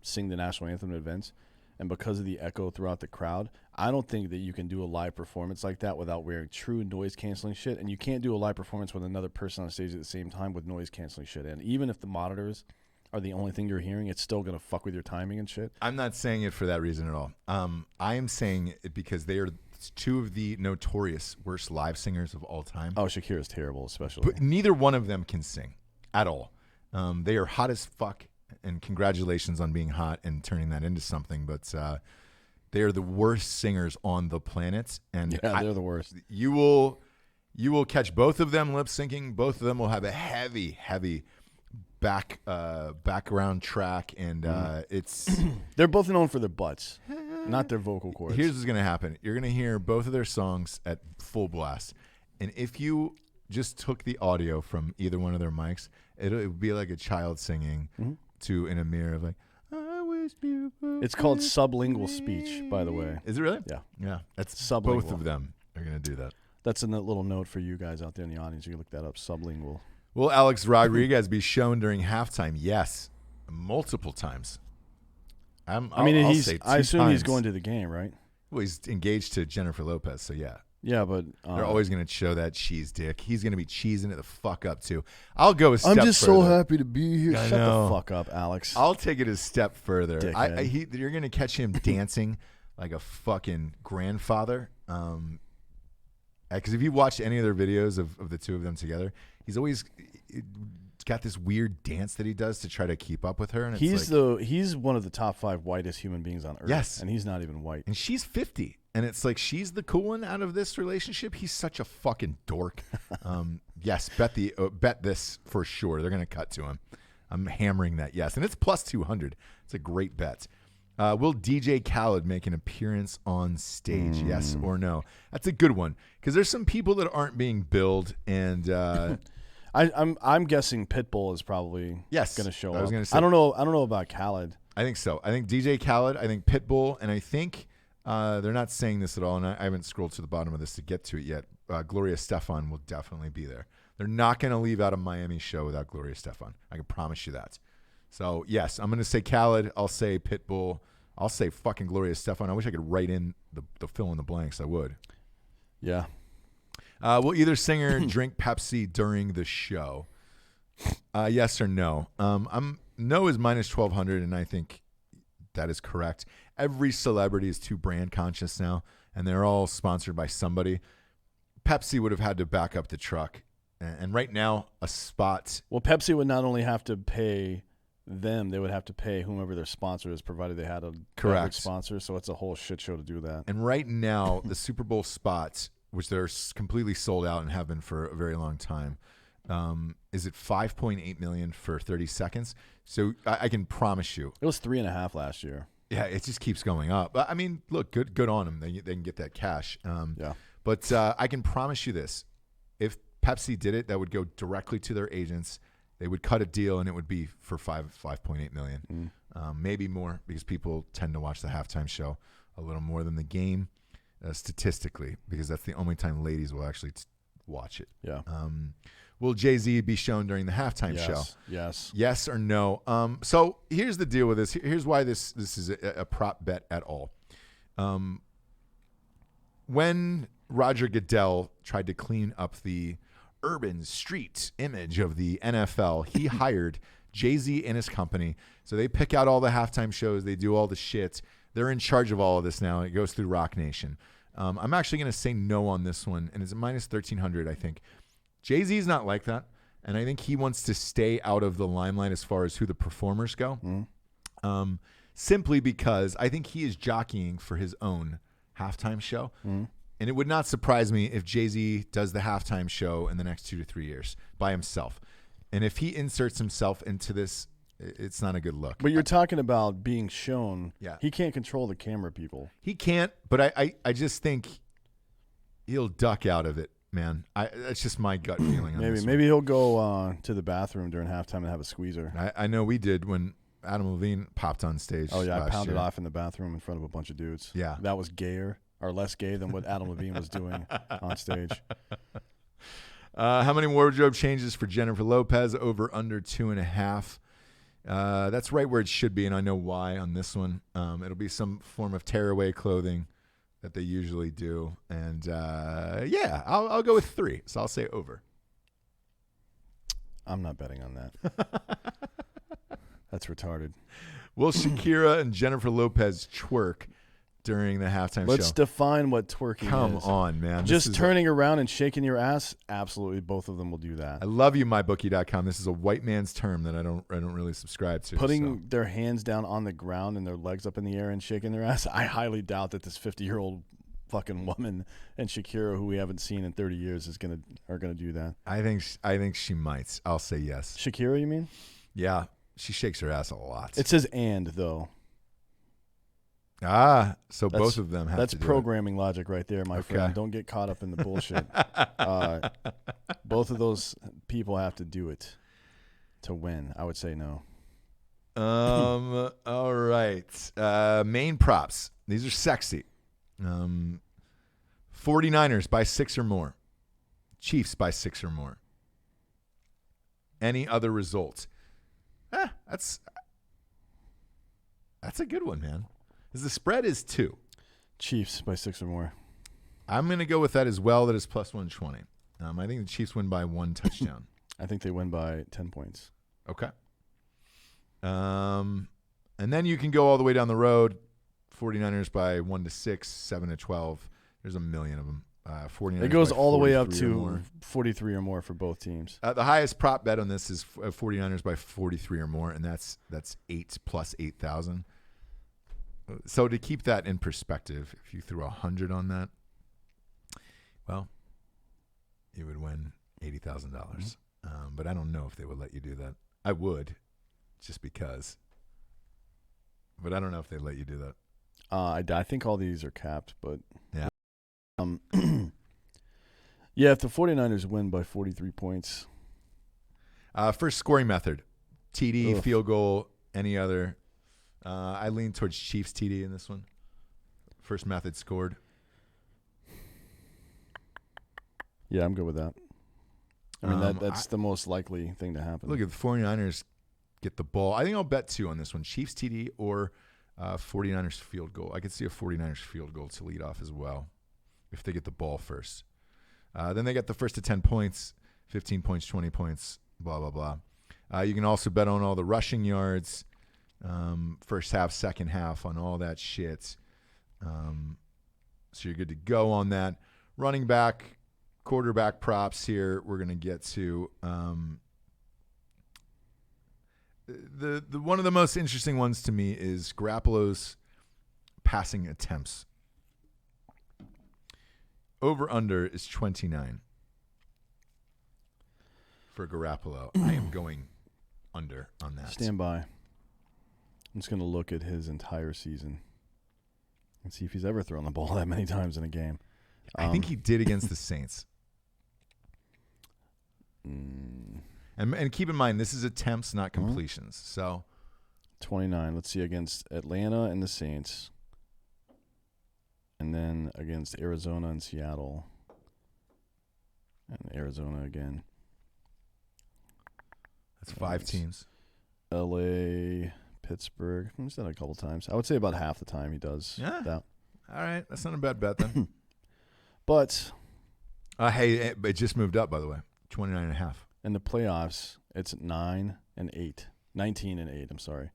Speaker 2: sing the national anthem at events, and because of the echo throughout the crowd, I don't think that you can do a live performance like that without wearing true noise canceling shit, and you can't do a live performance with another person on stage at the same time with noise canceling shit. And even if the monitors are the only thing you're hearing, it's still going to fuck with your timing and shit.
Speaker 1: I'm not saying it for that reason at all. I am saying it because they are two of the notorious worst live singers of all time.
Speaker 2: Oh, Shakira's terrible, especially.
Speaker 1: But neither one of them can sing at all. They are hot as fuck, and congratulations on being hot and turning that into something. But they are the worst singers on the planet, and
Speaker 2: they're the worst.
Speaker 1: You will catch both of them lip syncing. Both of them will have a heavy background track, and it's
Speaker 2: they're both known for their butts, not their vocal cords.
Speaker 1: Here's what's gonna happen: you're gonna hear both of their songs at full blast, and if you just took the audio from either one of their mics, it would be like a child singing to in a mirror of like, I wish you were.
Speaker 2: It's called sublingual speech, by the way.
Speaker 1: Is it really?
Speaker 2: Yeah.
Speaker 1: That's
Speaker 2: sublingual.
Speaker 1: Both of them are gonna do that.
Speaker 2: That's a little note for you guys out there in the audience. You can look that up. Sublingual.
Speaker 1: Will Alex Rodriguez be shown during halftime? Yes, multiple times. I
Speaker 2: assume he's going to the game, right?
Speaker 1: Well, he's engaged to Jennifer Lopez, so yeah.
Speaker 2: Yeah, but
Speaker 1: they're always going to show that cheese dick. He's going to be cheesing it the fuck up too. I'll go a step
Speaker 2: I'm just
Speaker 1: further.
Speaker 2: so happy to be here.
Speaker 1: I
Speaker 2: Shut
Speaker 1: know.
Speaker 2: the fuck up, Alex.
Speaker 1: I'll take it a step further.
Speaker 2: Dickhead.
Speaker 1: You're going to catch him dancing like a fucking grandfather. Because if you watch any of their videos of the two of them together, he's always got this weird dance that he does to try to keep up with her. And
Speaker 2: he's one of the top 5 whitest human beings on earth.
Speaker 1: Yes,
Speaker 2: and he's not even white.
Speaker 1: And she's 50, and it's like she's the cool one out of this relationship. He's such a fucking dork. Yes, bet this for sure. They're gonna cut to him. I'm hammering that. Yes, and it's plus 200. It's a great bet. Will DJ Khaled make an appearance on stage? Yes or no? That's a good one because there's some people that aren't being billed, and
Speaker 2: I'm guessing Pitbull is probably going to show up. I don't know about Khaled.
Speaker 1: I think so. I think DJ Khaled. I think Pitbull, and I think they're not saying this at all. And I haven't scrolled to the bottom of this to get to it yet. Gloria Estefan will definitely be there. They're not going to leave out a Miami show without Gloria Estefan. I can promise you that. So, yes, I'm going to say Khaled. I'll say Pitbull. I'll say fucking Gloria Estefan. I wish I could write in the fill in the blanks. I would.
Speaker 2: Yeah.
Speaker 1: Will either singer drink Pepsi during the show? Yes or no? No is minus 1,200, and I think that is correct. Every celebrity is too brand conscious now, and they're all sponsored by somebody. Pepsi would have had to back up the truck. And right now, a spot.
Speaker 2: Well, Pepsi would not only have to pay them, they would have to pay whomever their sponsor is, provided they had a correct sponsor. So it's a whole shit show to do that.
Speaker 1: And right now, the Super Bowl spots, which they're completely sold out and have been for a very long time, is it $5.8 million for 30 seconds? So I can promise you,
Speaker 2: it was 3.5 last year.
Speaker 1: Yeah, it just keeps going up. I mean, look, good on them. They can get that cash.
Speaker 2: Yeah.
Speaker 1: But I can promise you this: if Pepsi did it, that would go directly to their agents. They would cut a deal, and it would be for $5.8 million, maybe more, because people tend to watch the halftime show a little more than the game, statistically, because that's the only time ladies will actually watch it.
Speaker 2: Yeah.
Speaker 1: Will Jay-Z be shown during the halftime show?
Speaker 2: Yes.
Speaker 1: Yes or no? So here's the deal with this. Here's why this is a prop bet at all. When Roger Goodell tried to clean up the urban street image of the NFL, he hired Jay-Z and his company. So they pick out all the halftime shows. They do all the shit. They're in charge of all of this now. It goes through Rock Nation. I'm actually going to say no on this one, and it's minus 1,300, I think. Jay-Z's not like that, and I think he wants to stay out of the limelight as far as who the performers go, simply because I think he is jockeying for his own halftime show. And it would not surprise me if Jay-Z does the halftime show in the next 2 to 3 years by himself. And if he inserts himself into this, it's not a good look.
Speaker 2: But you're talking about being shown.
Speaker 1: Yeah.
Speaker 2: He can't control the camera people.
Speaker 1: He can't, but I just think he'll duck out of it, man. That's just my gut feeling on this
Speaker 2: Maybe he'll go to the bathroom during halftime and have a squeezer.
Speaker 1: I know we did when Adam Levine popped on stage.
Speaker 2: Oh, yeah, I pounded off in the bathroom in front of a bunch of dudes.
Speaker 1: Yeah.
Speaker 2: That was gayer or less gay than what Adam Levine was doing on stage.
Speaker 1: How many wardrobe changes for Jennifer Lopez? Over under 2.5. That's right where it should be, and I know why on this one. It'll be some form of tearaway clothing that they usually do. And, yeah, I'll go with 3, so I'll say over.
Speaker 2: I'm not betting on that. That's retarded.
Speaker 1: Will Shakira and Jennifer Lopez twerk during the halftime
Speaker 2: Let's
Speaker 1: show.
Speaker 2: define what twerking
Speaker 1: Come
Speaker 2: is.
Speaker 1: on, man.
Speaker 2: Just turning around and shaking your ass? Absolutely, both of them will do that.
Speaker 1: I love you, mybookie.com. This is a white man's term that I don't really subscribe to.
Speaker 2: Putting their hands down on the ground and their legs up in the air and shaking their ass. I highly doubt that this 50-year-old fucking woman and Shakira, who we haven't seen in 30 years, are gonna do that.
Speaker 1: I think she might. I'll say yes.
Speaker 2: Shakira, you mean?
Speaker 1: Yeah, she shakes her ass a lot.
Speaker 2: It says "and" though.
Speaker 1: So both of them have to do
Speaker 2: That's programming logic right there, my friend. Don't get caught up in the bullshit. Both of those people have to do it to win. I would say no.
Speaker 1: All right. Main props. These are sexy. 49ers by 6 or more. Chiefs by 6 or more. Any other results? That's a good one, man. Because the spread is 2.
Speaker 2: Chiefs by 6 or more.
Speaker 1: I'm going to go with that as well. That is plus 120. I think the Chiefs win by 1 touchdown.
Speaker 2: I think they win by 10 points.
Speaker 1: Okay. And then you can go all the way down the road. 49ers by 1 to 6, 7 to 12. There's a million of them. 49ers
Speaker 2: it goes all the way up
Speaker 1: 43
Speaker 2: to 43 or more for both teams.
Speaker 1: The highest prop bet on this is 49ers by 43 or more, and that's 8 plus 8,000. So to keep that in perspective, if you threw 100 on that, well, you would win $80,000. But I don't know if they would let you do that. I would, just because. But I don't know if they'd let you do that.
Speaker 2: I think all these are capped, but
Speaker 1: yeah.
Speaker 2: Yeah, if the 49ers win by 43 points.
Speaker 1: First scoring method, TD, field goal, any other. I lean towards Chiefs TD in this one. First method scored.
Speaker 2: Yeah, I'm good with that. I mean, that's the most likely thing to happen.
Speaker 1: Look, if the 49ers get the ball, I think I'll bet 2 on this one. Chiefs TD or 49ers field goal. I could see a 49ers field goal to lead off as well if they get the ball first. Then they get the first to 10 points, 15 points, 20 points, blah, blah, blah. You can also bet on all the rushing yards, first half, second half, on all that shit. So you're good to go on that. Running back, quarterback props here. We're going to get to the one of the most interesting ones to me is Garoppolo's passing attempts. Over under is 29 for Garoppolo. I am going under on that.
Speaker 2: Stand by. I'm just going to look at his entire season and see if he's ever thrown the ball that many times in a game.
Speaker 1: I think he did against the Saints. And keep in mind, this is attempts, not completions. So
Speaker 2: 29. Let's see, against Atlanta and the Saints. And then against Arizona and Seattle. And Arizona again.
Speaker 1: That's 5 teams.
Speaker 2: LA, Pittsburgh. He's done it a couple times. I would say about half the time he does that.
Speaker 1: All right. That's not a bad bet then.
Speaker 2: But
Speaker 1: hey, it just moved up, by the way. 29.5.
Speaker 2: In the playoffs, it's 9 and 8. 19 and 8, I'm sorry.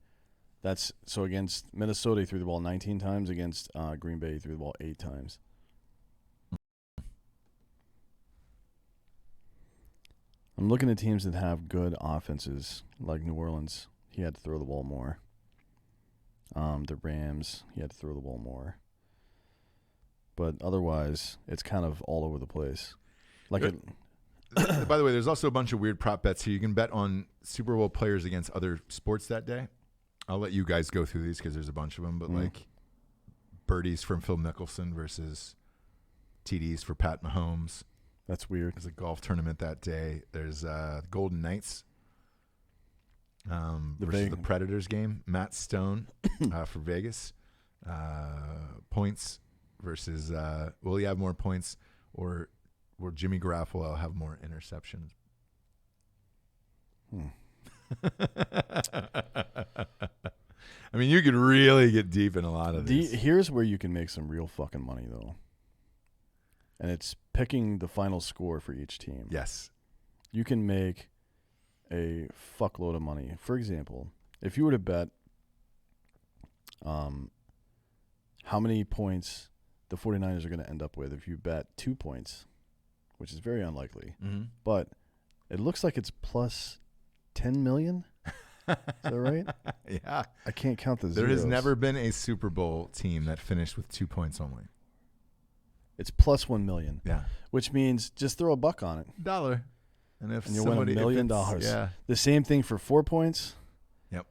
Speaker 2: That's so against Minnesota, he threw the ball 19 times. Against Green Bay, he threw the ball 8 times. I'm looking at teams that have good offenses, like New Orleans. He had to throw the ball more. The Rams, he had to throw the ball more. But otherwise, it's kind of all over the place. Like
Speaker 1: By the way, there's also a bunch of weird prop bets here. You can bet on Super Bowl players against other sports that day. I'll let you guys go through these because there's a bunch of them. But like birdies from Phil Mickelson versus TDs for Pat Mahomes.
Speaker 2: That's weird.
Speaker 1: There's a golf tournament that day. There's Golden Knights versus the Predators game. Matt Stone for Vegas. Points versus will he have more points or will Jimmy Garoppolo have more interceptions? I mean, you could really get deep in a lot of these.
Speaker 2: Here's where you can make some real fucking money, though. And it's picking the final score for each team.
Speaker 1: Yes.
Speaker 2: You can make a fuckload of money. For example, if you were to bet how many points the 49ers are going to end up with if you bet 2 points, which is very unlikely.
Speaker 1: Mm-hmm.
Speaker 2: But it looks like it's plus 10 million. Is that right?
Speaker 1: Yeah.
Speaker 2: I can't count the zeros.
Speaker 1: There has never been a Super Bowl team that finished with 2 points only.
Speaker 2: It's plus 1 million.
Speaker 1: Yeah.
Speaker 2: Which means just throw a buck on it.
Speaker 1: $1. And
Speaker 2: you'll win $1 million.
Speaker 1: Yeah.
Speaker 2: The same thing for 4 points.
Speaker 1: Yep.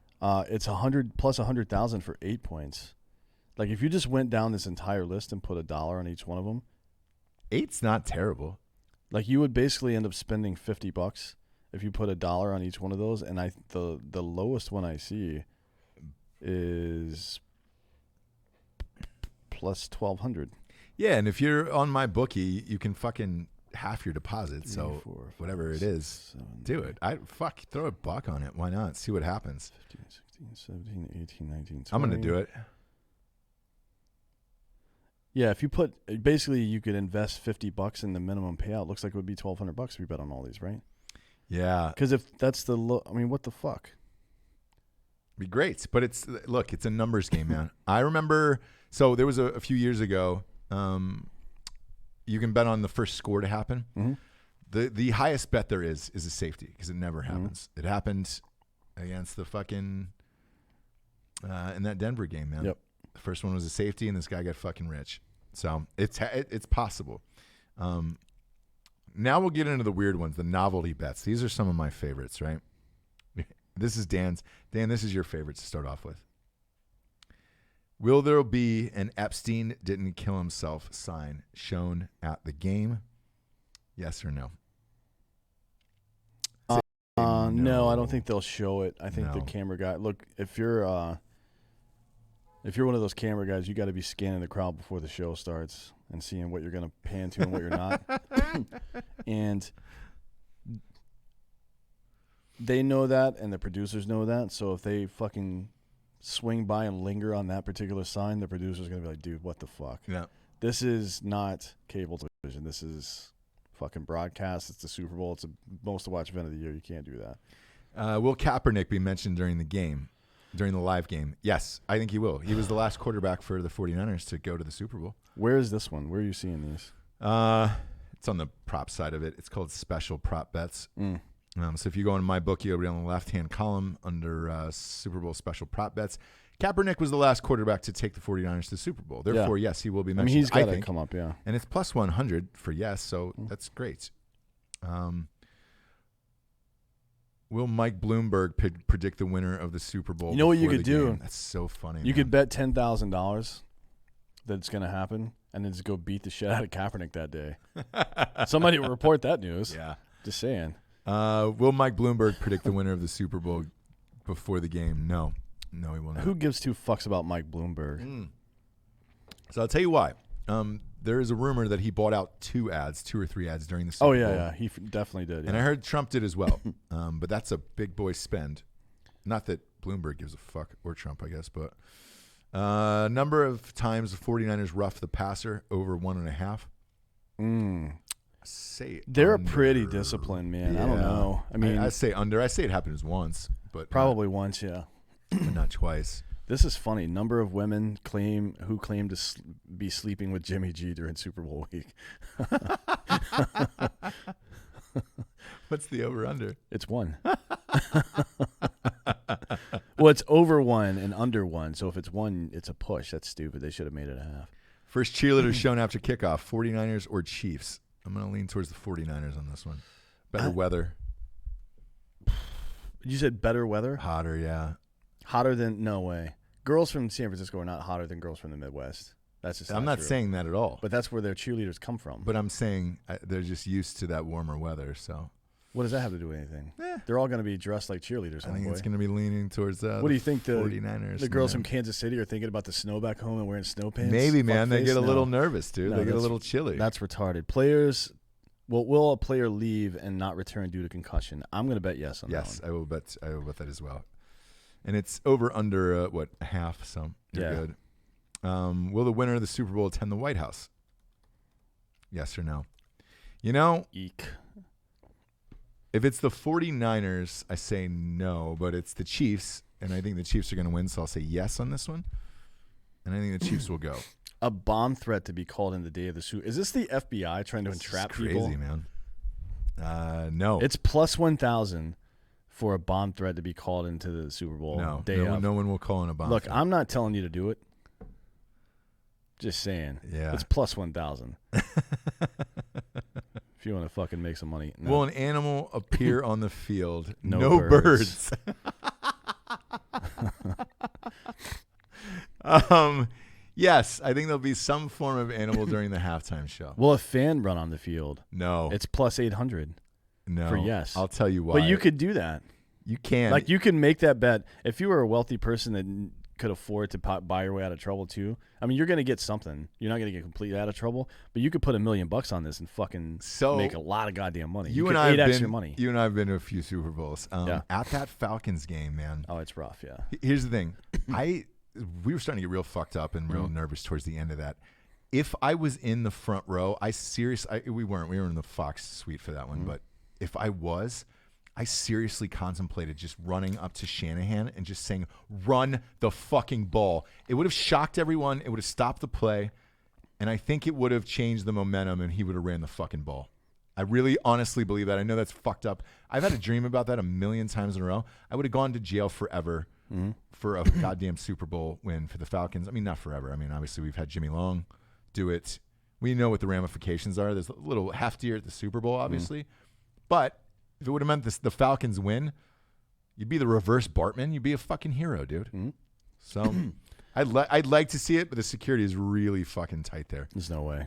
Speaker 2: It's 100 plus 100,000 for 8 points. Like if you just went down this entire list and put $1 on each one of them,
Speaker 1: 8's not terrible.
Speaker 2: like you would basically end up spending $50 if you put $1 on each one of those. And the lowest one I see is plus 1,200.
Speaker 1: Yeah, and if you're on my bookie, you can fucking half your deposit.
Speaker 2: 3,
Speaker 1: So
Speaker 2: 4, 5,
Speaker 1: whatever it
Speaker 2: 6,
Speaker 1: is,
Speaker 2: 7,
Speaker 1: do it. Throw a buck on it. Why not? See what happens.
Speaker 2: 15, 16, 17, 18, 19, 20.
Speaker 1: I'm going to do it.
Speaker 2: Yeah, if you put basically you could invest $50 in the minimum payout. Looks like it would be $1,200 if you bet on all these, right?
Speaker 1: Yeah.
Speaker 2: Because if that's the low, I mean, what the fuck?
Speaker 1: Be great. But it's a numbers game, man. I remember, so there was a few years ago, you can bet on the first score to happen.
Speaker 2: Mm-hmm.
Speaker 1: The highest bet there is a safety because it never happens. It happened against the fucking in that Denver game, man.
Speaker 2: Yep.
Speaker 1: The first one was a safety, and this guy got fucking rich. So it's possible. Now we'll get into the weird ones, the novelty bets. These are some of my favorites, right? This is Dan's. Dan, this is your favorite to start off with. Will there be an Epstein didn't kill himself sign shown at the game? Yes or no?
Speaker 2: No, I don't think they'll show it. I think the
Speaker 1: No.
Speaker 2: camera guy. Look, if you're one of those camera guys, you got to be scanning the crowd before the show starts and seeing what you're going to pan to and what you're not. And they know that, and the producers know that. So if they fucking swing by and linger on that particular sign, the producer's going to be like, dude, what the fuck?
Speaker 1: Yeah.
Speaker 2: This is not cable television. This is fucking broadcast. It's the Super Bowl. It's the most watched event of the year. You can't do that.
Speaker 1: Will Kaepernick be mentioned during the live game? Yes, I think he will. He was the last quarterback for the 49ers to go to the Super Bowl.
Speaker 2: Where is this one? Where are you seeing these?
Speaker 1: It's on the prop side of it. It's called Special Prop Bets.
Speaker 2: Mm.
Speaker 1: So if you go into my bookie, it'll be on the left-hand column under Super Bowl Special Prop Bets. Kaepernick was the last quarterback to take the 49ers to the Super Bowl. Therefore, yes, he will be
Speaker 2: I
Speaker 1: mentioned.
Speaker 2: mean, he's got to come up, yeah.
Speaker 1: And it's plus 100 for yes, so that's great. Will Mike Bloomberg predict the winner of the Super Bowl?
Speaker 2: You know what you
Speaker 1: before
Speaker 2: could
Speaker 1: the
Speaker 2: do?
Speaker 1: game? That's so funny.
Speaker 2: You could bet $10,000 that it's going to happen, and then just go beat the shit out of Kaepernick that day. Somebody will report that news.
Speaker 1: Yeah.
Speaker 2: Just saying.
Speaker 1: Will Mike Bloomberg predict the winner of the Super Bowl before the game? No. No, he will not.
Speaker 2: Who gives two fucks about Mike Bloomberg?
Speaker 1: So I'll tell you why. There is a rumor that he bought out 2 or 3 ads during the Super Bowl.
Speaker 2: Yeah. He definitely did.
Speaker 1: And I heard Trump did as well. But that's a big boy spend. Not that Bloomberg gives a fuck, or Trump, I guess. But number of times the 49ers rough the passer, over 1.5.
Speaker 2: They're
Speaker 1: under.
Speaker 2: pretty disciplined, man.
Speaker 1: Yeah.
Speaker 2: I don't know. I mean,
Speaker 1: I say under. I say it happens once, but
Speaker 2: probably once, yeah.
Speaker 1: not twice.
Speaker 2: This is funny. Number of women who claim to be sleeping with Jimmy G during Super Bowl week.
Speaker 1: What's the over-under?
Speaker 2: It's 1. Well, it's over 1 and under 1. So if it's 1, it's a push. That's stupid. They should have made it a half.
Speaker 1: First cheerleader shown after kickoff, 49ers or Chiefs? I'm going to lean towards the 49ers on this one. Better weather.
Speaker 2: You said better weather?
Speaker 1: Hotter, yeah.
Speaker 2: Hotter than, no way. Girls from San Francisco are not hotter than girls from the Midwest. That's just
Speaker 1: I'm not
Speaker 2: true.
Speaker 1: saying that at all.
Speaker 2: But that's where their cheerleaders come from.
Speaker 1: But I'm saying they're just used to that warmer weather. So
Speaker 2: what does that have to do with anything? They're all going to be dressed like cheerleaders.
Speaker 1: I think it's going to be leaning towards
Speaker 2: what do you think
Speaker 1: 49ers.
Speaker 2: The girls from Kansas City are thinking about the snow back home and wearing snow pants?
Speaker 1: Maybe, man. They get a little
Speaker 2: No.
Speaker 1: nervous, dude.
Speaker 2: No,
Speaker 1: They get a little chilly.
Speaker 2: That's retarded. Players, will a player leave and not return due to concussion? I'm going to bet yes on that one.
Speaker 1: Yes, I will bet that as well. And it's over under a half, so you're good. Will the winner of the Super Bowl attend the White House? Yes or no? You know,
Speaker 2: Eek.
Speaker 1: If it's the 49ers, I say no, but it's the Chiefs, and I think the Chiefs are going to win, so I'll say yes on this one. and I think the Chiefs will go.
Speaker 2: A bomb threat to be called in the day of the Super. Is this the FBI trying to entrap people?
Speaker 1: Crazy, man. No.
Speaker 2: It's plus 1,000 for a bomb threat to be called into the Super Bowl.
Speaker 1: No one will call in a bomb.
Speaker 2: Look,
Speaker 1: threat.
Speaker 2: I'm not telling you to do it. Just saying.
Speaker 1: Yeah.
Speaker 2: It's plus 1,000. If you want to fucking make some money. No.
Speaker 1: Will an animal appear on the field?
Speaker 2: No birds.
Speaker 1: Yes, I think there'll be some form of animal during the halftime show.
Speaker 2: Will a fan run on the field?
Speaker 1: No.
Speaker 2: It's plus 800.
Speaker 1: No.
Speaker 2: For yes.
Speaker 1: I'll tell you why.
Speaker 2: But you could do that.
Speaker 1: You can.
Speaker 2: Like, you can make that bet. If you were a wealthy person that could afford to buy your way out of trouble, too, I mean, you're going to get something. You're not going to get completely out of trouble, but you could put $1 million on this and fucking make a lot of goddamn money. You and I have been, money.
Speaker 1: You and I have been to a few Super Bowls. At that Falcons game, man.
Speaker 2: Oh, it's rough, yeah.
Speaker 1: Here's the thing. We were starting to get real fucked up and real nervous towards the end of that. If I was in the front row, we weren't. We were in the Fox suite for that one. But if I was, I seriously contemplated just running up to Shanahan and just saying, "Run the fucking ball." It would have shocked everyone. It would have stopped the play, and I think it would have changed the momentum, and he would have ran the fucking ball. I really honestly believe that. I know that's fucked up. I've had a dream about that 1,000,000 times in a row. I would have gone to jail forever. For a goddamn Super Bowl win for the Falcons. I mean, not forever. I mean, obviously, we've had Jimmy Long do it. We know what the ramifications are. There's a little heftier at the Super Bowl, obviously. But if it would have meant the Falcons win, you'd be the reverse Bartman. You'd be a fucking hero, dude. So I'd like to see it, but the security is really fucking tight there.
Speaker 2: There's no way.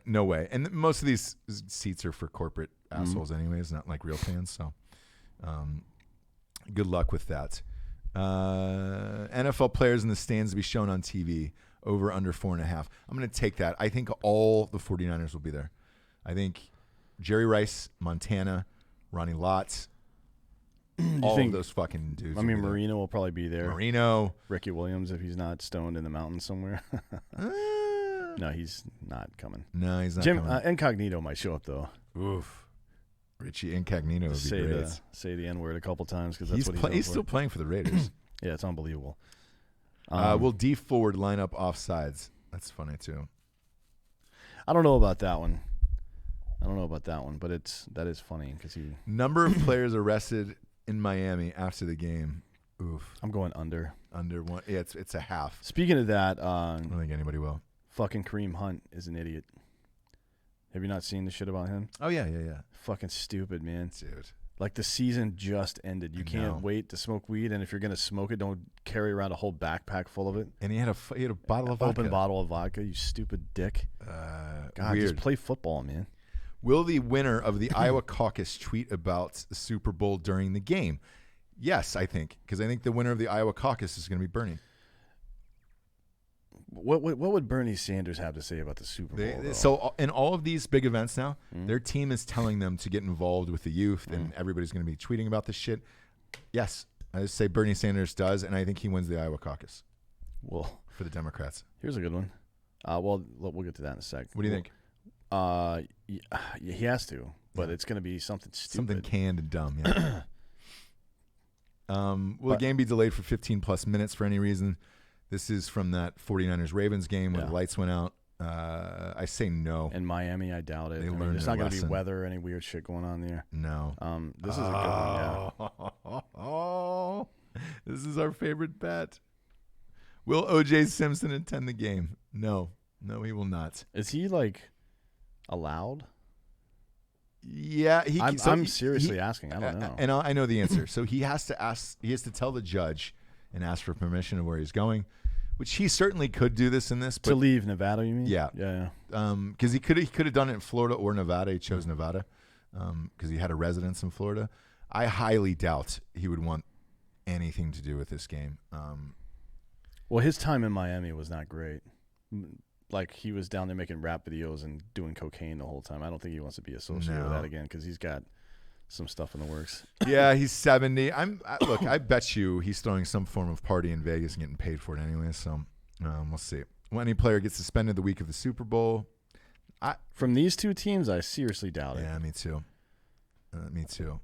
Speaker 1: No way. And most of these seats are for corporate assholes anyways, not like real fans. So good luck with that. NFL players in the stands to be shown on TV, over under 4.5. I'm going to take that. I think all the 49ers will be there. I think Jerry Rice, Montana, Ronnie Lott, all of those fucking dudes.
Speaker 2: I mean, Marino will probably be there.
Speaker 1: Marino.
Speaker 2: Ricky Williams, if he's not stoned in the mountains somewhere. No, he's not coming.
Speaker 1: No, he's not coming.
Speaker 2: Incognito might show up, though.
Speaker 1: Oof. Richie Incognito would be great.
Speaker 2: Say the N-word a couple times because that's
Speaker 1: he's still playing for the Raiders.
Speaker 2: Yeah, it's unbelievable.
Speaker 1: Will D Ford line up offsides? That's funny too.
Speaker 2: I don't know about that one. But that is funny because he
Speaker 1: number of players arrested in Miami after the game. Oof.
Speaker 2: I'm going under.
Speaker 1: Under one. Yeah, it's a half.
Speaker 2: Speaking of that,
Speaker 1: I don't think anybody will.
Speaker 2: Fucking Kareem Hunt is an idiot. Have you not seen the shit about him?
Speaker 1: Oh, yeah.
Speaker 2: Fucking stupid, man.
Speaker 1: Dude.
Speaker 2: Like, the season just ended. You can't wait to smoke weed, and if you're going to smoke it, don't carry around a whole backpack full of it.
Speaker 1: And he had a bottle of vodka.
Speaker 2: Open bottle of vodka, you stupid dick. God,
Speaker 1: weird.
Speaker 2: Just play football, man.
Speaker 1: Will the winner of the Iowa caucus tweet about the Super Bowl during the game? Yes, I think, because I think the winner of the Iowa caucus is going to be Bernie.
Speaker 2: What would Bernie Sanders have to say about the Super Bowl?
Speaker 1: So in all of these big events now, their team is telling them to get involved with the youth, and everybody's going to be tweeting about this shit. Yes, I just say Bernie Sanders does, and I think he wins the Iowa caucus.
Speaker 2: Well,
Speaker 1: for the Democrats.
Speaker 2: Here's a good one. We'll get to that in a sec.
Speaker 1: What do you think?
Speaker 2: He has to, but it's going to be something stupid.
Speaker 1: Something canned and dumb, yeah. Will the game be delayed for 15-plus minutes for any reason? This is from that 49ers-Ravens game where the lights went out. I say no.
Speaker 2: In Miami, I doubt it.
Speaker 1: There's
Speaker 2: not going to be weather, any weird shit going on there.
Speaker 1: No.
Speaker 2: This is a good one,
Speaker 1: yeah. This is our favorite bet. Will O.J. Simpson attend the game? No. No, he will not.
Speaker 2: Is he, allowed?
Speaker 1: Yeah.
Speaker 2: I'm seriously asking. I don't know.
Speaker 1: And I know the answer. So he has to ask. He has to tell the judge and ask for permission of where he's going, which he certainly could do this in this. But
Speaker 2: to leave Nevada, you mean?
Speaker 1: Yeah.
Speaker 2: Yeah.
Speaker 1: Because he could have done it in Florida or Nevada. He chose Nevada because he had a residence in Florida. I highly doubt he would want anything to do with this game.
Speaker 2: Well, his time in Miami was not great. Like, he was down there making rap videos and doing cocaine the whole time. I don't think he wants to be associated with that again because he's got some stuff in the works.
Speaker 1: Yeah, he's 70. Look, I bet you he's throwing some form of party in Vegas and getting paid for it anyway. So we'll see. When any player gets suspended the week of the Super Bowl,
Speaker 2: from these two teams, I seriously doubt it.
Speaker 1: Yeah, me too. Me too.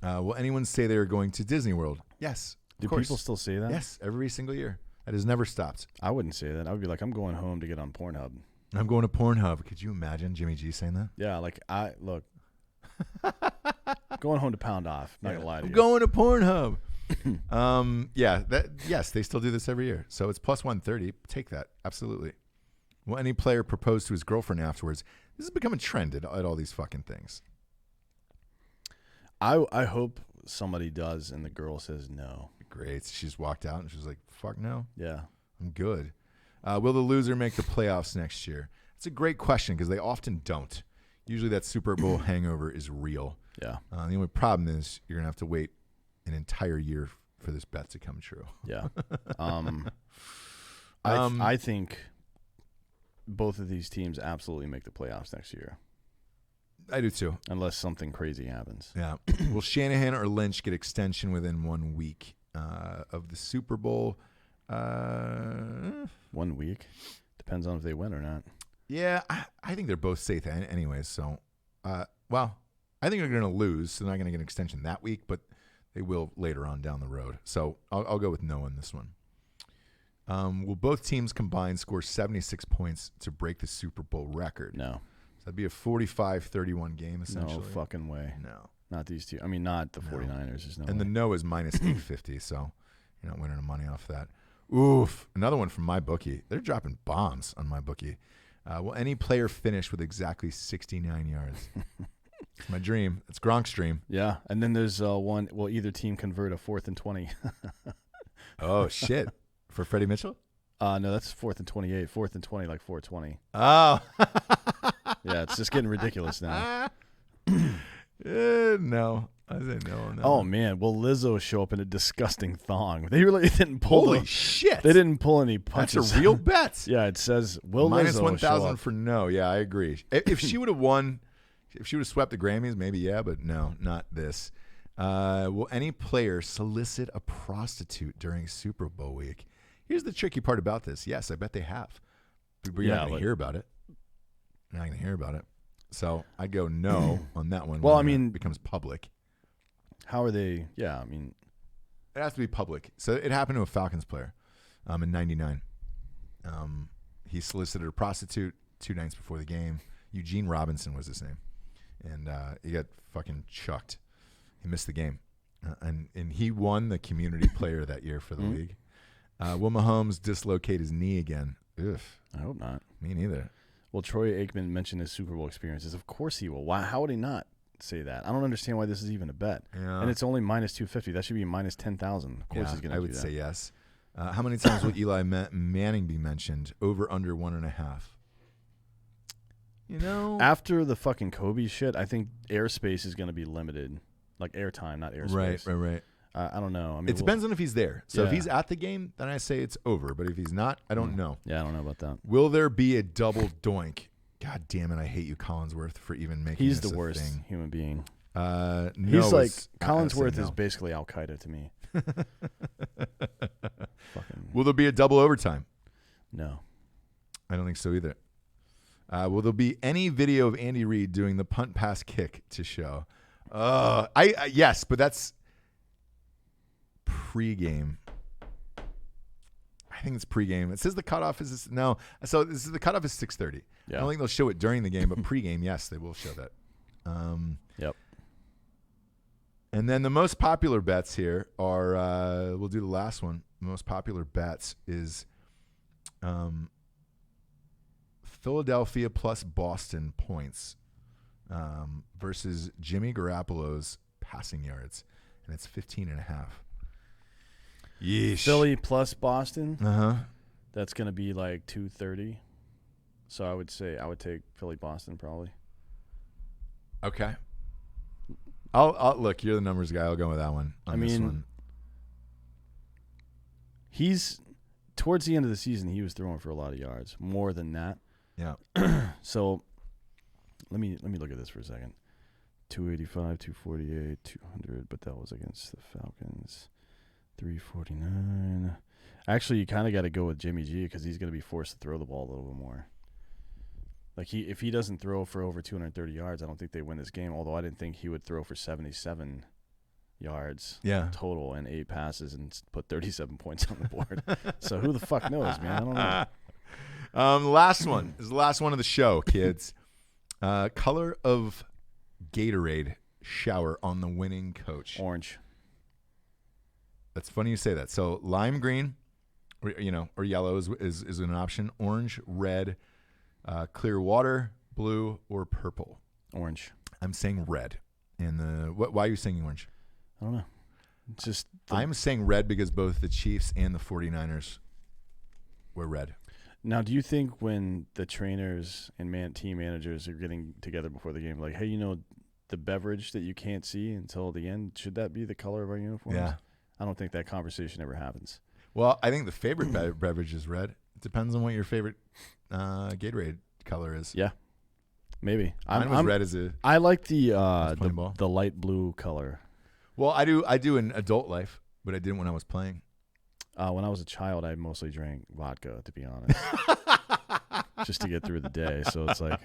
Speaker 1: Will anyone say they are going to Disney World? Yes.
Speaker 2: Do people still say that?
Speaker 1: Yes, every single year. That has never stopped.
Speaker 2: I wouldn't say that. I would be like, I'm going home to get on Pornhub.
Speaker 1: I'm going to Pornhub. Could you imagine Jimmy G saying that?
Speaker 2: Yeah, like going home to pound off. Not gonna lie to you.
Speaker 1: I'm going to Pornhub. Yes, they still do this every year. So it's plus 130. Take that. Absolutely. Will any player propose to his girlfriend afterwards? This has become a trend at all these fucking things.
Speaker 2: I hope somebody does and the girl says no.
Speaker 1: Great. She's walked out and she's like, fuck no.
Speaker 2: Yeah.
Speaker 1: I'm good. Will the loser make the playoffs next year? It's a great question because they often don't. Usually that Super Bowl hangover is real.
Speaker 2: Yeah.
Speaker 1: The only problem is you're going to have to wait an entire year for this bet to come true.
Speaker 2: Yeah. I think both of these teams absolutely make the playoffs next year.
Speaker 1: I do too.
Speaker 2: Unless something crazy happens.
Speaker 1: Yeah. Will Shanahan or Lynch get extension within 1 week of the Super Bowl?
Speaker 2: 1 week? Depends on if they win or not.
Speaker 1: Yeah, I think they're both safe anyways. So, I think they're going to lose, so they're not going to get an extension that week, but they will later on down the road. So I'll go with no on this one. Will both teams combined score 76 points to break the Super Bowl record?
Speaker 2: No.
Speaker 1: So that'd be a 45-31 game, essentially.
Speaker 2: No fucking way.
Speaker 1: No.
Speaker 2: Not these two. I mean, not the 49ers. There's no
Speaker 1: and
Speaker 2: way.
Speaker 1: the no is minus 850, so you're not winning money off that. Oof. Another one from my bookie. They're dropping bombs on my bookie. Will any player finish with exactly 69 yards? It's my dream. It's Gronk's dream.
Speaker 2: Yeah, and then there's one. Will either team convert a 4th and 20?
Speaker 1: Oh, shit. For Freddie Mitchell?
Speaker 2: No, that's 4th and 28. 4th and 20, like 420.
Speaker 1: Oh.
Speaker 2: Yeah, it's just getting ridiculous now.
Speaker 1: No. I said no on that.
Speaker 2: Oh,
Speaker 1: one.
Speaker 2: man. Will Lizzo show up in a disgusting thong? They really didn't pull.
Speaker 1: Holy shit.
Speaker 2: They didn't pull any punches.
Speaker 1: That's a real bet.
Speaker 2: Yeah, it says, will
Speaker 1: minus
Speaker 2: Lizzo
Speaker 1: 1,000 for no. Yeah, I agree. If she would have won, if she would have swept the Grammys, maybe yeah, but no, not this. Will any player solicit a prostitute during Super Bowl week? Here's the tricky part about this. Yes, I bet they have. But you're not going to hear about it. You're not going to hear about it. So I go no on that one.
Speaker 2: Well,
Speaker 1: when
Speaker 2: I mean,
Speaker 1: it becomes public.
Speaker 2: How are they? Yeah, I mean,
Speaker 1: it has to be public. So it happened to a Falcons player in '99. He solicited a prostitute 2 nights before the game. Eugene Robinson was his name. And he got fucking chucked. He missed the game. And he won the community player that year for the league. Will Mahomes dislocate his knee again? Ugh.
Speaker 2: I hope not.
Speaker 1: Me neither.
Speaker 2: Well, Troy Aikman mentioned his Super Bowl experiences. Of course he will. Why? How would he not say that? I don't understand why this is even a bet.
Speaker 1: Yeah.
Speaker 2: And it's only minus 250. That should be minus 10,000. Of course he's going to do that.
Speaker 1: I would say yes. How many times will Eli Manning be mentioned? Over, under 1.5. You know,
Speaker 2: after the fucking Kobe shit, I think airspace is going to be limited. Like airtime, not airspace.
Speaker 1: Right.
Speaker 2: I don't know. I mean,
Speaker 1: it depends on if he's there. So if
Speaker 2: Yeah.
Speaker 1: he's at the game, then I say it's over. But if he's not, I don't know.
Speaker 2: Yeah, I don't know about that.
Speaker 1: Will there be a double doink? God damn it! I hate you, Collinsworth, for even making.
Speaker 2: He's
Speaker 1: this
Speaker 2: the
Speaker 1: a
Speaker 2: worst
Speaker 1: thing.
Speaker 2: human being.
Speaker 1: No,
Speaker 2: He's like
Speaker 1: I would say
Speaker 2: Collinsworth
Speaker 1: no.
Speaker 2: is basically Al Qaeda to me. Fucking
Speaker 1: Will there be a double overtime?
Speaker 2: no.
Speaker 1: I don't think so either. Will there be any video of Andy Reid doing the punt pass kick to show? Yes, but that's pregame. I think it's pregame. It says the cutoff is no. So this is the cutoff is 6:30.
Speaker 2: Yeah.
Speaker 1: I don't think they'll show it during the game, but pregame, yes, they will show that.
Speaker 2: Yep.
Speaker 1: And then the most popular bets here are. We'll do the last one. The most popular bets is Philadelphia plus Boston points versus Jimmy Garoppolo's passing yards, and it's 15.5. Yeesh.
Speaker 2: Philly plus Boston.
Speaker 1: Uh-huh.
Speaker 2: That's going to be like 230. So I would say I would take Philly Boston probably.
Speaker 1: Okay. I'll look. You're the numbers guy. I'll go with that one. This one.
Speaker 2: He's towards the end of the season. He was throwing for a lot of yards, more than that.
Speaker 1: Yeah.
Speaker 2: So let me look at this for a second. 285, 248, 200, but that was against the Falcons. 349. Actually, you kind of got to go with Jimmy G because he's going to be forced to throw the ball a little bit more. Like if he doesn't throw for over 230 yards, I don't think they win this game. Although I didn't think he would throw for 77 yards
Speaker 1: total
Speaker 2: and 8 passes and put 37 points on the board. So who the fuck knows, man? I don't know.
Speaker 1: Last one. This is the last one of the show, kids. Color of Gatorade shower on the winning coach.
Speaker 2: Orange.
Speaker 1: That's funny you say that. So lime green, or yellow is an option. Orange, red, clear water, blue, or purple.
Speaker 2: Orange.
Speaker 1: I'm saying red. And why are you saying orange?
Speaker 2: I don't know. It's just
Speaker 1: I'm saying red because both the Chiefs and the 49ers were red.
Speaker 2: Now, do you think when the trainers and team managers are getting together before the game, like, hey, the beverage that you can't see until the end, should that be the color of our uniforms?
Speaker 1: Yeah.
Speaker 2: I don't think that conversation ever happens.
Speaker 1: Well, I think the favorite beverage is red. It depends on what your favorite Gatorade color is.
Speaker 2: Yeah, maybe.
Speaker 1: Mine was red as a.
Speaker 2: I like the light blue color.
Speaker 1: Well, I do in adult life, but I didn't when I was playing.
Speaker 2: When I was a child, I mostly drank vodka, to be honest, just to get through the day. So it's like,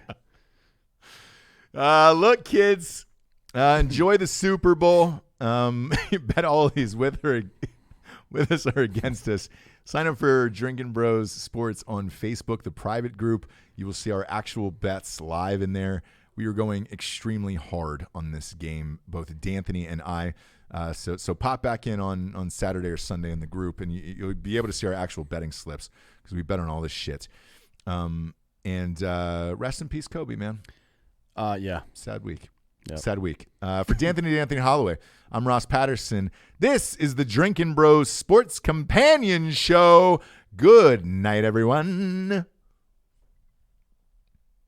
Speaker 1: look, kids, enjoy the Super Bowl. Bet all these with us or against us. Sign up for Drinkin' Bros Sports on Facebook, the private group. You will see our actual bets live in there. We are going extremely hard on this game, both D'Anthony and I. So pop back in on Saturday or Sunday in the group, and you'll be able to see our actual betting slips because we bet on all this shit. And rest in peace, Kobe, man.
Speaker 2: Yeah.
Speaker 1: Sad week.
Speaker 2: Yep.
Speaker 1: Sad week. For D'Anthony Holloway, I'm Ross Patterson. This is the Drinkin' Bros Sports Companion Show. Good night, everyone.